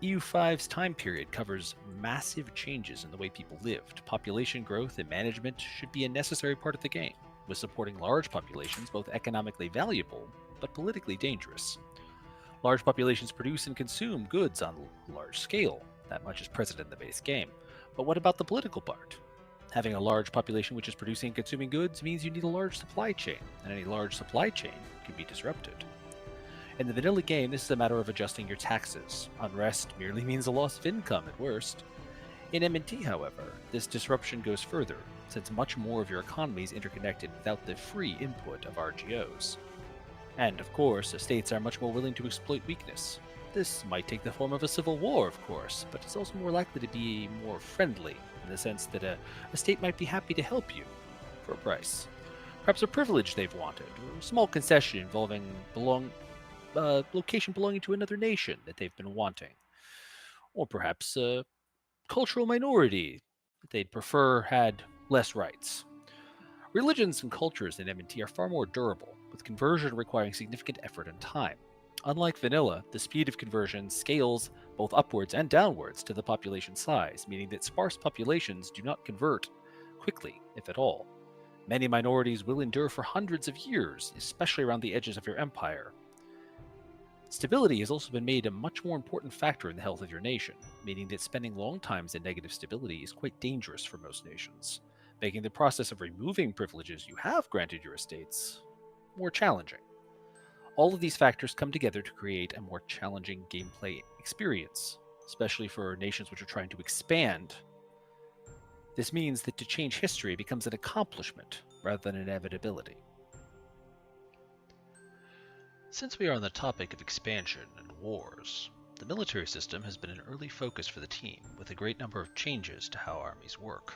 EU5's time period covers massive changes in the way people lived. Population growth and management should be a necessary part of the game, with supporting large populations both economically valuable but politically dangerous. Large populations produce and consume goods on a large scale. That much is present in the base game. But what about the political part? Having a large population which is producing and consuming goods means you need a large supply chain, and any large supply chain can be disrupted. In the vanilla game, this is a matter of adjusting your taxes. Unrest merely means a loss of income at worst. In M&T, however, this disruption goes further, since much more of your economy is interconnected without the free input of RGOs. And of course, states are much more willing to exploit weakness. This might take the form of a civil war, of course, but it's also more likely to be more friendly, in the sense that a state might be happy to help you for a price. Perhaps a privilege they've wanted, or a small concession involving location belonging to another nation that they've been wanting. Or perhaps a cultural minority that they'd prefer had less rights. Religions and cultures in M&T are far more durable, with conversion requiring significant effort and time. Unlike vanilla, the speed of conversion scales both upwards and downwards to the population size, meaning that sparse populations do not convert quickly, if at all. Many minorities will endure for hundreds of years, especially around the edges of your empire. Stability has also been made a much more important factor in the health of your nation, meaning that spending long times in negative stability is quite dangerous for most nations, making the process of removing privileges you have granted your estates more challenging. All of these factors come together to create a more challenging gameplay experience, especially for nations which are trying to expand. This means that to change history becomes an accomplishment rather than an inevitability. Since we are on the topic of expansion and wars, the military system has been an early focus for the team, with a great number of changes to how armies work.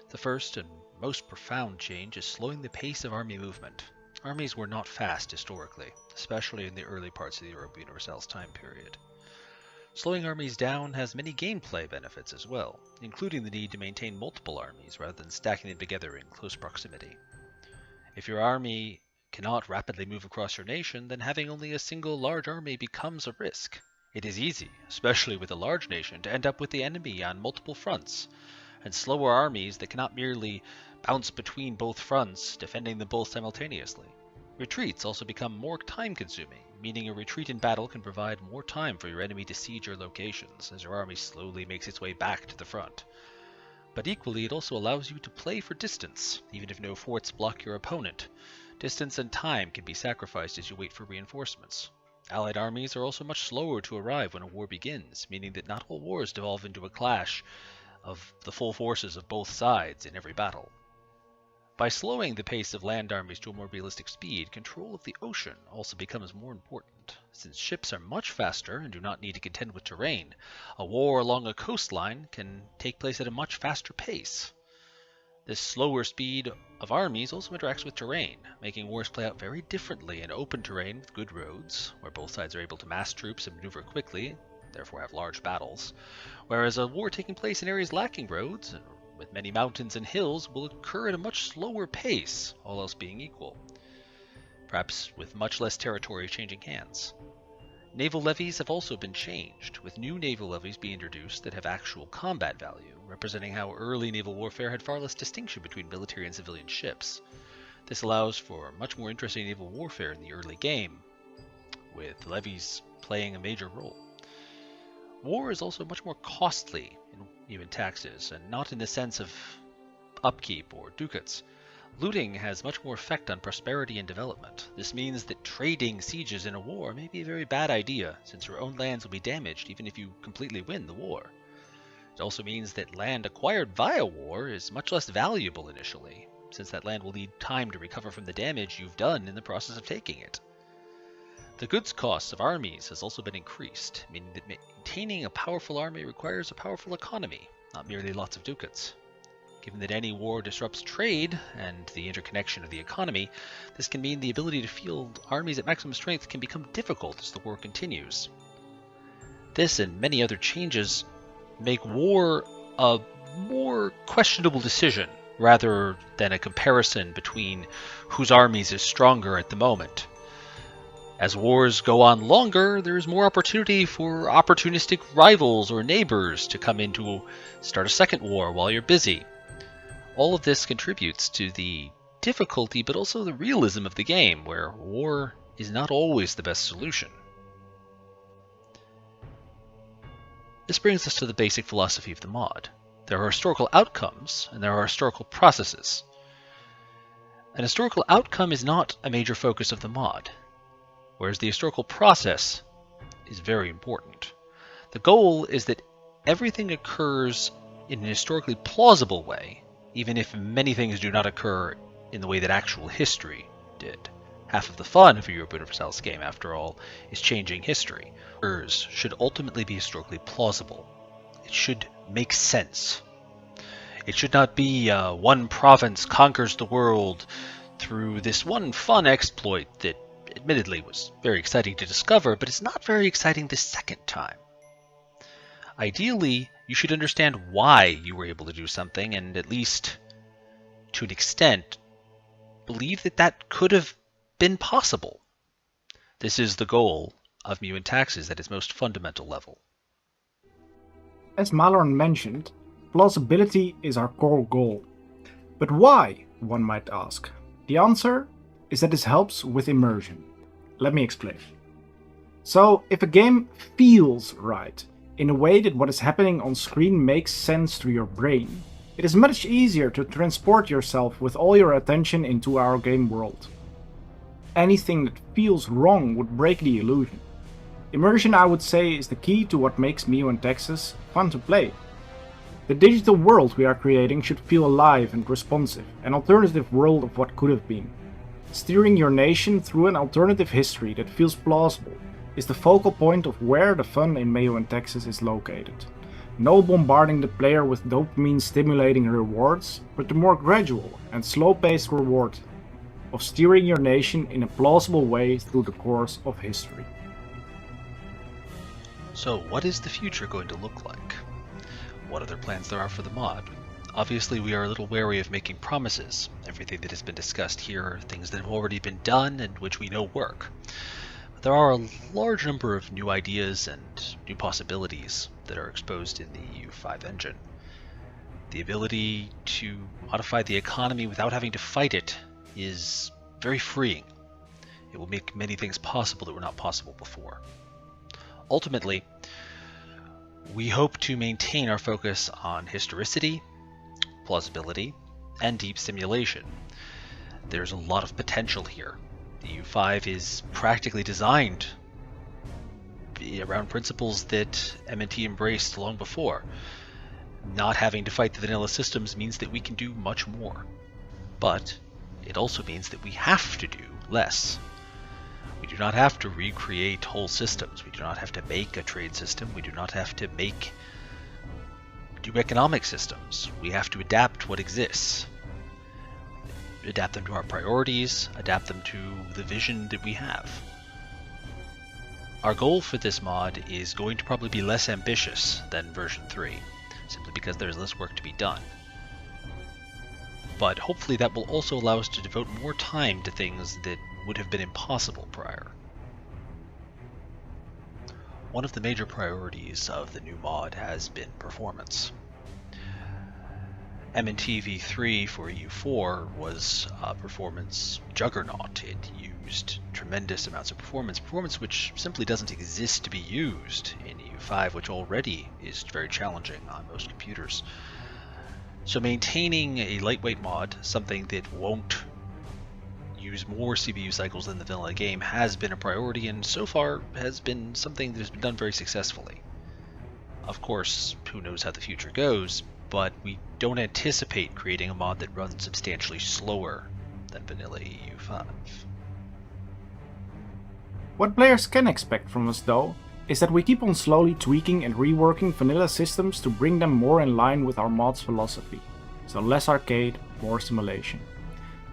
The first and most profound change is slowing the pace of army movement. Armies were not fast historically, especially in the early parts of the Europa Universalis time period. Slowing armies down has many gameplay benefits as well, including the need to maintain multiple armies rather than stacking them together in close proximity. If your army cannot rapidly move across your nation, then having only a single large army becomes a risk. It is easy, especially with a large nation, to end up with the enemy on multiple fronts, and slower armies that cannot merely bounce between both fronts, defending them both simultaneously. Retreats also become more time-consuming, meaning a retreat in battle can provide more time for your enemy to siege your locations, as your army slowly makes its way back to the front. But equally, it also allows you to play for distance, even if no forts block your opponent. Distance and time can be sacrificed as you wait for reinforcements. Allied armies are also much slower to arrive when a war begins, meaning that not all wars devolve into a clash of the full forces of both sides in every battle. By slowing the pace of land armies to a more realistic speed, control of the ocean also becomes more important. Since ships are much faster and do not need to contend with terrain, a war along a coastline can take place at a much faster pace. This slower speed of armies also interacts with terrain, making wars play out very differently in open terrain with good roads, where both sides are able to mass troops and maneuver quickly, therefore have large battles, whereas a war taking place in areas lacking roads, with many mountains and hills, will occur at a much slower pace, all else being equal, perhaps with much less territory changing hands. Naval levies have also been changed, with new naval levies being introduced that have actual combat value, representing how early naval warfare had far less distinction between military and civilian ships. This allows for much more interesting naval warfare in the early game, with levies playing a major role. War is also much more costly in MEIOU and Taxes, and not in the sense of upkeep or ducats. Looting has much more effect on prosperity and development. This means that trading sieges in a war may be a very bad idea, since your own lands will be damaged even if you completely win the war. It also means that land acquired via war is much less valuable initially, since that land will need time to recover from the damage you've done in the process of taking it. The goods costs of armies has also been increased, meaning that maintaining a powerful army requires a powerful economy, not merely lots of ducats. Given that any war disrupts trade and the interconnection of the economy, this can mean the ability to field armies at maximum strength can become difficult as the war continues. This and many other changes make war a more questionable decision rather than a comparison between whose armies is stronger at the moment. As wars go on longer, there is more opportunity for opportunistic rivals or neighbors to come in to start a second war while you're busy. All of this contributes to the difficulty, but also the realism of the game, where war is not always the best solution. This brings us to the basic philosophy of the mod. There are historical outcomes, and there are historical processes. An historical outcome is not a major focus of the mod, whereas the historical process is very important. The goal is that everything occurs in an historically plausible way, even if many things do not occur in the way that actual history did. Half of the fun of a Europa Universalis game, after all, is changing history. Should ultimately be historically plausible. It should make sense. It should not be one province conquers the world through this one fun exploit that admittedly was very exciting to discover, but it's not very exciting the second time. Ideally, you should understand why you were able to do something, and at least, to an extent, believe that that could have been possible. This is the goal of MEIOU and Taxes at its most fundamental level. As Malorn mentioned, plausibility is our core goal. But why, one might ask? The answer is that this helps with immersion. Let me explain. So, if a game feels right, in a way that what is happening on screen makes sense to your brain, it is much easier to transport yourself with all your attention into our game world. Anything that feels wrong would break the illusion. Immersion, I would say, is the key to what makes MEIOU and Taxes fun to play. The digital world we are creating should feel alive and responsive, an alternative world of what could have been. Steering your nation through an alternative history that feels plausible is the focal point of where the fun in MEIOU and Taxes is located. No bombarding the player with dopamine-stimulating rewards, but the more gradual and slow-paced reward of steering your nation in a plausible way through the course of history. So, what is the future going to look like? What other plans there are for the mod? Obviously, we are a little wary of making promises. Everything that has been discussed here are things that have already been done and which we know work. But there are a large number of new ideas and new possibilities that are exposed in the EU5 engine. The ability to modify the economy without having to fight it is very freeing. It will make many things possible that were not possible before. Ultimately, we hope to maintain our focus on historicity, plausibility, and deep simulation. There's a lot of potential here. The EU5 is practically designed around principles that M&T embraced long before. Not having to fight the vanilla systems means that we can do much more. But it also means that we have to do less. We do not have to recreate whole systems. We do not have to make a trade system. We do not have to make new economic systems. We have to adapt what exists. Adapt them to our priorities, adapt them to the vision that we have. Our goal for this mod is going to probably be less ambitious than version 3, simply because there's less work to be done. But hopefully that will also allow us to devote more time to things that would have been impossible prior. One of the major priorities of the new mod has been performance. M&T v3 for EU4 was a performance juggernaut. It used tremendous amounts of performance which simply doesn't exist to be used in EU5, which already is very challenging on most computers. So maintaining a lightweight mod, something that won't use more CPU cycles than the vanilla game, has been a priority, and so far has been something that has been done very successfully. Of course, who knows how the future goes, but we don't anticipate creating a mod that runs substantially slower than vanilla EU5. What players can expect from us though, is that we keep on slowly tweaking and reworking vanilla systems to bring them more in line with our mod's philosophy. So less arcade, more simulation.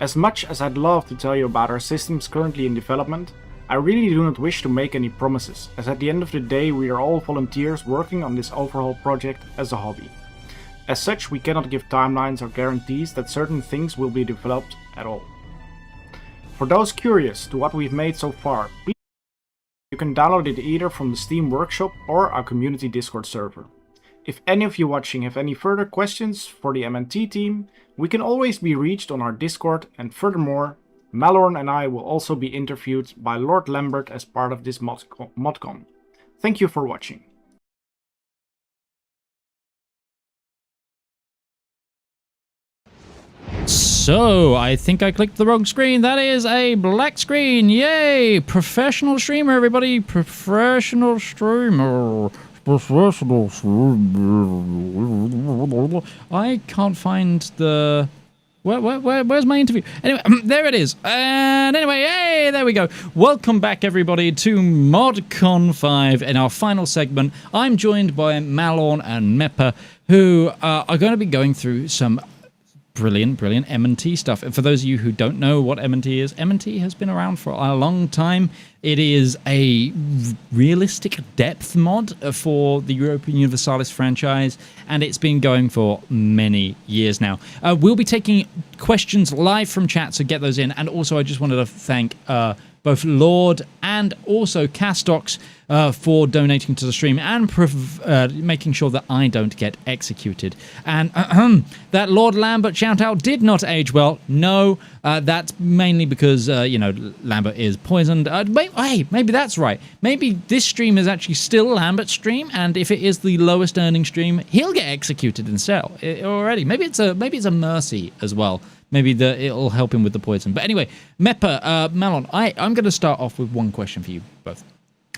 As much as I'd love to tell you about our systems currently in development, I really do not wish to make any promises, as at the end of the day we are all volunteers working on this overhaul project as a hobby. As such, we cannot give timelines or guarantees that certain things will be developed at all. For those curious to what we've made so far, you can download it either from the Steam Workshop or our community Discord server. If any of you watching have any further questions for the MNT team, we can always be reached on our Discord, and furthermore, Malorn and I will also be interviewed by Lord Lambert as part of this ModCon. Thank you for watching. So, I think I clicked the wrong screen. That is a black screen. Yay! Professional streamer, everybody. Professional streamer. Professional streamer. I can't find the... Where's my interview? Anyway, there it is. And anyway, hey, there we go. Welcome back, everybody, to ModCon 5 in our final segment. I'm joined by Malorn and Mepper, who are going to be going through some brilliant M&T stuff. And for those of you who don't know what M&T is, M&T has been around for a long time. It is a realistic depth mod for the Europa Universalis franchise, and it's been going for many years now. We'll be taking questions live from chat, so get those in. And also, I just wanted to thank both Lord and also Castox for donating to the stream and making sure that I don't get executed. And that Lord Lambert shout-out did not age well. No, that's mainly because, Lambert is poisoned. Hey, maybe that's right. Maybe this stream is actually still Lambert's stream, and if it is the lowest earning stream, he'll get executed instead already. Maybe it's a mercy as well. Maybe it'll help him with the poison. But anyway, Mepper, Malon, I'm going to start off with one question for you both,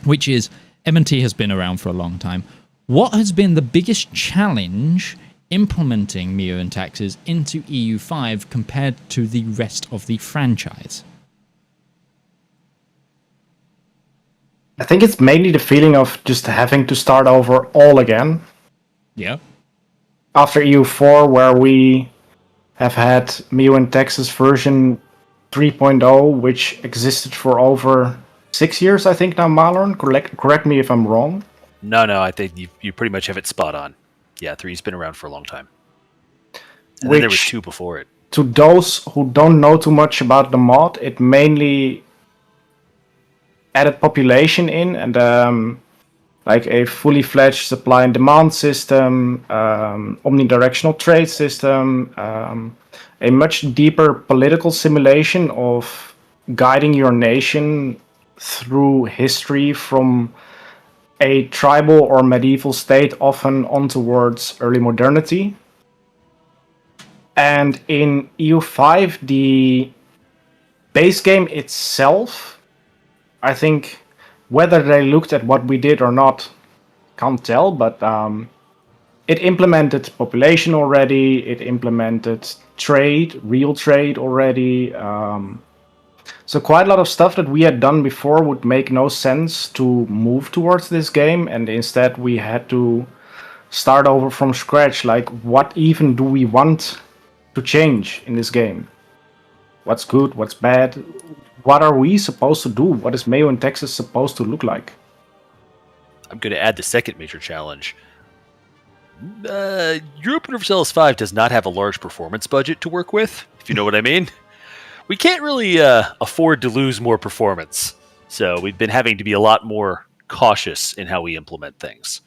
which is, M&T has been around for a long time. What has been the biggest challenge implementing MEIOU and Taxes into EU5 compared to the rest of the franchise? I think it's mainly the feeling of just having to start over all again. Yeah. After EU4, where we have had MEIOU and Taxes version 3.0, which existed for over 6 years, I think now, Malorn. Correct me if I'm wrong. No, I think you pretty much have it spot on. Yeah, 3's been around for a long time. And then there was 2 before it. To those who don't know too much about the mod, it mainly added population in, and like a fully fledged supply and demand system, omnidirectional trade system, a much deeper political simulation of guiding your nation through history from a tribal or medieval state, often on towards early modernity. And in EU5, the base game itself, I think, whether they looked at what we did or not, can't tell, but it implemented population already, it implemented trade, real trade already. So quite a lot of stuff that we had done before would make no sense to move towards this game, and instead we had to start over from scratch. Like, what even do we want to change in this game? What's good, what's bad? What are we supposed to do? What is MEIOU and Taxes supposed to look like? I'm going to add the second major challenge. Europa Universalis V does not have a large performance budget to work with, if you know what I mean. We can't really afford to lose more performance, so we've been having to be a lot more cautious in how we implement things.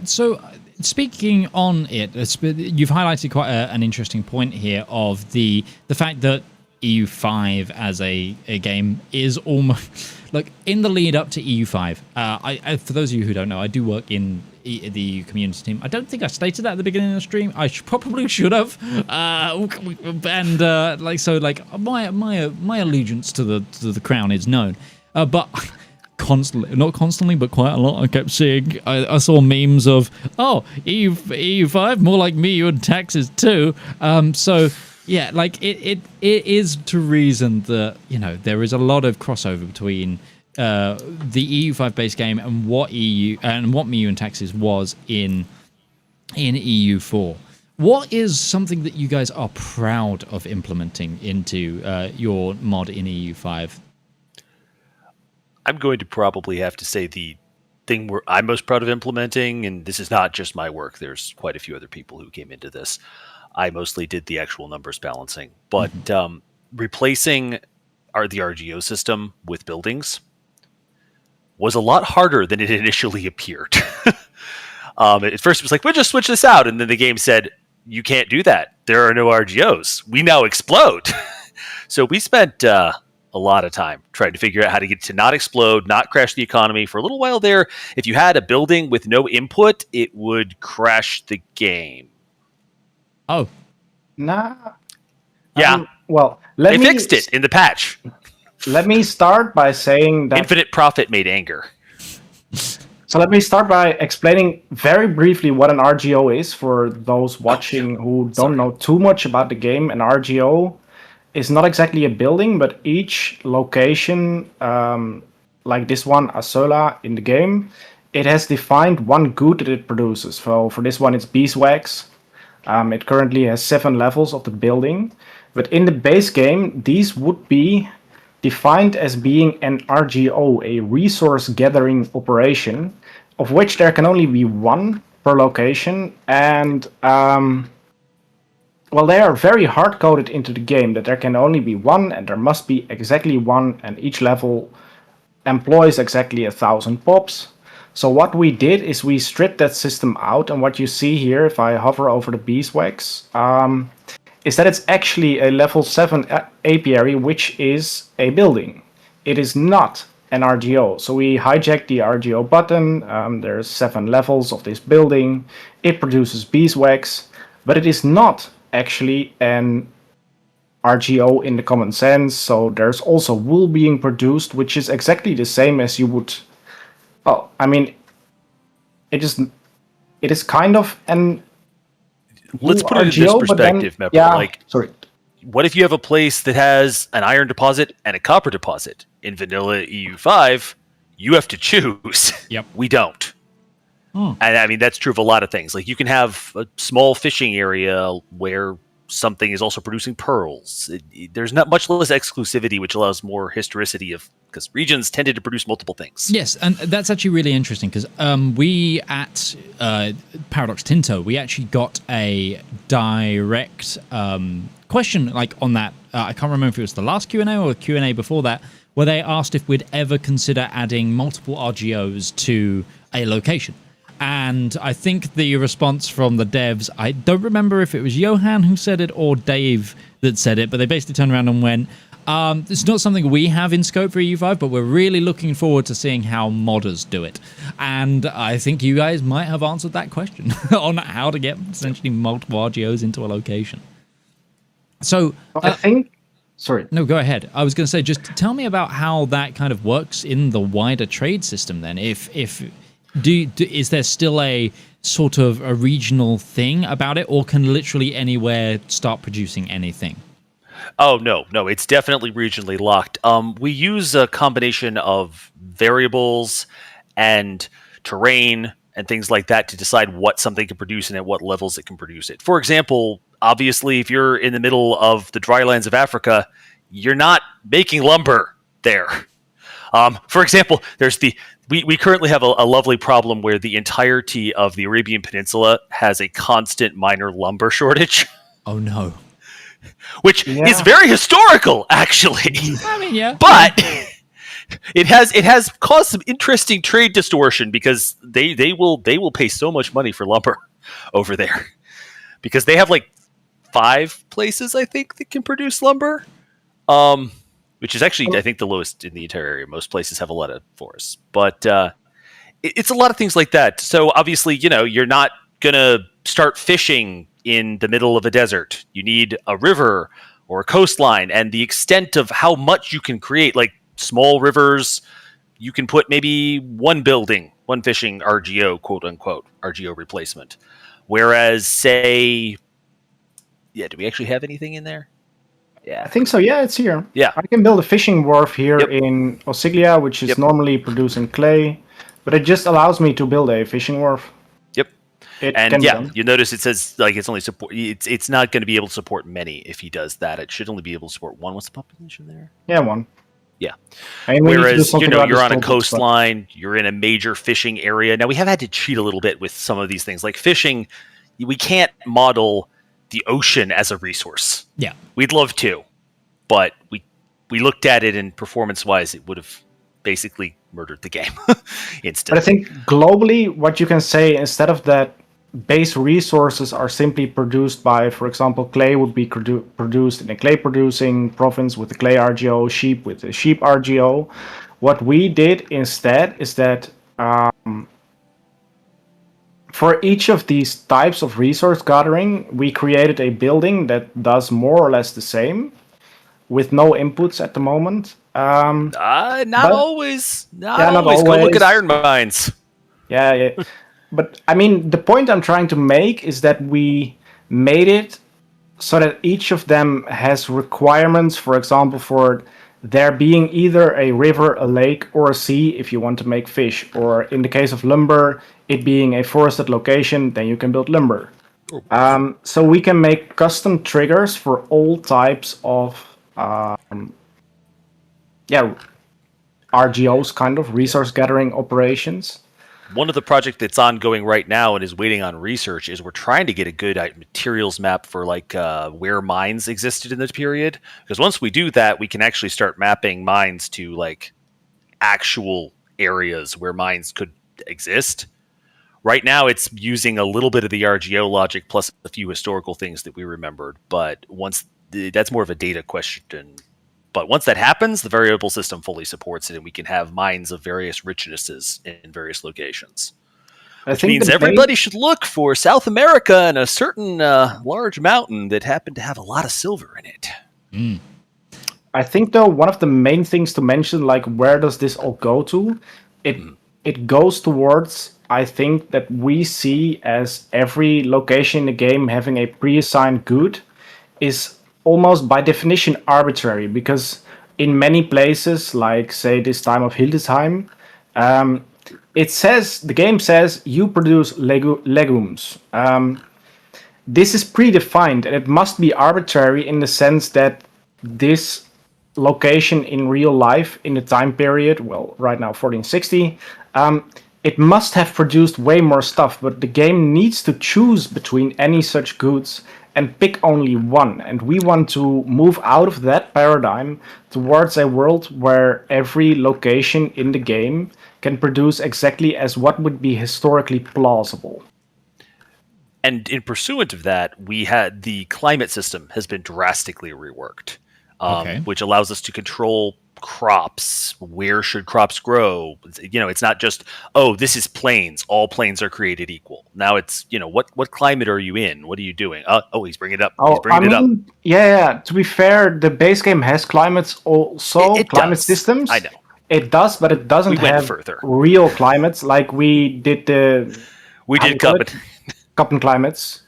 So, speaking on it, you've highlighted quite an interesting point here of the fact that EU5 as a game is almost like in the lead up to EU5. I for those of you who don't know, I do work in the EU community team. I don't think I stated that at the beginning of the stream. I probably should have. And my allegiance to the crown is known. But not constantly, but quite a lot. I kept seeing. I saw memes of EU5 more like MEIOU and Taxes too. So. Yeah, like it is to reason that, there is a lot of crossover between the EU5 base game and what MEIOU and Taxes was in EU4. What is something that you guys are proud of implementing into your mod in EU5? I'm going to probably have to say the thing I'm most proud of implementing, and this is not just my work. There's quite a few other people who came into this. I mostly did the actual numbers balancing, but replacing the RGO system with buildings was a lot harder than it initially appeared. At first, it was like, we'll just switch this out, and then the game said, you can't do that. There are no RGOs. We now explode. So we spent a lot of time trying to figure out how to get to not explode, not crash the economy. For a little while there, if you had a building with no input, it would crash the game. Oh. Nah. Yeah. Well, they fixed it in the patch. Let me start by saying that infinite profit made anger. So let me start by explaining very briefly what an RGO is for those watching who don't know too much about the game. An RGO is not exactly a building, but each location, like this one, Asola, in the game, it has defined one good that it produces. So for this one, it's beeswax. It currently has 7 levels of the building. But in the base game, these would be defined as being an RGO, a resource gathering operation, of which there can only be one per location. And, well, they are very hard-coded into the game that there can only be one, and there must be exactly one, and each level employs exactly 1,000 pops. So what we did is we stripped that system out, and what you see here, if I hover over the beeswax, is that it's actually a level 7 apiary, which is a building. It is not an RGO. So we hijacked the RGO button. There's 7 levels of this building. It produces beeswax, but it is not actually an RGO in the common sense. So there's also wool being produced, which is exactly the same as you would. Well, I mean, it is kind of an. Let's put it in this perspective, Mepper. Yeah, like, sorry. What if you have a place that has an iron deposit and a copper deposit? In vanilla EU5, you have to choose. Yep. We don't. And I mean, that's true of a lot of things. Like, you can have a small fishing area where something is also producing pearls. There's not much less exclusivity, which allows more historicity because regions tended to produce multiple things. Yes, and that's actually really interesting because we at Paradox Tinto, we actually got a direct question like on that. I can't remember if it was the last Q&A or the Q&A before that, where they asked if we'd ever consider adding multiple RGOs to a location. And I think the response from the devs, I don't remember if it was Johan who said it or Dave that said it, but they basically turned around and went, it's not something we have in scope for EU5, but we're really looking forward to seeing how modders do it. And I think you guys might have answered that question on how to get essentially multiple RGOs into a location. So I think... Sorry. No, go ahead. I was going to say, just tell me about how that kind of works in the wider trade system then. Is there still a sort of a regional thing about it, or can literally anywhere start producing anything? Oh, no, it's definitely regionally locked. We use a combination of variables and terrain and things like that to decide what something can produce and at what levels it can produce it. For example, obviously, if you're in the middle of the drylands of Africa, you're not making lumber there. For example, there's we currently have a lovely problem where the entirety of the Arabian Peninsula has a constant minor lumber shortage. Oh, no. Which is very historical, actually. I mean, yeah. But it has caused some interesting trade distortion because they will pay so much money for lumber over there because they have like 5 places I think that can produce lumber, which is actually I think the lowest in the entire area. Most places have a lot of forests, but it's a lot of things like that. So obviously, you're not gonna start fishing in the middle of a desert. You need a river or a coastline, and the extent of how much you can create, like small rivers, you can put maybe one fishing RGO, quote unquote, RGO replacement. Whereas, say, do we actually have anything in there? Yeah, I think so. Yeah, it's here. Yeah, I can build a fishing wharf here in Osiglia, which is normally producing clay, but it just allows me to build a fishing wharf. You notice it says like it's only support. It's not going to be able to support many if he does that. It should only be able to support one. What's the population there? Yeah, 1. Yeah. And we need to do Whereas, something about you're this on a toolbox, but- coastline, you're in a major fishing area. Now, we have had to cheat a little bit with some of these things. Like fishing, we can't model the ocean as a resource. Yeah. We'd love to, but we looked at it, and performance-wise, it would have basically murdered the game instantly. But I think globally, what you can say, instead of that, base resources are simply produced by, for example, clay would be produced in a clay producing province with the clay RGO, sheep with the sheep RGO. What we did instead is that for each of these types of resource gathering, we created a building that does more or less the same with no inputs at the moment. Not always. Not Yeah, not always. Go look at always. Iron Mines. Yeah. But I mean, the point I'm trying to make is that we made it so that each of them has requirements, for example, for there being either a river, a lake, or a sea if you want to make fish. Or in the case of lumber, it being a forested location, then you can build lumber. So we can make custom triggers for all types of RGOs, kind of resource gathering operations. One of the projects that's ongoing right now and is waiting on research is we're trying to get a good materials map for where mines existed in this period. Because once we do that, we can actually start mapping mines to actual areas where mines could exist. Right now, it's using a little bit of the RGO logic plus a few historical things that we remembered. But that's more of a data question. But once that happens, the variable system fully supports it, and we can have mines of various richnesses in various locations. Which means everybody should look for South America and a certain large mountain that happened to have a lot of silver in it. Mm. I think, though, one of the main things to mention, where does this all go to? It goes towards, I think, that we see as every location in the game having a pre-assigned good is almost by definition arbitrary, because in many places, like say this time of Hildesheim, the game says you produce legumes. This is predefined, and it must be arbitrary in the sense that this location in real life in the time period, well, right now 1460, it must have produced way more stuff, but the game needs to choose between any such goods and pick only one. And we want to move out of that paradigm towards a world where every location in the game can produce exactly as what would be historically plausible. And in pursuant of that, we had the climate system has been drastically reworked, which allows us to control crops. Where should crops grow? It's not just, this is plains. All plains are created equal. Now it's, what climate are you in? What are you doing? He's bringing it up. He's bringing it up. Yeah. To be fair, the base game has climates also. It climate does. systems. I know. It does, but it doesn't have real climates like we did Köppen climates,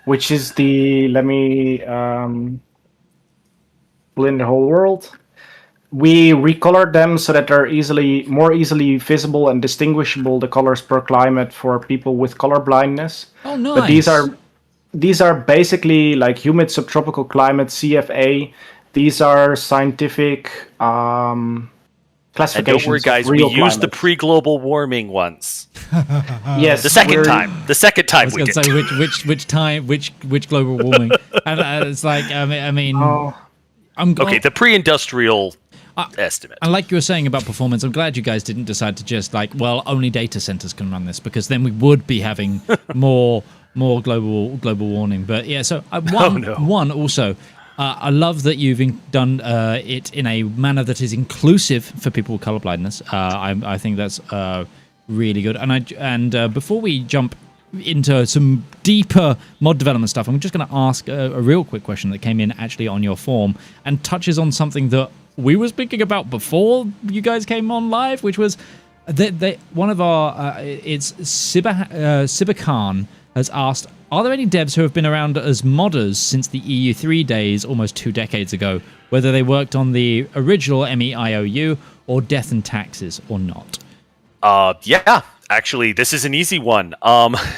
which is let me blend the whole world. We recolored them so that they're more easily visible and distinguishable, the colors per climate, for people with color blindness. Oh, nice. But these are basically like humid subtropical climate, CFA. These are scientific classifications. And don't worry, guys, we used the pre-global warming ones. Yes, the second time I was we going to say which global warming, and it's like the pre-industrial estimate. And like you were saying about performance, I'm glad you guys didn't decide to just only data centers can run this, because then we would be having more global warming. But yeah, so one also. I love that you've done it in a manner that is inclusive for people with color blindness. I think that's really good. And before we jump into some deeper mod development stuff, I'm just going to ask a real quick question that came in actually on your form and touches on something that we were speaking about before you guys came on live, which was one of our it's Sibakan has asked, are there any devs who have been around as modders since the EU3 days almost 2 decades ago, whether they worked on the original MEIOU or Death and Taxes or not? Yeah, actually, this is an easy one.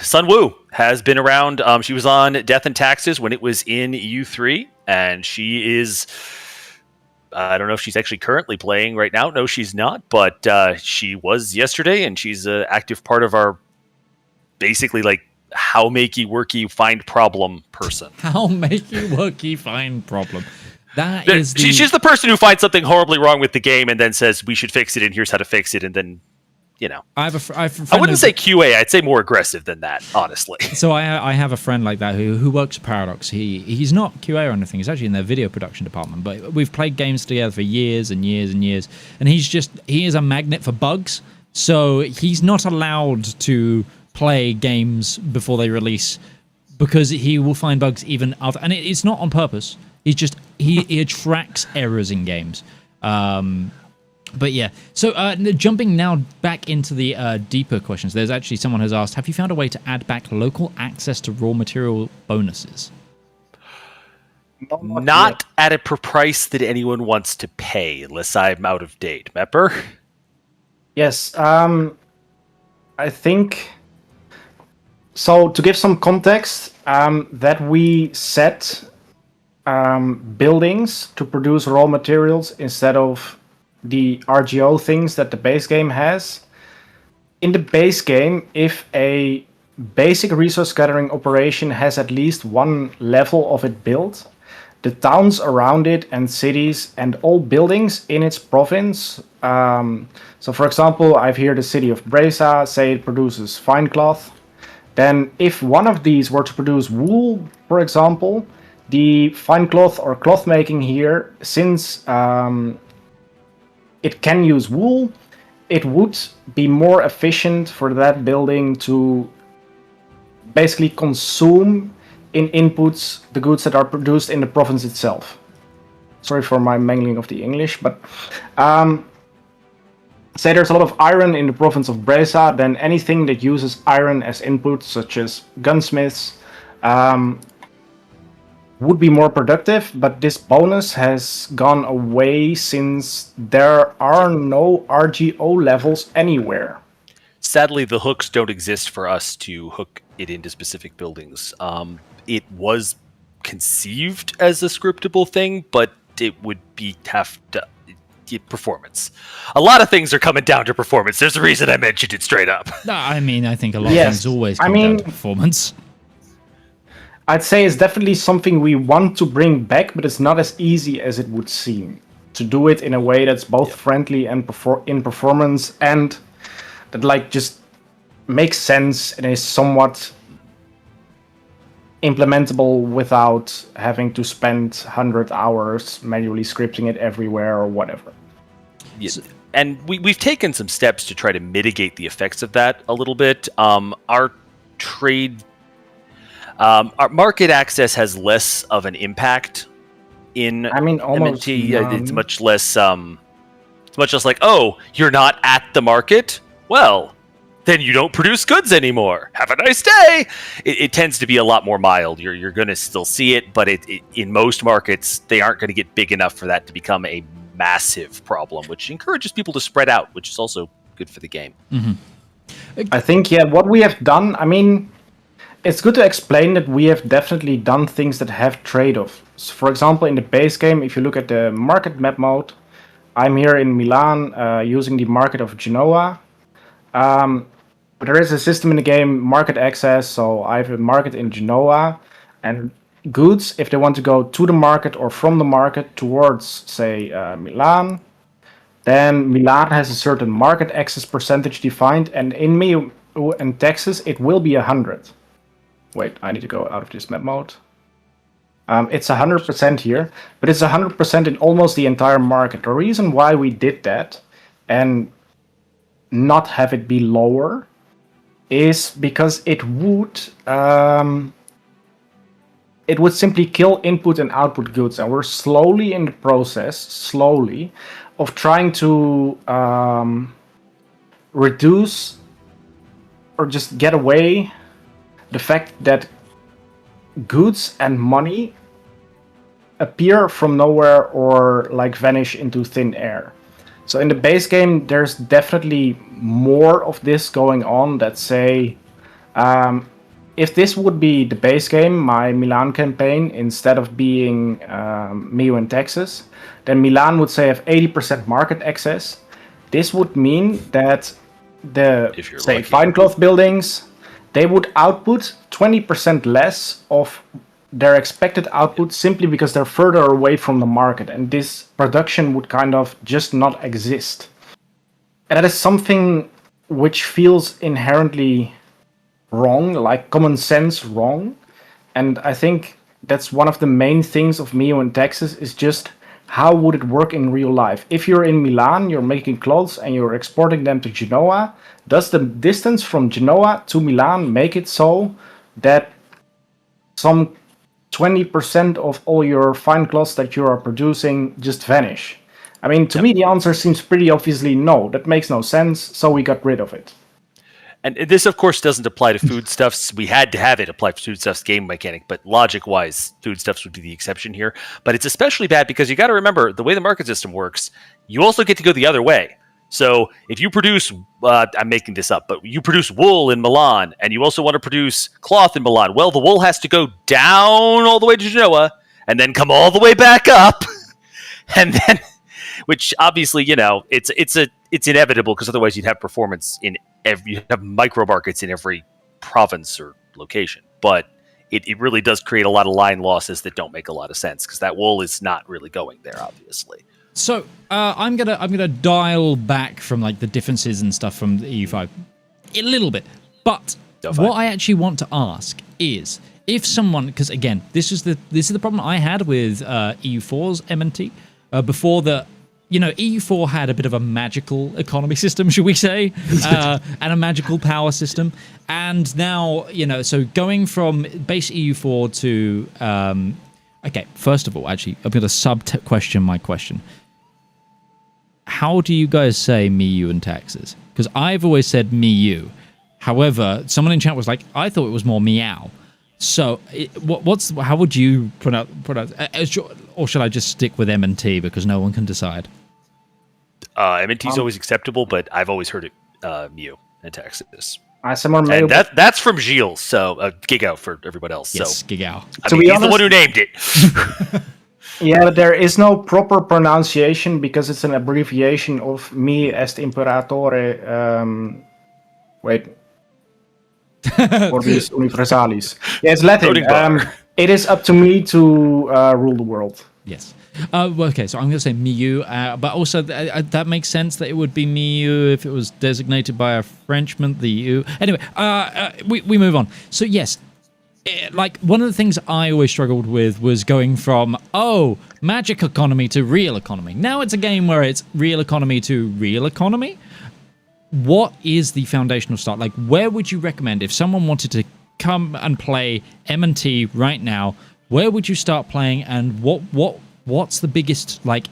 Sun Wu has been around. She was on Death and Taxes when it was in EU3, and she is I don't know if she's actually currently playing right now. No, she's not, but she was yesterday, and she's an active part of our basically like how makey worky find problem person. How makey worky find problem. That is she's the person who finds something horribly wrong with the game and then says we should fix it, and here's how to fix it, and then I wouldn't say QA. I'd say more aggressive than that, honestly. So I have a friend like that who works at Paradox. He's not QA or anything. He's actually in their video production department. But we've played games together for years and years and years. And he is a magnet for bugs. So he's not allowed to play games before they release because he will find bugs even other. And it's not on purpose. He attracts errors in games. But yeah, so jumping now back into the deeper questions, there's actually someone has asked, have you found a way to add back local access to raw material bonuses? Not at a price that anyone wants to pay, unless I'm out of date. Mepper? Yes, I think... So, to give some context, that we set buildings to produce raw materials instead of the RGO things that the base game has. In the base game, if a basic resource gathering operation has at least one level of it built, the towns around it and cities and all buildings in its province. So for example, I've here the city of Breza, say it produces fine cloth. Then if one of these were to produce wool, for example, the fine cloth or cloth making here, since it can use wool, it would be more efficient for that building to basically consume in inputs the goods that are produced in the province itself. Sorry for my mangling of the English, but say there's a lot of iron in the province of Breza, then anything that uses iron as input, such as gunsmiths, would be more productive, but this bonus has gone away since there are no RGO levels anywhere. Sadly, the hooks don't exist for us to hook it into specific buildings. It was conceived as a scriptable thing, but it would be tough to performance. A lot of things are coming down to performance. There's a reason I mentioned it straight up. No, I mean, I think a lot of things always come down to performance. I'd say it's definitely something we want to bring back, but it's not as easy as it would seem. To do it in a way that's both friendly and in performance, and that like just makes sense and is somewhat implementable without having to spend 100 hours manually scripting it everywhere or whatever. Yeah. And we've taken some steps to try to mitigate the effects of that a little bit. Our market access has less of an impact in almost MNT. It's much less like, oh, you're not at the market? Well, then you don't produce goods anymore. Have a nice day. It tends to be a lot more mild. You're going to still see it, but in most markets, they aren't going to get big enough for that to become a massive problem, which encourages people to spread out, which is also good for the game. Mm-hmm. I think, what we have done, it's good to explain that we have definitely done things that have trade-offs. For example, in the base game, if you look at the market map mode, I'm here in Milan using the market of Genoa. But there is a system in the game, market access, so I have a market in Genoa, and goods, if they want to go to the market or from the market towards, say, Milan, then Milan has a certain market access percentage defined, and in MEIOU and Taxes, it will be 100. Wait, I need to go out of this map mode. It's 100% here, but it's 100% in almost the entire market. The reason why we did that and not have it be lower is because it would simply kill input and output goods, and we're slowly in the process, of trying to reduce or just get away the fact that goods and money appear from nowhere or like vanish into thin air. So in the base game, there's definitely more of this going on that say, if this would be the base game, my Milan campaign, instead of being MEIOU and Taxes, then Milan would say have 80% market access. This would mean that the, say, fine cloth buildings, they would output 20% less of their expected output simply because they're further away from the market, and this production would kind of just not exist. And that is something which feels inherently wrong, like common sense wrong. And I think that's one of the main things of MEIOU and Taxes is just how would it work in real life? If you're in Milan, you're making clothes and you're exporting them to Genoa, does the distance from Genoa to Milan make it so that some 20% of all your fine cloths that you are producing just vanish? I mean, to me, the answer seems pretty obviously no. That makes no sense, so we got rid of it. And this, of course, doesn't apply to foodstuffs. We had to have it apply to foodstuffs game mechanic, but logic-wise, foodstuffs would be the exception here. But it's especially bad because you got to remember, the way the market system works, you also get to go the other way. So if you produce, I'm making this up, but you produce wool in Milan, and you also want to produce cloth in Milan, well, the wool has to go down all the way to Genoa, and then come all the way back up, and then, which obviously, you know, it's inevitable because otherwise you'd have performance in you have micro markets in every province or location, but it really does create a lot of line losses that don't make a lot of sense because that wool is not really going there, obviously. So I'm gonna dial back from like the differences and stuff from the EU5 a little bit, but what I actually want to ask is if someone, because again, this is the problem I had with EU4's M&T before the. You know, EU4 had a bit of a magical economy system, should we say, and a magical power system. And now, you know, so going from base EU4 to... okay, first of all, actually, I'm going to sub-question my question. How do you guys say MEIOU and Taxes? Because I've always said MEIOU. However, someone in chat was like, I thought it was more meow. So, how would you pronounce or should I just stick with M&T because no one can decide? M&T is always acceptable, but I've always heard it MEIOU and Taxes. And that's from Gilles, so Khiangaol for everyone else. Yes, so Khiangaol. I mean, he's the one who named it. Yeah, but there is no proper pronunciation because it's an abbreviation of Mi est Imperatore. Orbis Universalis. Yeah, it's Latin. It is up to me to rule the world. Yes. Okay, so I'm going to say MEIOU, but also that makes sense that it would be MEIOU if it was designated by a Frenchman, the EU. Anyway, we move on. So yes, like one of the things I always struggled with was going from, magic economy to real economy. Now it's a game where it's real economy to real economy. What is the foundational start? Like, where would you recommend if someone wanted to come and play M&T right now? Where would you start playing, and what's the biggest like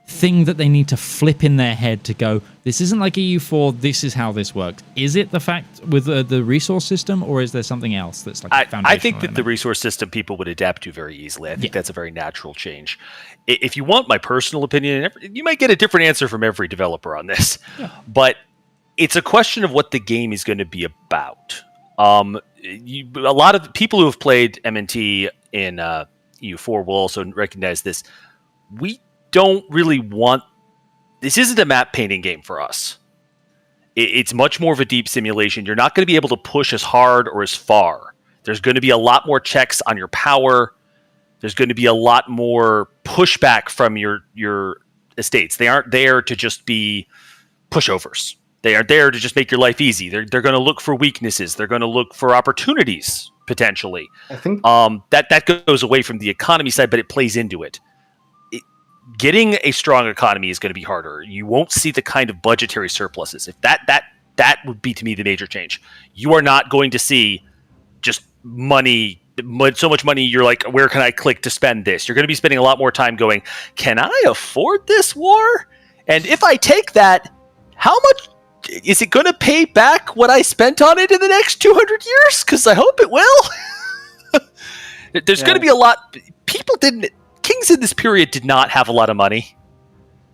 thing that they need to flip in their head to go, this isn't like EU4, this is how this works? Is it the fact with the resource system, or is there something else that's like foundational? I think that the resource system people would adapt to very easily. I think that's a very natural change. If you want my personal opinion, you might get a different answer from every developer on this, but it's a question of what the game is going to be about. A lot of people who have played M&T in EU4 will also recognize this. We don't really want... This isn't a map painting game for us. It's much more of a deep simulation. You're not going to be able to push as hard or as far. There's going to be a lot more checks on your power. There's going to be a lot more pushback from your estates. They aren't there to just be pushovers. They are there to just make your life easy. They're going to look for weaknesses. They're going to look for opportunities, potentially. I think that goes away from the economy side, but it plays into it. Getting a strong economy is going to be harder. You won't see the kind of budgetary surpluses. If that would be, to me, the major change. You are not going to see just money, so much money, you're like, where can I click to spend this? You're going to be spending a lot more time going, can I afford this war? And if I take that, how much... Is it going to pay back what I spent on it in the next 200 years? Because I hope it will. There's going to be a lot... Kings in this period did not have a lot of money.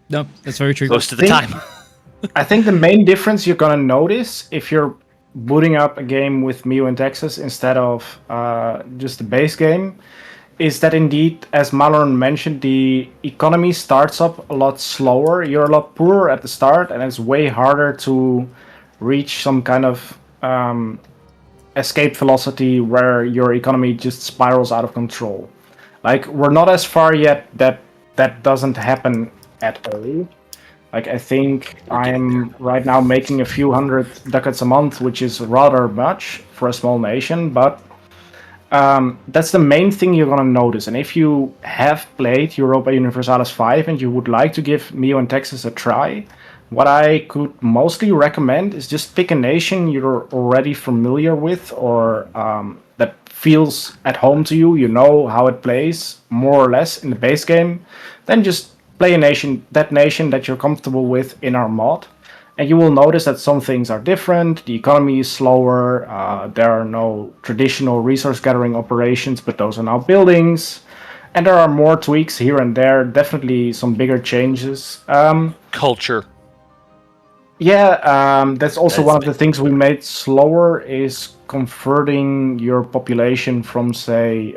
No, that's very true. Most of the time. I think the main difference you're going to notice if you're booting up a game with MEIOU and Taxes instead of just the base game is that indeed, as Malorn mentioned, the economy starts up a lot slower. You're a lot poorer at the start, and it's way harder to reach some kind of escape velocity where your economy just spirals out of control. Like, we're not as far yet that doesn't happen at all. Like, I think I'm right now making a few hundred ducats a month, which is rather much for a small nation, but that's the main thing you're gonna notice. And if you have played Europa Universalis V and you would like to give MEIOU and Taxes a try, what I could mostly recommend is just pick a nation you're already familiar with, or that feels at home to you. You know how it plays more or less in the base game. Then just play that nation that you're comfortable with in our mod. And you will notice that some things are different. The economy is slower. There are no traditional resource gathering operations, but those are now buildings. And there are more tweaks here and there. Definitely some bigger changes. Culture. Yeah, that's also one of the things we made slower is converting your population from, say,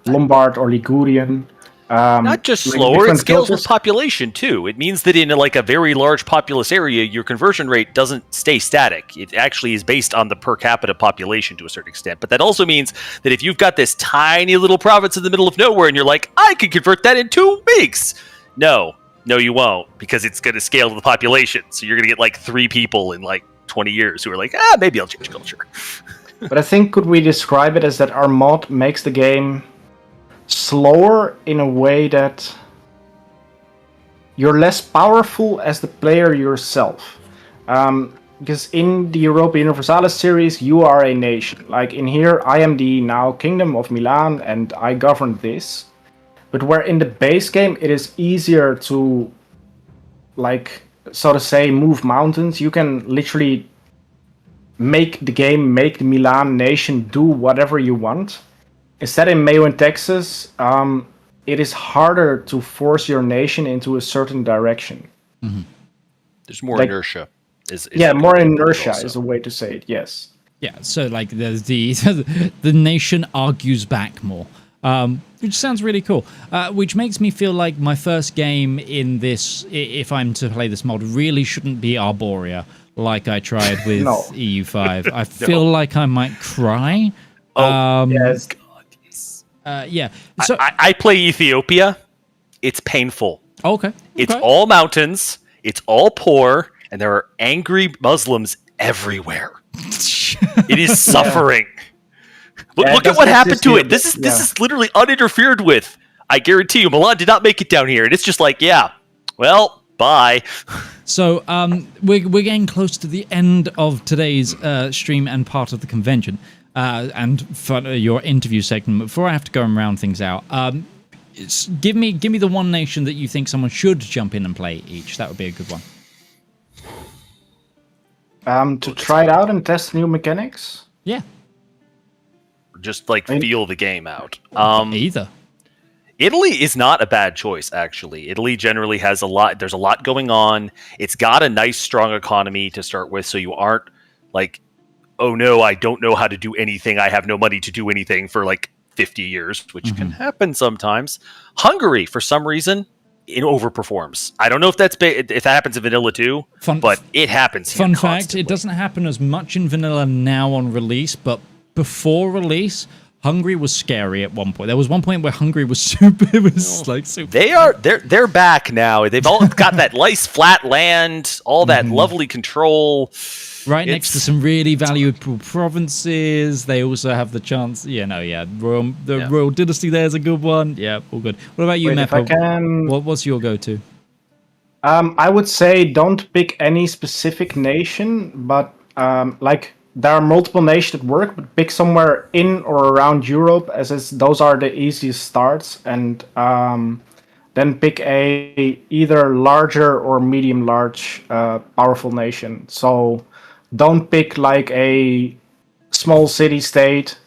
Lombard or Ligurian. Not just slower, it scales with population too. It means that in like a very large populous area, your conversion rate doesn't stay static. It actually is based on the per capita population to a certain extent. But that also means that if you've got this tiny little province in the middle of nowhere and you're like, I could convert that in 2 weeks. No, you won't, because it's going to scale to the population. So you're going to get like 3 people in like 20 years who are like, maybe I'll change culture. But I think, could we describe it as that our mod makes the game slower in a way that you're less powerful as the player yourself. Because in the Europa Universalis series, you are a nation. Like in here, I am the now Kingdom of Milan and I govern this. But where in the base game, it is easier to, like, so to say, move mountains. You can literally make the Milan nation do whatever you want. Instead, in MEIOU and Taxes, it is harder to force your nation into a certain direction. Mm-hmm. There's more inertia. More inertia is a way to say it, yes. Yeah, so like the nation argues back more, which sounds really cool, which makes me feel like my first game in this, if I'm to play this mod, really shouldn't be Arborea, like I tried with EU5. I feel like I might cry. Yes. Yeah. So I play Ethiopia. It's painful. Okay. It's all mountains. It's all poor, and there are angry Muslims everywhere. It is suffering. Look at what happened to it. This is literally uninterfered with. I guarantee you, Milan did not make it down here, and it's just like, well, bye. So we're getting close to the end of today's stream and part of the convention. And for your interview segment, before I have to go and round things out, give me the one nation that you think someone should jump in and play each. That would be a good one. To try it out and test new mechanics? Yeah. Just like feel the game out. Either. Italy is not a bad choice, actually. Italy generally has there's a lot going on. It's got a nice, strong economy to start with, so you aren't like, oh no, I don't know how to do anything. I have no money to do anything for like 50 years, which can happen sometimes. Hungary, for some reason, it overperforms. I don't know if if that happens in vanilla too, but it happens here Fun constantly. fact, it doesnn't happen as much in vanilla now on release, but before release, Hungary was scary at one point. There was one point where Hungary was super. It was super. They're back now. They've all got that nice flat land, all that lovely control. Right next to some really valuable provinces. They also have the chance. Royal Dynasty there is a good one. Yeah, all good. What about you, Meppo? What's your go-to? I would say don't pick any specific nation, but there are multiple nations that work, but pick somewhere in or around Europe, as those are the easiest starts, and then pick a either larger or medium-large powerful nation. So don't pick like a small city-state,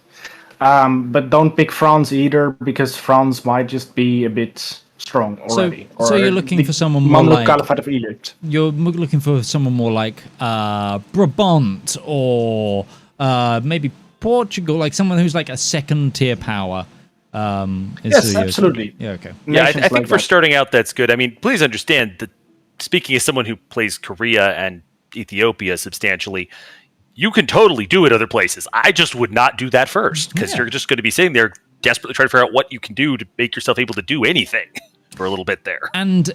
but don't pick France either, because France might just be a bit strong already. So you're looking for someone more Mamluk like Caliphate of Egypt. you're looking for someone more like Brabant or maybe Portugal, like someone who's like a second tier power. Yes, absolutely. Yeah, okay. Yeah, I Nations think like for that. starting out, that's good. I mean, please understand that speaking as someone who plays Korea and Ethiopia substantially, you can totally do it other places. I just would not do that first because you're just going to be sitting there desperately trying to figure out what you can do to make yourself able to do anything for a little bit there. And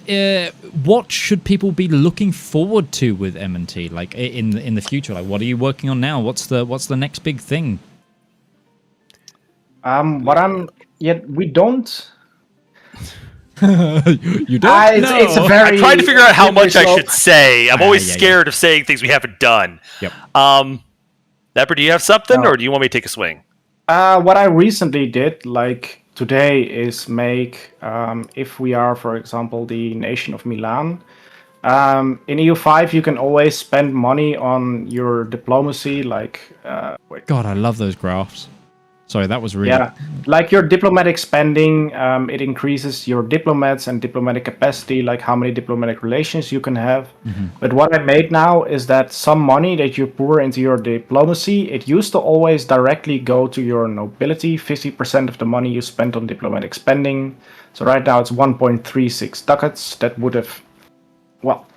what should people be looking forward to with M&T, like in the future? Like, what are you working on now? What's the next big thing? We don't. You don't know. It's a very. I'm trying to figure out how much I slope. should say. I'm always scared of saying things we haven't done. Yep. Nepper, do you have something, No. or do you want me to take a swing? What I recently did, like today, is make, if we are, for example, the nation of Milan, in EU5 you can always spend money on your diplomacy, like... God, I love those graphs. Sorry, that was really... Yeah, like your diplomatic spending, it increases your diplomats and diplomatic capacity, like how many diplomatic relations you can have. But what I made now is that some money that you pour into your diplomacy, it used to always directly go to your nobility, 50% of the money you spent on diplomatic spending. So right now it's 1.36 ducats. That would have, well,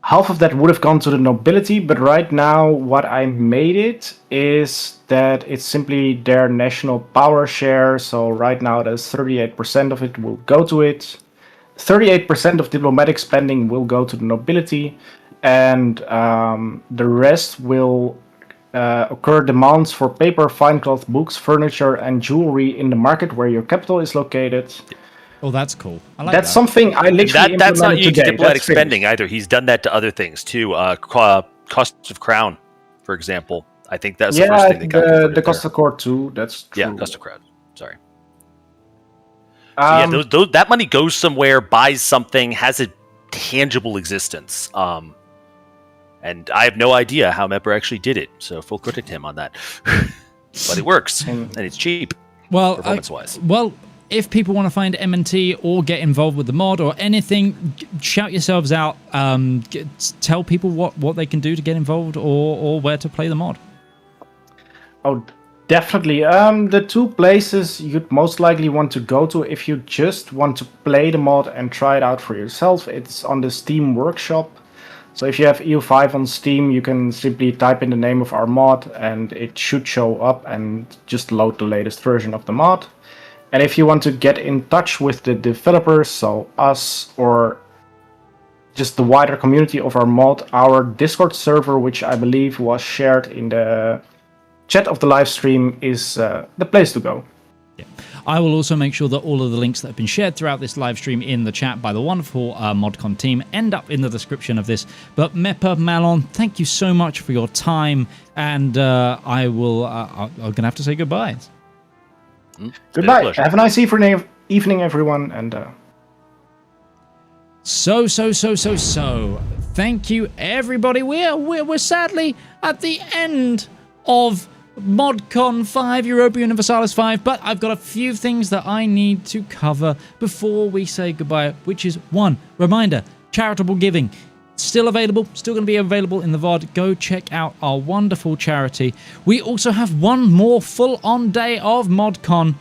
half of that would have gone to the nobility, but right now what I made it is that it's simply their national power share. So right now there's 38% of it will go to it. 38% of diplomatic spending will go to the nobility, and the rest will occur demands for paper, fine cloth, books, furniture, and jewelry in the market where your capital is located. Oh, that's cool. I like That's that. something I literally That's not implemented unique to today. diplomatic That's finished. spending either. He's done that to other things too. Costs of crown, for example. I think that's the first thing that got the converted cost there. of court too. That's true. Yeah, cost of crown. Sorry. So that money goes somewhere, buys something, has a tangible existence. And I have no idea how Mepper actually did it, so full credit to him on that. But it works, and it's cheap, Well, performance-wise. If people want to find M&T or get involved with the mod or anything, shout yourselves out. Tell people what they can do to get involved or where to play the mod. Oh, definitely. The two places you'd most likely want to go to if you just want to play the mod and try it out for yourself, it's on the Steam Workshop. So if you have EU5 on Steam, you can simply type in the name of our mod and it should show up and just load the latest version of the mod. And if you want to get in touch with the developers, so us or just the wider community of our mod, our Discord server, which I believe was shared in the chat of the live stream, is the place to go. Yeah. I will also make sure that all of the links that have been shared throughout this live stream in the chat by the wonderful ModCon team end up in the description of this. But Mepper, Malon, thank you so much for your time, and I'm going to have to say goodbye. Goodbye. Have a nice evening, everyone, and So. Thank you, everybody. We're sadly at the end of ModCon 5, Europa Universalis 5, but I've got a few things that I need to cover before we say goodbye, which is one, reminder, charitable giving. Still available, still going to be available in the VOD. Go check out our wonderful charity. We also have one more full-on day of ModCon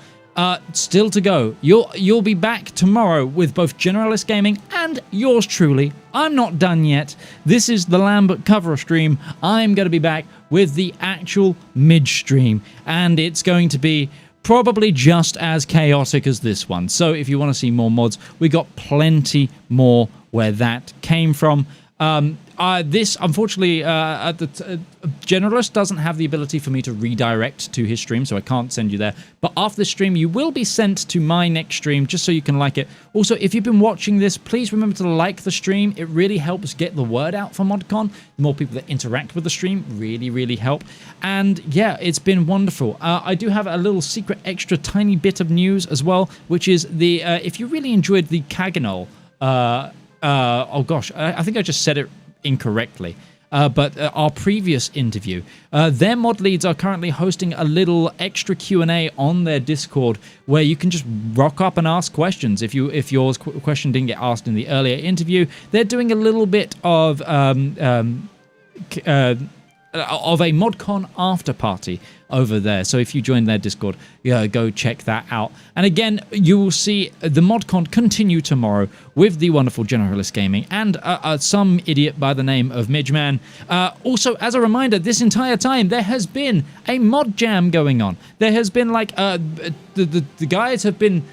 still to go. You'll be back tomorrow with both Generalist Gaming and yours truly. I'm not done yet. This is the Lambert cover stream. I'm going to be back with the actual mid-stream, and it's going to be probably just as chaotic as this one. So if you want to see more mods, we got plenty more where that came from. This, unfortunately, Generalist doesn't have the ability for me to redirect to his stream, so I can't send you there. But after the stream, you will be sent to my next stream, just so you can like it. Also, if you've been watching this, please remember to like the stream. It really helps get the word out for ModCon. The more people that interact with the stream really, really help. And yeah, it's been wonderful. I do have a little secret extra tiny bit of news as well, which is the if you really enjoyed the Khiangaol, oh gosh, I think I just said it incorrectly. but our previous interview. Their mod leads are currently hosting a little extra Q&A on their Discord where you can just rock up and ask questions. If your question didn't get asked in the earlier interview, they're doing a little bit of a ModCon after party over there. So if you join their Discord, go check that out. And again, you will see the ModCon continue tomorrow with the wonderful Generalist Gaming and some idiot by the name of Midgeman. Also, as a reminder, this entire time there has been a mod jam going on. There has been like the guys have been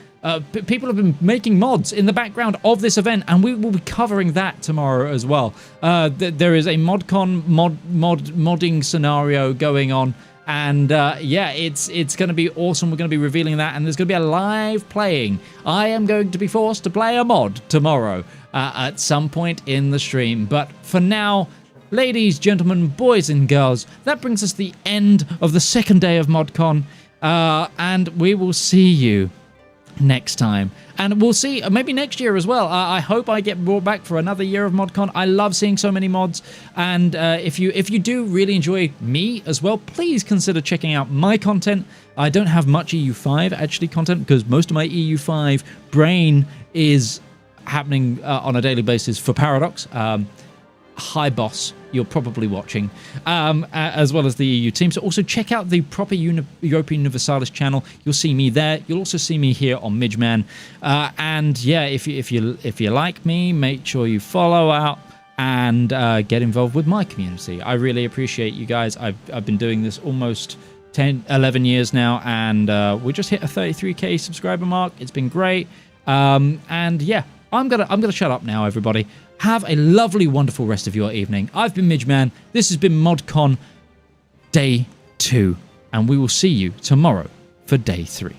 people have been making mods in the background of this event, and we will be covering that tomorrow as well. There is a ModCon modding scenario going on, and yeah, it's going to be awesome. We're going to be revealing that, and there's going to be a live playing. I am going to be forced to play a mod tomorrow at some point in the stream, but for now, ladies, gentlemen, boys and girls, that brings us to the end of the second day of ModCon, and we will see you next time, and we'll see maybe next year as well. I hope I get brought back for another year of ModCon. I love seeing so many mods, and if you do really enjoy me as well, please consider checking out my content. I don't have much EU5 actually content because most of my EU5 brain is happening on a daily basis for Paradox. Hi Boss, you're probably watching, as well as the EU team. So also check out the proper Europa Universalis channel. You'll see me there. You'll also see me here on Midgeman. And yeah, if you like me, make sure you follow out and get involved with my community. I really appreciate you guys. I've been doing this almost 11 years now, and we just hit a 33k subscriber mark. It's been great. And yeah, I'm gonna shut up now, everybody. Have a lovely, wonderful rest of your evening. I've been Midgeman. This has been ModCon Day 2, and we will see you tomorrow for Day 3.